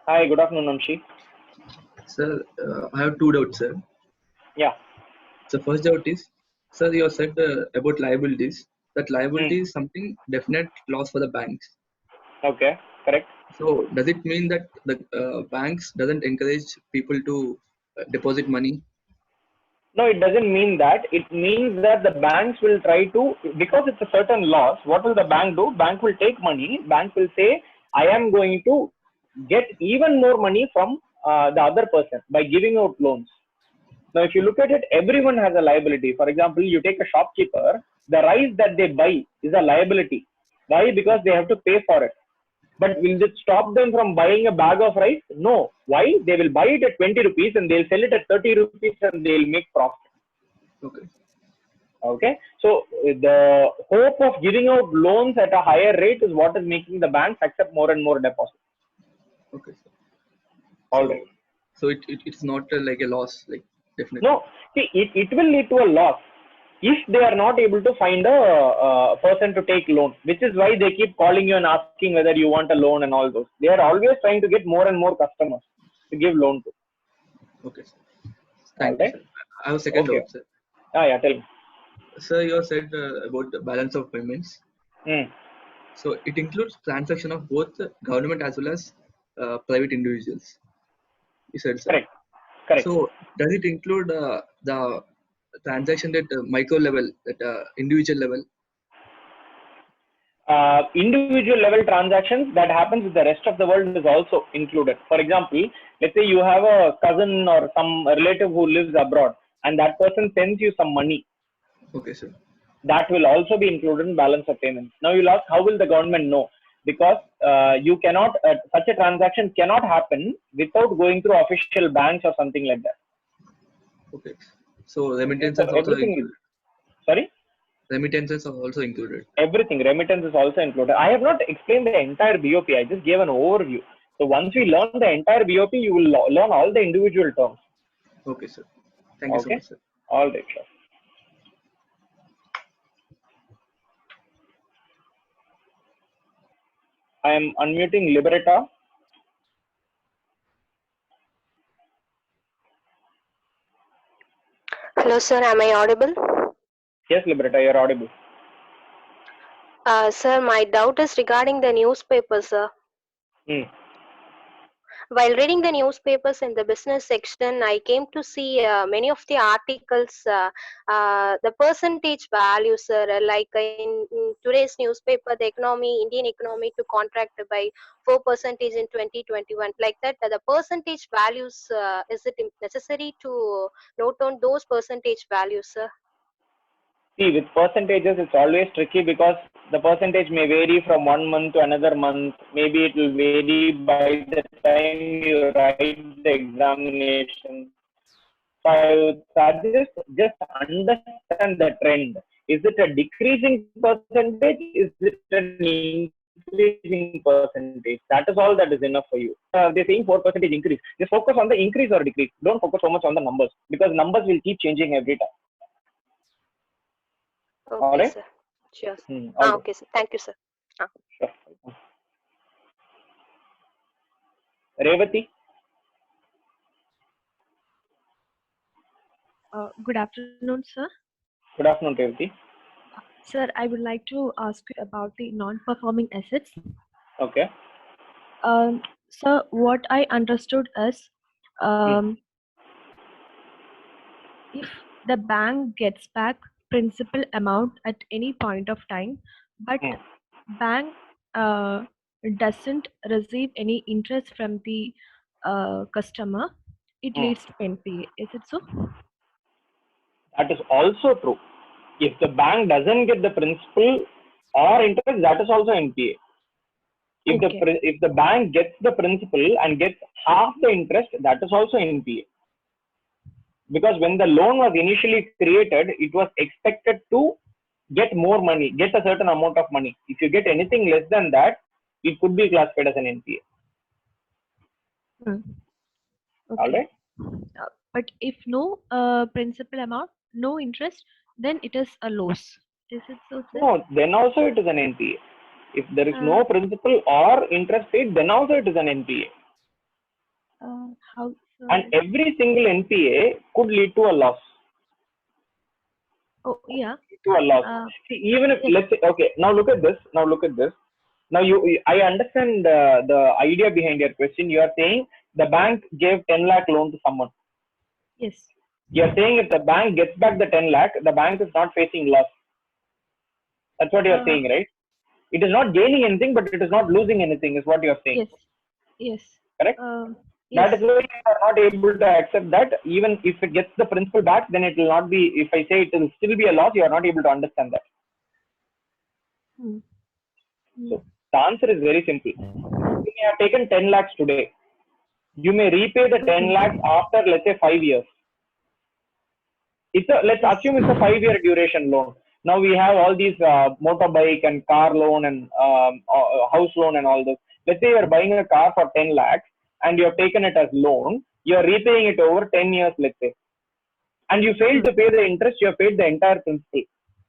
Hi, good afternoon, Vamshi. Sir, I have two doubts, sir. Yeah. So, first doubt is, sir, you have said about liabilities. That liability is something definite loss for the banks. Okay, correct. So, does it mean that the banks doesn't encourage people to deposit money? No, it doesn't mean that. It means that the banks will try to, because it's a certain loss, what will the bank do? Bank will take money. Bank will say, I am going to get even more money from the other person by giving out loans. Now, if you look at it, everyone has a liability. For example, you take a shopkeeper, the rice that they buy is a liability. Why? Because they have to pay for it. But will it stop them from buying a bag of rice? No. Why? They will buy it at 20 rupees and they'll sell it at 30 rupees and they'll make profit. Okay. Okay. So the hope of giving out loans at a higher rate is what is making the banks accept more and more deposits. Okay. All right. So it's not like a loss, like definitely. No. See, it will lead to a loss if they are not able to find a person to take loan, which is why they keep calling you and asking whether you want a loan and all those. They are always trying to get more and more customers to give loan to. Okay, sir. Thank you, sir. I have a second doubt, sir. Yeah, tell me. Sir, you have said about the balance of payments. So it includes transaction of both government as well as private individuals. You said, sir. Correct. So does it include the transaction at micro level, at individual level? Individual level transactions that happens with the rest of the world is also included. For example, let's say you have a cousin or some relative who lives abroad and that person sends you some money. Okay, sir. That will also be included in balance of payments. Now you'll ask, how will the government know? Because you cannot, such a transaction cannot happen without going through official banks or something like that. Okay. So remittances So also included. Sorry? Remittances are also included. Everything. Remittance is also included. I have not explained the entire BOP. I just gave an overview. So once we learn the entire BOP, you will learn all the individual terms. Okay, sir. Thank you so much, sir. All right, sure. I am unmuting Liberata. Hello, sir. Am I audible? Yes, Liberata, you are audible. Sir, my doubt is regarding the newspaper, sir. While reading the newspapers in the business section, I came to see many of the articles, the percentage value, sir, like in today's newspaper, the Indian economy to contract by 4% in 2021. Like that, the percentage values, is it necessary to note on those percentage values, sir? See, with percentages, it's always tricky because the percentage may vary from one month to another month. Maybe it will vary by the time you write the examination. So I would suggest just understand the trend. Is it a decreasing percentage? Is it an increasing percentage? That is all that is enough for you. They're saying 4% increase. Just focus on the increase or decrease. Don't focus so much on the numbers because numbers will keep changing every time. Okay, all right? sir. Sure. All okay, sir. Thank you, sir. Sure. Revati? Good afternoon, sir. Good afternoon, Revati. Sir, I would like to ask you about the non-performing assets. Okay. Sir, what I understood is, if the bank gets back principal amount at any point of time, but bank doesn't receive any interest from the customer, it leads to NPA. Is it so? That is also true. If the bank doesn't get the principal or interest, that is also NPA. If the bank gets the principal and gets half the interest, that is also NPA. Because when the loan was initially created, it was expected to get more money, get a certain amount of money. If you get anything less than that, it could be classified as an NPA. All right. But if no principal amount, no interest, then it is a loss. Is it so, sir? No, then also it is an NPA. If there is no principal or interest paid, then also it is an NPA. How? And every single NPA could lead to a loss. Oh, yeah. To a loss. See, even if, let's say, okay, now look at this. Now, I understand the idea behind your question. You are saying the bank gave 10 lakh loan to someone. Yes. You are saying if the bank gets back the 10 lakh, the bank is not facing loss. That's what you are saying, right? It is not gaining anything, but it is not losing anything, is what you are saying. Yes. Yes. Correct? Yes. That is why you are not able to accept that. Even if it gets the principal back, then it will not be, if I say it will still be a loss, you are not able to understand that. So the answer is very simple. You may have taken 10 lakhs today. You may repay the 10 lakhs after, let's say, 5 years. Let's assume it's a 5-year duration loan. Now we have all these motorbike and car loan and house loan and all this. Let's say you're buying a car for 10 lakhs and you have taken it as loan. You're repaying it over 10 years, let's say. And you failed to pay the interest, you have paid the entire principal.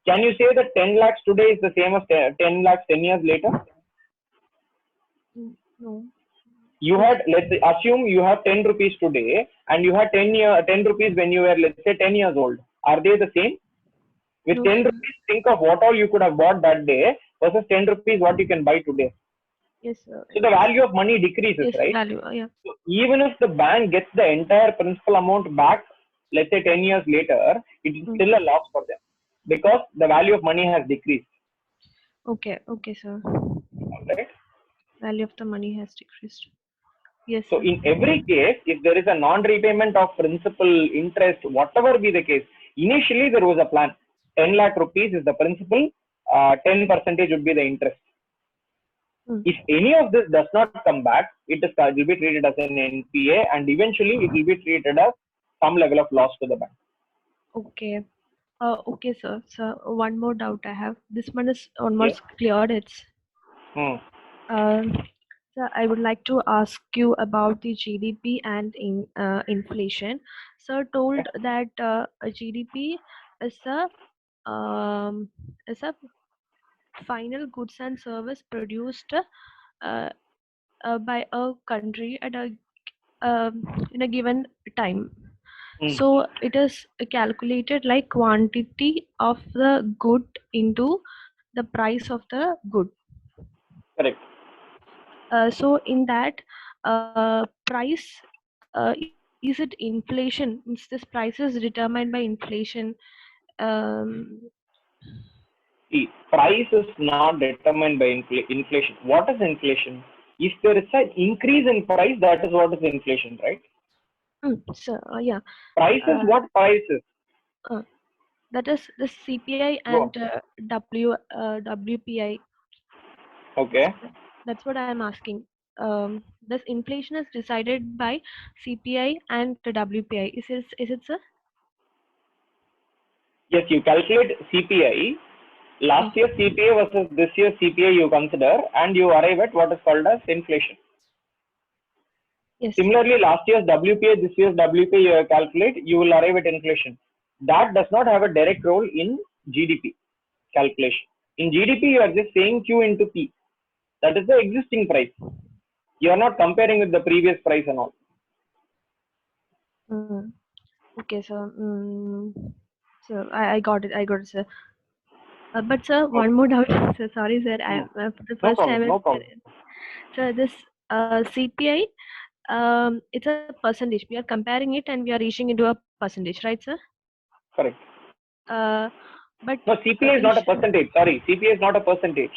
Can you say that 10 lakhs today is the same as 10 lakhs 10 years later? No. You had, let's say, assume you have 10 rupees today and you had 10 rupees when you were, let's say, 10 years old. Are they the same? With 10 rupees, think of what all you could have bought that day versus 10 rupees what you can buy today. Yes, sir. So the value of money decreases, Yes, right? value, yeah. So even if the bank gets the entire principal amount back, let's say 10 years later, it is still a loss for them because the value of money has decreased. Okay, sir. Right? Value of the money has decreased. Yes. So in every case, if there is a non-repayment of principal, interest, whatever be the case, initially there was a plan. 10 lakh rupees is the principal, 10% would be the interest. If any of this does not come back, it will be treated as an NPA and eventually it will be treated as some level of loss to the bank. Okay. Okay, sir. So one more doubt I have. This one is almost cleared. It's. So I would like to ask you about the GDP and inflation. Sir told that GDP is a final goods and service produced by a country at a in a given time. So it is calculated like quantity of the good into the price of the good. Correct. So in that price, is it inflation? Means this price is determined by inflation. See, price is not determined by inflation. What is inflation? If there is an increase in price, that is what is inflation, right? So yeah. Price is what price is? That is the CPI and WPI. Okay. That's what I am asking. This inflation is decided by CPI and the WPI. Is it, sir? Yes, you calculate CPI. Last year CPI versus this year CPI you consider and you arrive at what is called as inflation. Yes. Similarly, last year's WPI, this year's WPI you calculate, you will arrive at inflation. That does not have a direct role in GDP calculation. In GDP, you are just saying Q into P. That is the existing price. You are not comparing with the previous price and all. Okay, sir. So I got it. I got it, sir. But sir, one more doubt. So sorry, sir. I the No first problem. time. No problem. So this CPI, it's a percentage. We are comparing it and we are reaching into a percentage, right, sir? Correct. Uh, but No, CPI is not a percentage. Sorry, CPI is not a percentage.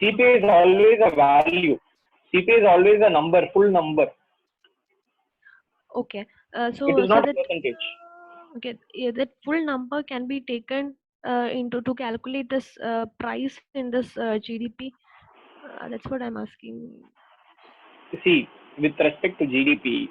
CPI is always a value. CPI is always a number, full number. Okay. It is So not a that percentage. okay, yeah, that full number can be taken into to calculate this price in this GDP. That's what I'm asking. See, with respect to GDP,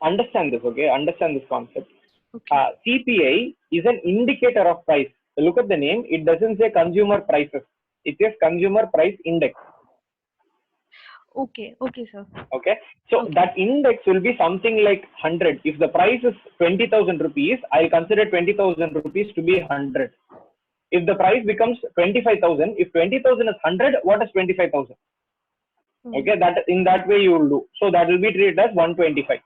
understand this, okay? Understand this concept. Okay. CPI is an indicator of price. Look at the name. It doesn't say consumer prices. It says consumer price index. Okay. Okay, sir. Okay. So Okay. that index will be something like 100. If the price is 20,000 rupees, I'll consider 20,000 rupees to be 100. If the price becomes 25,000, if 20,000 is 100, what is 25,000? Okay, that in that way you will do. So that will be treated as 125.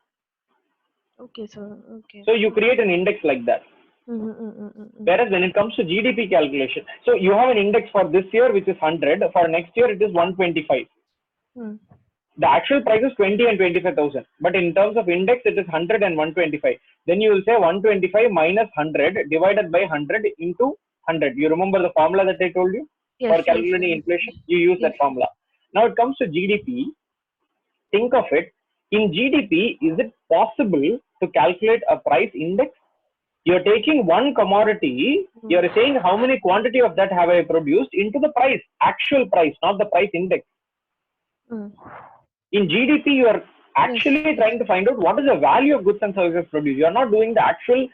Okay, sir. Okay. So you create an index like that. Whereas when it comes to GDP calculation, so you have an index for this year which is 100. For next year it is 125. The actual price is 20 and 25,000. But in terms of index, it is 100 and 125. Then you will say 125 minus 100 divided by 100 into 100. You remember the formula that I told you for calculating inflation? You use that formula. Now it comes to GDP. Think of it. In GDP, is it possible to calculate a price index? You're taking one commodity, you're saying how many quantity of that have I produced into the price, actual price, not the price index. In GDP, you are actually trying to find out what is the value of goods and services produced. You are not doing the actual,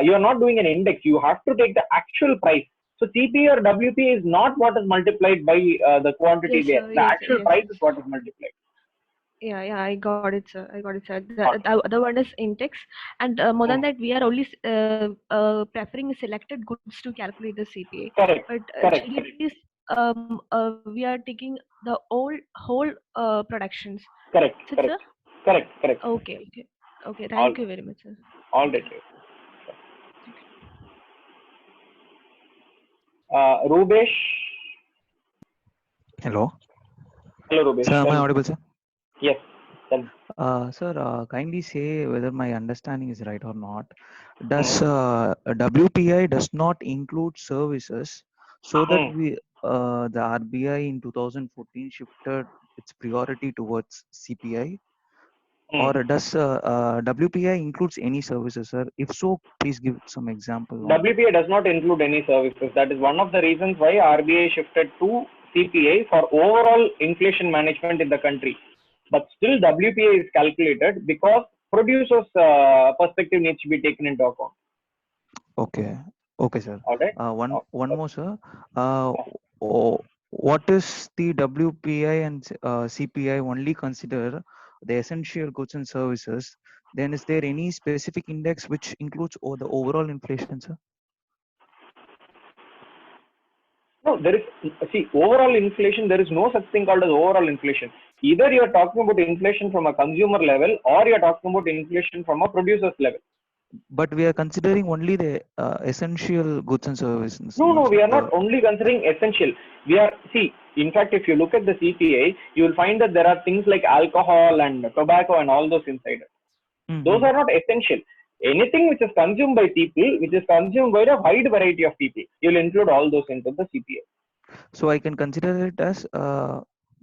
you are not doing an index. You have to take the actual price. So CP or WP is not what is multiplied by the quantity there. The actual price is what is multiplied. Yeah, I got it, sir. I got it, sir. The other one is index, and more than that, we are only preferring selected goods to calculate the CPA. Correct. But Correct. GDP is we are taking the whole productions. Correct. Is it, Correct. sir? Correct. Correct. Okay. Thank you very much, sir. All right. Rubesh. Hello. Hello, Rubesh. Sir, am I audible, sir? Yes. Sir, kindly say whether my understanding is right or not. Does WPI does not include services, so that we the RBI in 2014 shifted its priority towards CPI, or does WPI includes any services, sir? If so, please give some example. WPI does not include any services. That is one of the reasons why RBI shifted to CPI for overall inflation management in the country. But still WPI is calculated because producers' perspective needs to be taken into account. Okay, sir. All right. One more, sir. What is the WPI and CPI only consider the essential goods and services? Then is there any specific index which includes the overall inflation, sir? No, there is, see, overall inflation, there is no such thing called as overall inflation. Either you are talking about inflation from a consumer level or you are talking about inflation from a producer's level. But we are considering only the essential goods and services. No, we are not only considering essential. We are, see, in fact, if you look at the CPI, you will find that there are things like alcohol and tobacco and all those inside it. Those are not essential. Anything which is consumed by people, which is consumed by a wide variety of people, you will include all those into the CPI. So I can consider it as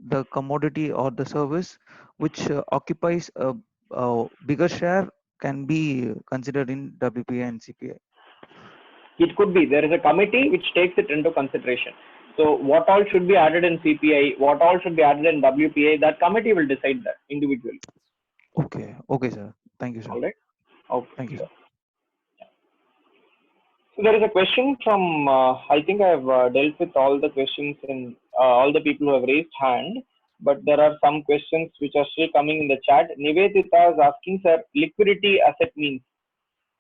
the commodity or the service which occupies a bigger share can be considered in WPI and CPI. It could be. There is a committee which takes it into consideration. So what all should be added in CPI, what all should be added in WPI, that committee will decide that individually. Okay, sir. Thank you, sir. All right. Okay. Thank you, sir. So there is a question from, I think I have dealt with all the questions in all the people who have raised hand, but there are some questions which are still coming in the chat. Nivedita is asking, sir, liquidity asset means?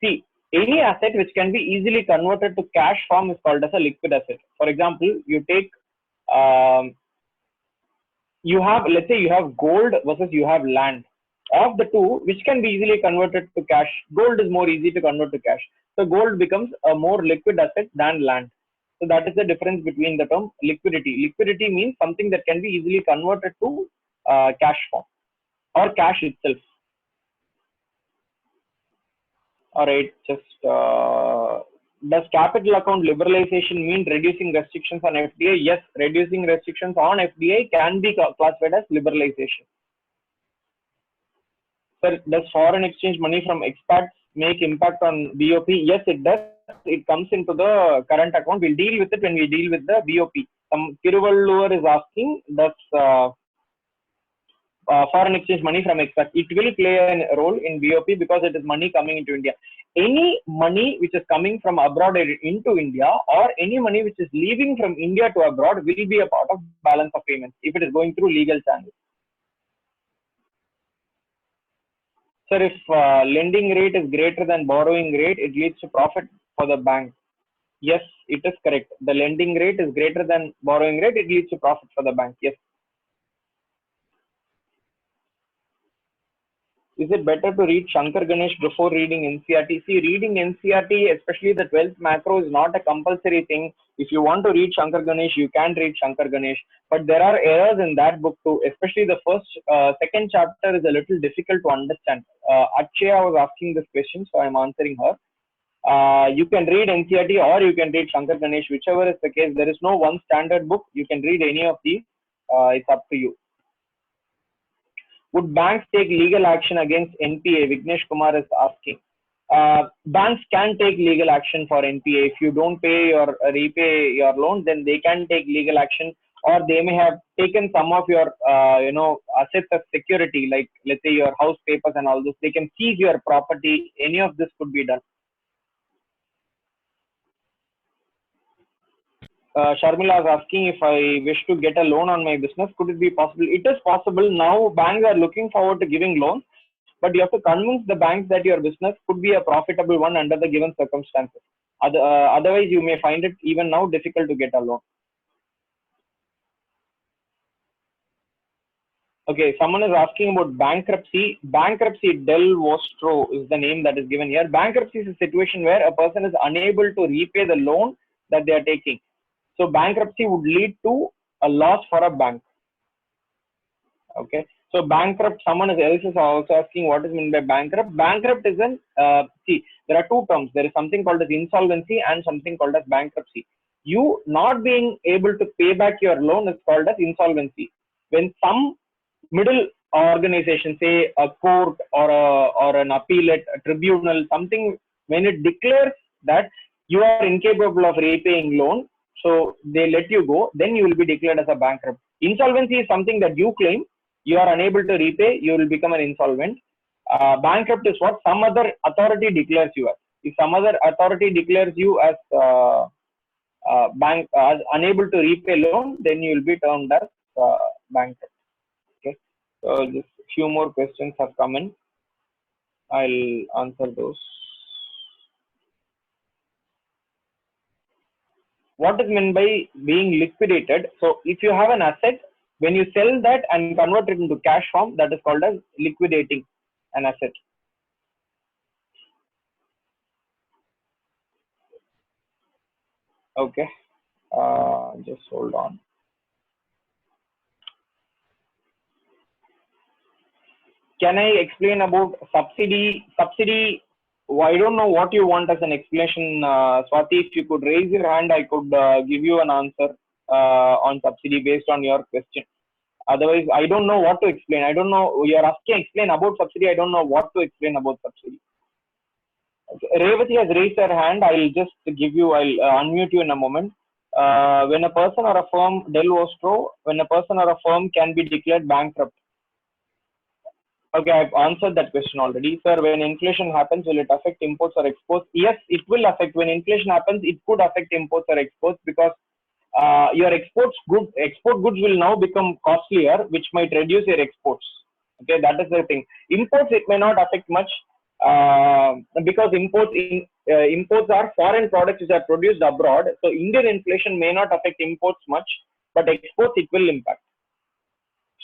See, any asset which can be easily converted to cash form is called as a liquid asset. For example, you take, you have, let's say you have gold versus you have land. of the two, which can be easily converted to cash? Gold is more easy to convert to cash. So gold becomes a more liquid asset than land. So that is the difference between the term liquidity. Liquidity means something that can be easily converted to cash form or cash itself. All right, just does capital account liberalization mean reducing restrictions on FDI? Yes, reducing restrictions on FDI can be classified as liberalization. Sir, does foreign exchange money from expats make impact on BOP? Yes, it does. It comes into the current account. We'll deal with it when we deal with the BOP. Tiruvalluvar is asking, does foreign exchange money from expats? It will play a role in BOP because it is money coming into India. Any money which is coming from abroad into India, or any money which is leaving from India to abroad, will be a part of balance of payments if it is going through legal channels. Sir, if lending rate is greater than borrowing rate, it leads to profit for the bank. Yes, it is correct. The lending rate is greater than borrowing rate, it leads to profit for the bank. Yes. Is it better to read Shankar Ganesh before reading NCRT? See, reading NCRT, especially the 12th macro, is not a compulsory thing. If you want to read Shankar Ganesh, you can read Shankar Ganesh. But there are errors in that book too. Especially the second chapter is a little difficult to understand. Akshaya was asking this question, so I'm answering her. You can read NCRT or you can read Shankar Ganesh, whichever is the case. There is no one standard book. You can read any of these. It's up to you. Would banks take legal action against NPA? Vignesh Kumar is asking. Banks can take legal action for NPA. If you don't pay or repay your loan, then they can take legal action, or they may have taken some of your assets as security, like let's say your house papers and all this. They can seize your property. Any of this could be done. Sharmila is asking, if I wish to get a loan on my business, could it be possible? It is possible. Now banks are looking forward to giving loans, but you have to convince the banks that your business could be a profitable one under the given circumstances. Otherwise, you may find it even now difficult to get a loan. Okay, someone is asking about bankruptcy. Bankruptcy del vostro is the name that is given here. Bankruptcy is a situation where a person is unable to repay the loan that they are taking. So bankruptcy would lead to a loss for a bank. Okay. So bankrupt, someone else is also asking what is meant by bankrupt. Bankrupt is see, there are two terms. There is something called as insolvency and something called as bankruptcy. You not being able to pay back your loan is called as insolvency. When some middle organization, say a court or an appellate, a tribunal, something, when it declares that you are incapable of repaying loan, so they let you go, then you will be declared as a bankrupt. Insolvency is something that you claim, you are unable to repay, you will become an insolvent. Bankrupt is what some other authority declares you as. If some other authority declares you as unable to repay loan, then you will be termed as bankrupt. Okay. So just few more questions have come in. I'll answer those. What is meant by being liquidated? So if you have an asset, when you sell that and convert it into cash form, that is called as liquidating an asset. Okay. Just hold on. Can I explain about subsidy? Subsidy, I don't know what you want as an explanation, Swati. If you could raise your hand, I could give you an answer on subsidy based on your question. Otherwise, I don't know what to explain. I don't know. You're asking explain about subsidy. I don't know what to explain about subsidy. Okay. Revati has raised her hand. I'll just give you, I'll unmute you in a moment. When a person or a firm, del vostro, when a person or a firm can be declared bankrupt. Okay, I've answered that question already. Sir, when inflation happens, will it affect imports or exports? Yes, it will affect. When inflation happens, it could affect imports or exports, because your export goods will now become costlier, which might reduce your exports. Okay, that is the thing. Imports, it may not affect much, because imports are foreign products which are produced abroad. So Indian inflation may not affect imports much, but exports it will impact.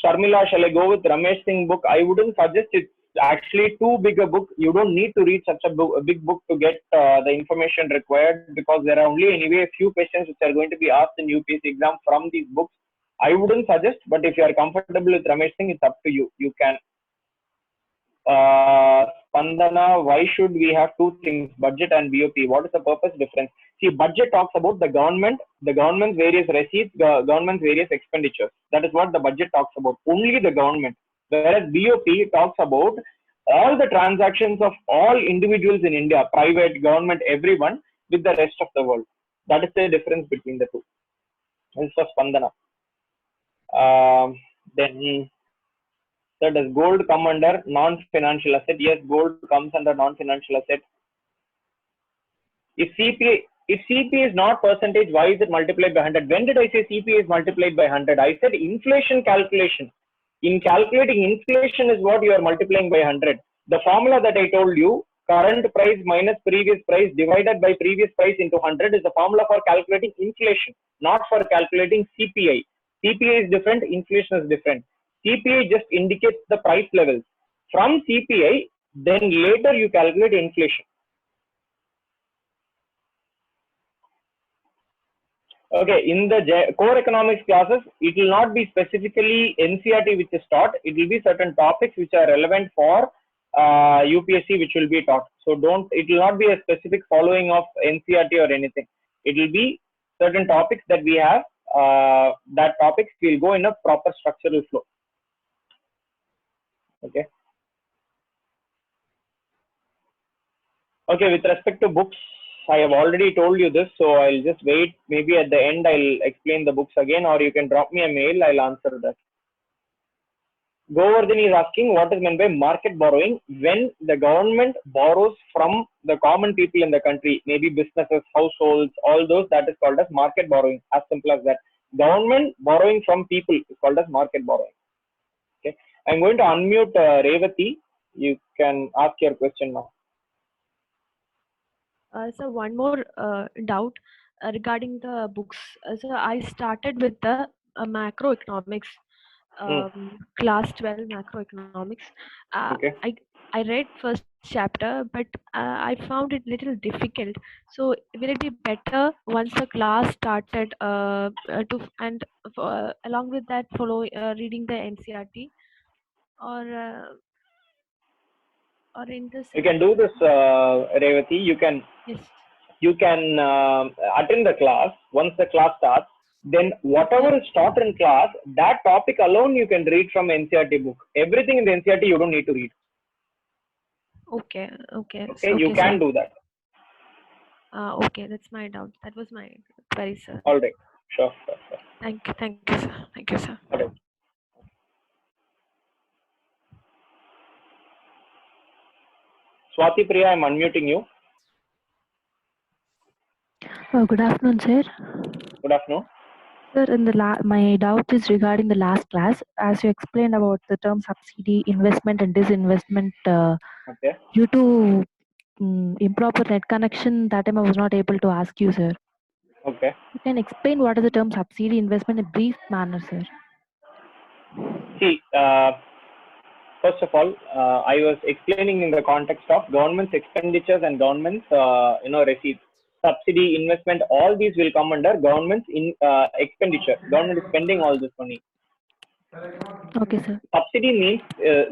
Sharmila, shall I go with Ramesh Singh book? I wouldn't suggest it. actually too big a book. You don't need to read such a big book to get the information required, because there are only anyway a few questions which are going to be asked in UPSC exam from these books. I wouldn't suggest, but if you are comfortable with Ramesh Singh, it's up to you. You can. Spandana, why should we have two things, budget and BOP? What is the purpose difference? See, budget talks about the government's various receipts, government's various expenditures. That is what the budget talks about. Only the government. Whereas BOP talks about all the transactions of all individuals in India, private, government, everyone, with the rest of the world. That is the difference between the two. This is for Spandana. Then, so does gold come under non-financial asset? Yes, gold comes under non-financial asset. If CPA is not percentage, why is it multiplied by 100? When did I say CPA is multiplied by 100? I said inflation calculation. In calculating inflation is what you are multiplying by 100. The formula that I told you, current price minus previous price divided by previous price into 100, is the formula for calculating inflation, not for calculating CPI. CPI is different, inflation is different. CPI just indicates the price levels. From CPI, then later you calculate inflation. Okay, in the core economics classes, it will not be specifically NCERT which is taught. It will be certain topics which are relevant for UPSC which will be taught. So it will not be a specific following of NCERT or anything. It will be certain topics that we have. That topics will go in a proper structural flow. Okay. Okay, with respect to books, I have already told you this, so I'll just wait. Maybe at the end I'll explain the books again, or you can drop me a mail, I'll answer that. Govardhan is asking what is meant by market borrowing. When the government borrows from the common people in the country, maybe businesses, households, all those, that is called as market borrowing. As simple as that. Government borrowing from people is called as market borrowing. Okay, I'm going to unmute Revati. You can ask your question now. So one more doubt regarding the books. So I started with the macroeconomics, class 12 macroeconomics. Okay. I read first chapter, but I found it little difficult. So will it be better once the class started along with that follow reading the NCERT, or in this? You can do this, Revati. You can. Yes. You can attend the class. Once the class starts, then whatever is taught in class, that topic alone you can read from NCERT book. Everything in the NCERT you don't need to read. Okay. Okay, you can do that. Okay, that's my doubt. That was my query, sir. All right. Sure. Thank you, sir. Thank you, sir. All right. Swati Priya, I'm unmuting you. Good afternoon, sir. Good afternoon. Sir, in my doubt is regarding the last class. As you explained about the term subsidy, investment, and disinvestment, okay. Due to improper net connection, that time I was not able to ask you, sir. Okay. You can explain what is the term subsidy, investment in a brief manner, sir. See, first of all, I was explaining in the context of government's expenditures and government's, receipts. Subsidy, investment, all these will come under government's expenditure. Government is spending all this money. Okay, sir. Subsidy means,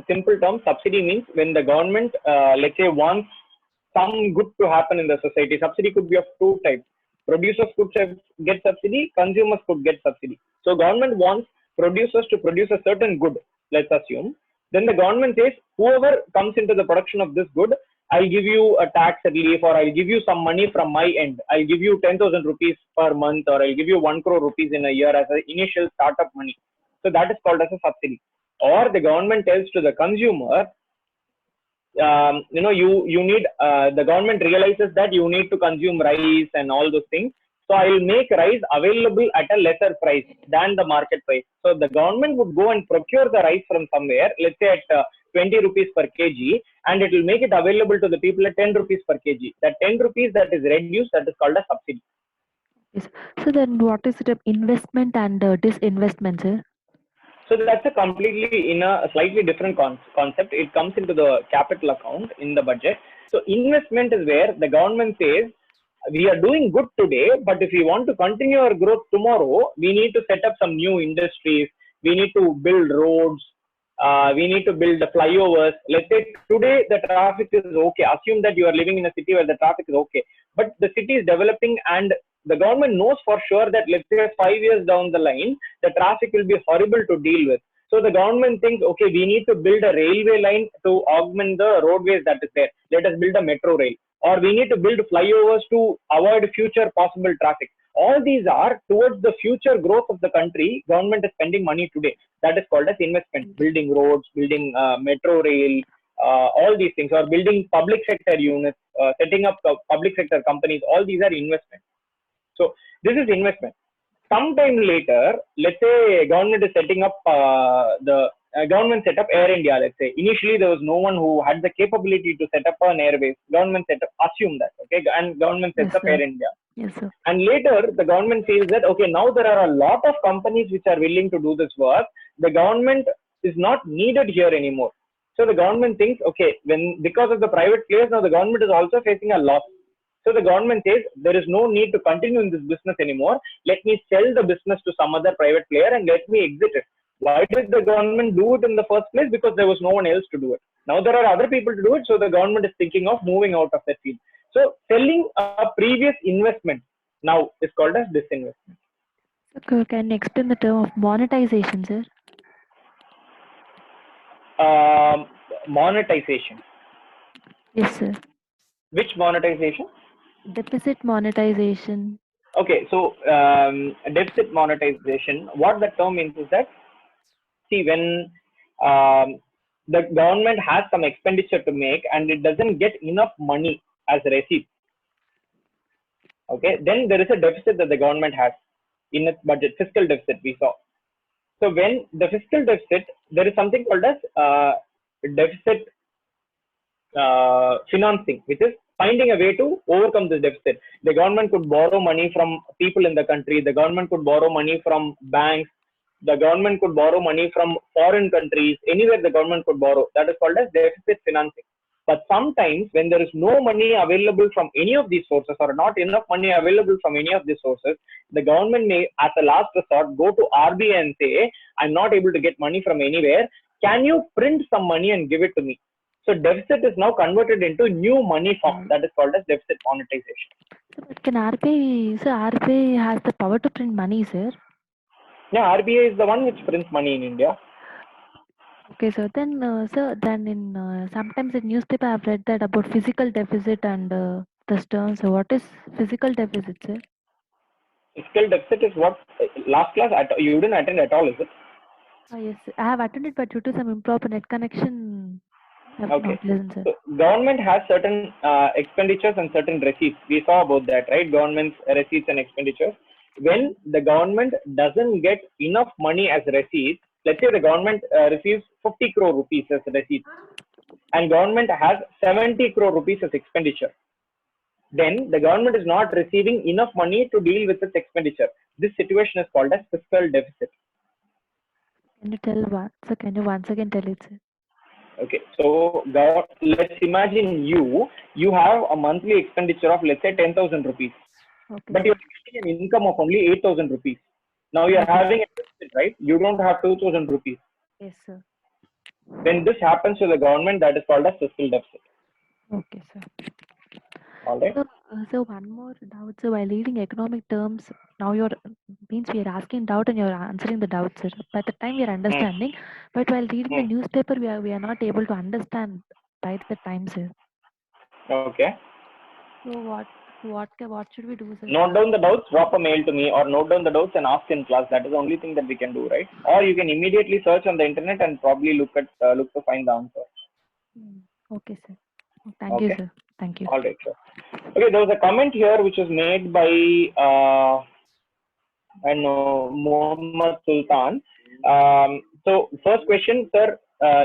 simple term, subsidy means when the government, let's say, wants some good to happen in the society. Subsidy could be of two types. Producers could get subsidy, consumers could get subsidy. So government wants producers to produce a certain good, let's assume. Then the government says, whoever comes into the production of this good, I'll give you a tax relief, or I'll give you some money from my end. I'll give you 10,000 rupees per month, or I'll give you 1 crore rupees in a year as an initial startup money. So that is called as a subsidy. Or the government tells to the consumer, you need, the government realizes that you need to consume rice and all those things. So I will make rice available at a lesser price than the market price. So the government would go and procure the rice from somewhere, let's say at 20 rupees per kg, and it will make it available to the people at 10 rupees per kg. That 10 rupees that is reduced, that is called a subsidy. Yes. So then what is it, investment and disinvestment, sir? So that's a completely in a slightly different concept. It comes into the capital account in the budget. So investment is where the government says we are doing good today, but if we want to continue our growth tomorrow, we need to set up some new industries. We need to build roads. We need to build the flyovers. Let's say today the traffic is okay. Assume that you are living in a city where the traffic is okay, but the city is developing and the government knows for sure that let's say 5 years down the line, the traffic will be horrible to deal with. So the government thinks, okay, we need to build a railway line to augment the roadways that is there. Let us build a metro rail, or we need to build flyovers to avoid future possible traffic. All these are towards the future growth of the country. Government is spending money today. That is called as investment. Building roads, building metro rail, all these things, or building public sector units, setting up public sector companies. All these are investments. So this is investment. Sometime later, let's say government is setting up the government set up Air India. Let's say initially there was no one who had the capability to set up an airbase. Government set up, assume that, okay, and government sets Yes, up Air sir. India. Yes, sir. And later the government says that okay, now there are a lot of companies which are willing to do this work. The government is not needed here anymore. So the government thinks, okay, when because of the private players, now the government is also facing a loss. So the government says there is no need to continue in this business anymore. Let me sell the business to some other private player and let me exit it. Why did the government do it in the first place? Because there was no one else to do it. Now there are other people to do it, so the government is thinking of moving out of that field. So selling a previous investment now is called as disinvestment. So can you explain the term of monetization, sir? Monetization. Yes, sir. Which monetization? Deficit monetization. Okay, so deficit monetization, what that term means is that, see, when the government has some expenditure to make and it doesn't get enough money as receipt, okay, then there is a deficit that the government has in its budget, fiscal deficit we saw. So when the fiscal deficit, there is something called as deficit financing, which is finding a way to overcome this deficit. The government could borrow money from people in the country. The government could borrow money from banks. The government could borrow money from foreign countries. Anywhere the government could borrow. That is called as deficit financing. But sometimes when there is no money available from any of these sources or not enough money available from any of these sources, the government may, as a last resort, go to RBI and say, I'm not able to get money from anywhere. Can you print some money and give it to me? So deficit is now converted into new money form. That is called as deficit monetization. So, but can RBI has the power to print money, sir? Yeah, RBI is the one which prints money in India. Okay, sir. Then, then in sometimes in newspaper I've read that about physical deficit and the terms. So what is physical deficit, sir? Fiscal deficit is what last class you didn't attend at all, is it? Yes, I have attended, but due to some improper net connection, I have okay. not listened, sir. So government has certain expenditures and certain receipts. We saw about that, right? Government's receipts and expenditures. When the government doesn't get enough money as receipts, let's say the government receives 50 crore rupees as receipts, and government has 70 crore rupees as expenditure. Then the government is not receiving enough money to deal with its expenditure. This situation is called as fiscal deficit. Can you tell what? So can you once again tell it, sir? Okay, so let's imagine you have a monthly expenditure of let's say 10,000 rupees, okay, but you're getting an income of only 8,000 rupees. Now you're having a deficit, right? You don't have 2,000 rupees. Yes, sir. When this happens to the government, that is called as fiscal deficit. Okay, sir. All right. So one more doubt. So while reading economic terms, now we are asking doubt and you're answering the doubt, sir. By the time we are understanding, but while reading the newspaper, we are not able to understand by the time, sir. Okay. So what should we do, sir? Note down the doubts, drop a mail to me, or note down the doubts and ask in class. That is the only thing that we can do, right? Or you can immediately search on the internet and probably look to find the answer. Okay, sir. Thank you, sir. Thank you. All right, sure. Okay, there was a comment here which was made by I know Muhammad Sultan. So first question, sir,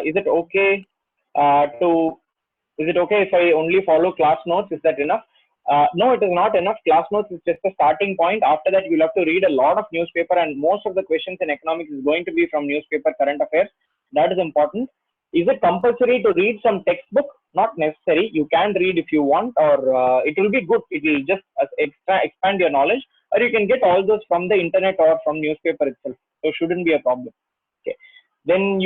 is it okay if I only follow class notes? Is that enough? No, it is not enough. Class notes is just a starting point. After that, you'll have to read a lot of newspaper, and most of the questions in economics is going to be from newspaper, current affairs. That is important. Is it compulsory to read some textbook? Not necessary. You can read if you want, or it will be good. It will just expand your knowledge, or you can get all those from the internet or from newspaper itself. So shouldn't be a problem. Okay. Then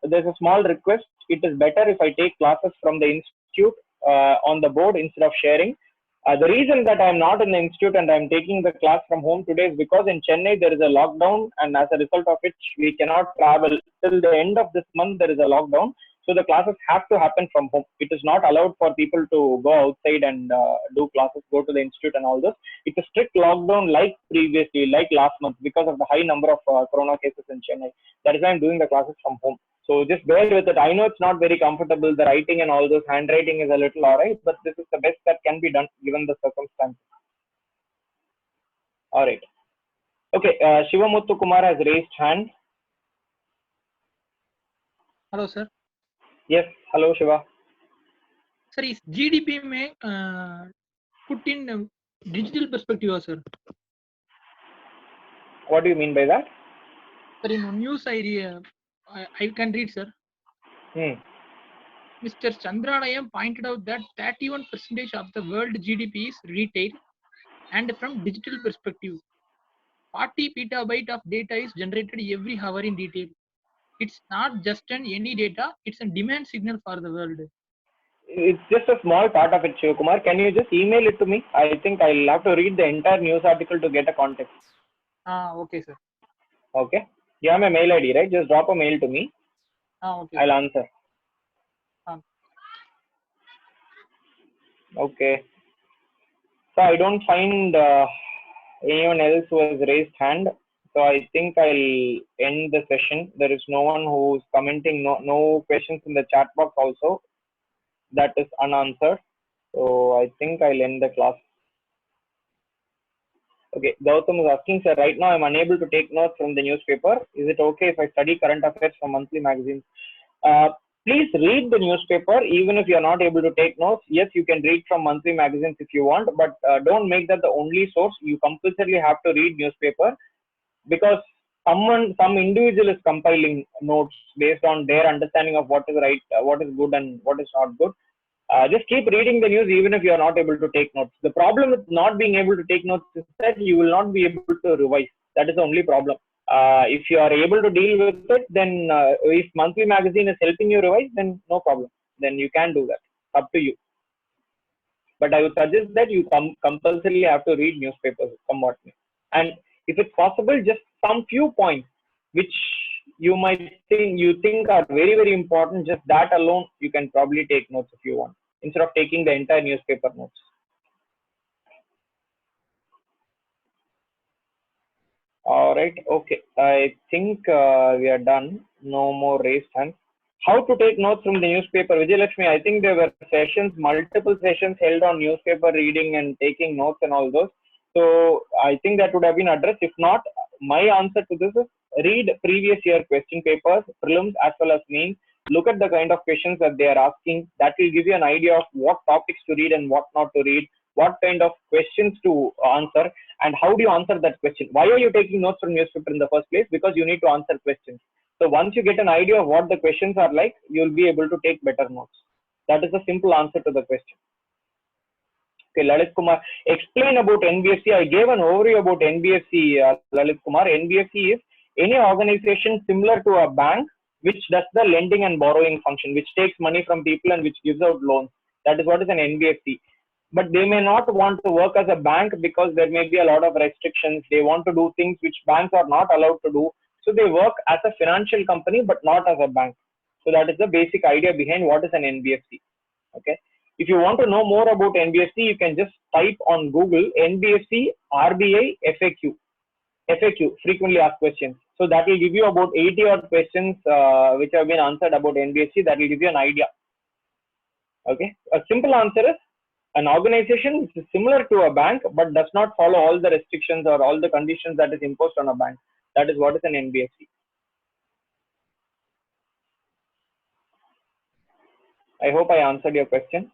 there's a small request. It is better if I take classes from the institute on the board instead of sharing. The reason that I'm not in the institute and I'm taking the class from home today is because in Chennai there is a lockdown, and as a result of which we cannot travel till the end of this month. There is a lockdown, so the classes have to happen from home. It is not allowed for people to go outside and do classes, go to the institute and all this. It's a strict lockdown like previously, like last month, because of the high number of corona cases in Chennai. That is why I'm doing the classes from home. So just bear with it. I know it's not very comfortable. The writing and all those handwriting is a little alright, but this is the best that can be done given the circumstances. Alright. Okay, Shivamuthu Kumar has raised hand. Hello, sir. Yes, hello Shiva. Sir, is GDP may put in digital perspective, sir? What do you mean by that? Sir, in news I can read, sir. Mr. Chandranayam pointed out that 31% of the world GDP is retail, and from digital perspective, 40 petabyte of data is generated every hour in retail. It's not just any data, it's a demand signal for the world. It's just a small part of it, Shivakumar. Can you just email it to me? I think I'll have to read the entire news article to get a context. Okay, sir. Okay. You have my mail ID, right? Just drop a mail to me. Okay. I'll answer. Okay. So I don't find anyone else who has raised hand. So I think I'll end the session. There is no one who's commenting. No questions in the chat box also. That is unanswered. So I think I'll end the class. Okay, Gautam is asking, sir, right now I'm unable to take notes from the newspaper. Is it okay if I study current affairs from monthly magazines? Please read the newspaper, even if you're not able to take notes. Yes, you can read from monthly magazines if you want, but don't make that the only source. You compulsorily have to read newspaper, because some individual is compiling notes based on their understanding of what is right, what is good and what is not good. Just keep reading the news even if you are not able to take notes. The problem with not being able to take notes is that you will not be able to revise. That is the only problem. If you are able to deal with it, then if monthly magazine is helping you revise, then no problem. Then you can do that. Up to you. But I would suggest that you compulsorily have to read newspapers somewhat. And if it's possible, just some few points which you think are very, very important, just that alone you can probably take notes if you want, instead of taking the entire newspaper notes. All right, okay. I think we are done. No more raised hands. How to take notes from the newspaper? Vijayalakshmi, I think there were multiple sessions held on newspaper reading and taking notes and all those. So I think that would have been addressed. If not, my answer to this is read previous year question papers, prelims as well as mains. Look at the kind of questions that they are asking. That will give you an idea of what topics to read and what not to read, what kind of questions to answer, and how do you answer that question. Why are you taking notes from newspaper in the first place? Because you need to answer questions. So once you get an idea of what the questions are like, you'll be able to take better notes. That is the simple answer to the question. Okay, Lalit Kumar, explain about NBFC. I gave an overview about NBFC, Lalit Kumar. NBFC is any organization similar to a bank which does the lending and borrowing function, which takes money from people and which gives out loans. That is what is an NBFC. But they may not want to work as a bank because there may be a lot of restrictions. They want to do things which banks are not allowed to do. So they work as a financial company, but not as a bank. So that is the basic idea behind what is an NBFC. Okay. If you want to know more about NBFC, you can just type on Google NBFC RBI FAQ. FAQ, frequently asked questions. So that will give you about 80 odd questions which have been answered about NBFC. That will give you an idea. Okay. A simple answer is an organization is similar to a bank but does not follow all the restrictions or all the conditions that is imposed on a bank. That is what is an NBFC. I hope I answered your question.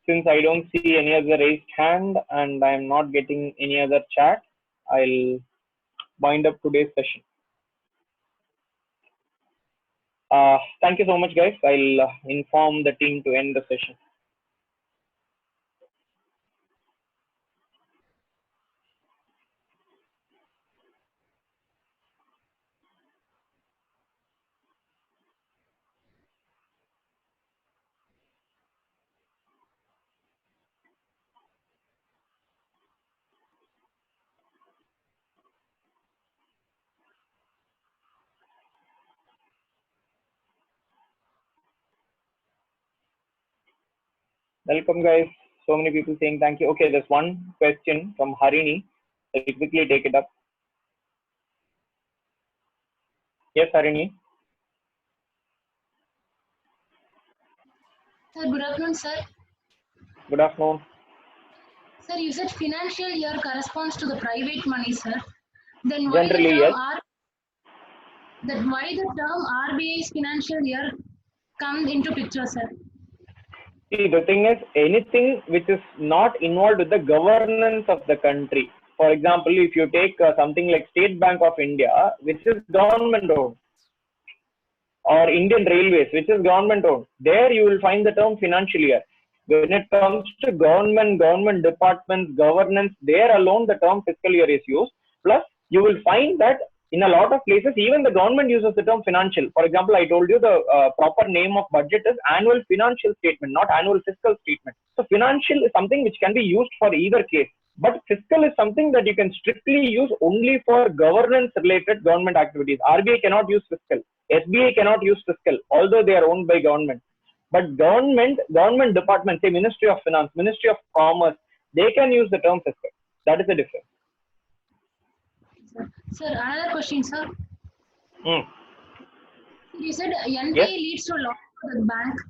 since I don't see any other raised hand and I am not getting any other chat, I'll wind up today's session. Thank you so much, guys. I'll inform the team to end the session. Welcome, guys. So many people saying thank you. Okay, there's one question from Harini. I'll quickly take it up. Yes, Harini. Sir, good afternoon, sir. Good afternoon. Sir, you said financial year corresponds to the private money, sir. Then Generally, yes. Why the term RBI's financial year comes into picture, sir? See, the thing is, anything which is not involved with the governance of the country. For example, if you take something like State Bank of India, which is government owned, or Indian Railways, which is government owned, there you will find the term financial year. When it comes to government departments, governance, there alone the term fiscal year is used. Plus, you will find that in a lot of places, even the government uses the term financial. For example, I told you the proper name of budget is annual financial statement, not annual fiscal statement. So financial is something which can be used for either case. But fiscal is something that you can strictly use only for governance related government activities. RBI cannot use fiscal. SBI cannot use fiscal, although they are owned by government. But government departments, say Ministry of Finance, Ministry of Commerce, they can use the term fiscal. That is the difference. Sir, another question, sir. You said NPA yes? leads to loss for the bank.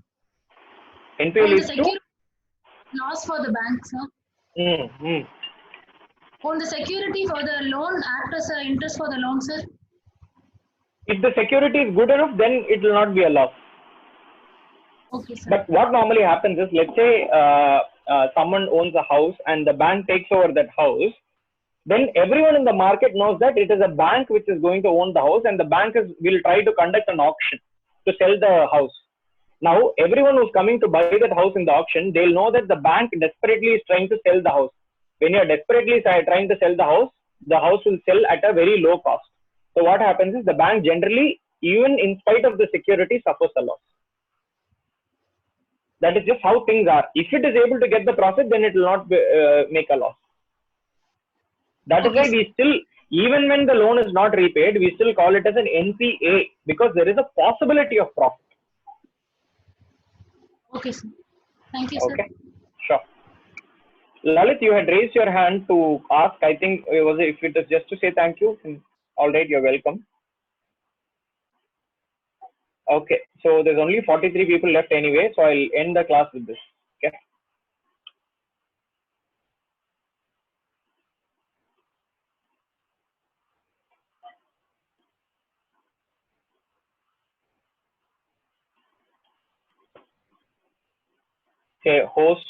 NPA leads to loss for the bank, sir. On the security for the loan act as an interest for the loan, sir. If the security is good enough, then it will not be a loss. Okay, sir. But what normally happens is, let's say someone owns a house and the bank takes over that house. Then everyone in the market knows that it is a bank which is going to own the house, and the bank will try to conduct an auction to sell the house. Now, everyone who's coming to buy that house in the auction, they'll know that the bank desperately is trying to sell the house. When you're desperately trying to sell the house will sell at a very low cost. So what happens is the bank generally, even in spite of the security, suffers a loss. That is just how things are. If it is able to get the profit, then it will not make a loss. That is why we still, even when the loan is not repaid, we still call it as an NPA, because there is a possibility of profit. Okay, sir. Thank you, sir. Okay, sure. Lalit, you had raised your hand to ask. I think if it is just to say thank you. All right, you're welcome. Okay, so there's only 43 people left anyway, so I'll end the class with this. Okay. Okay, host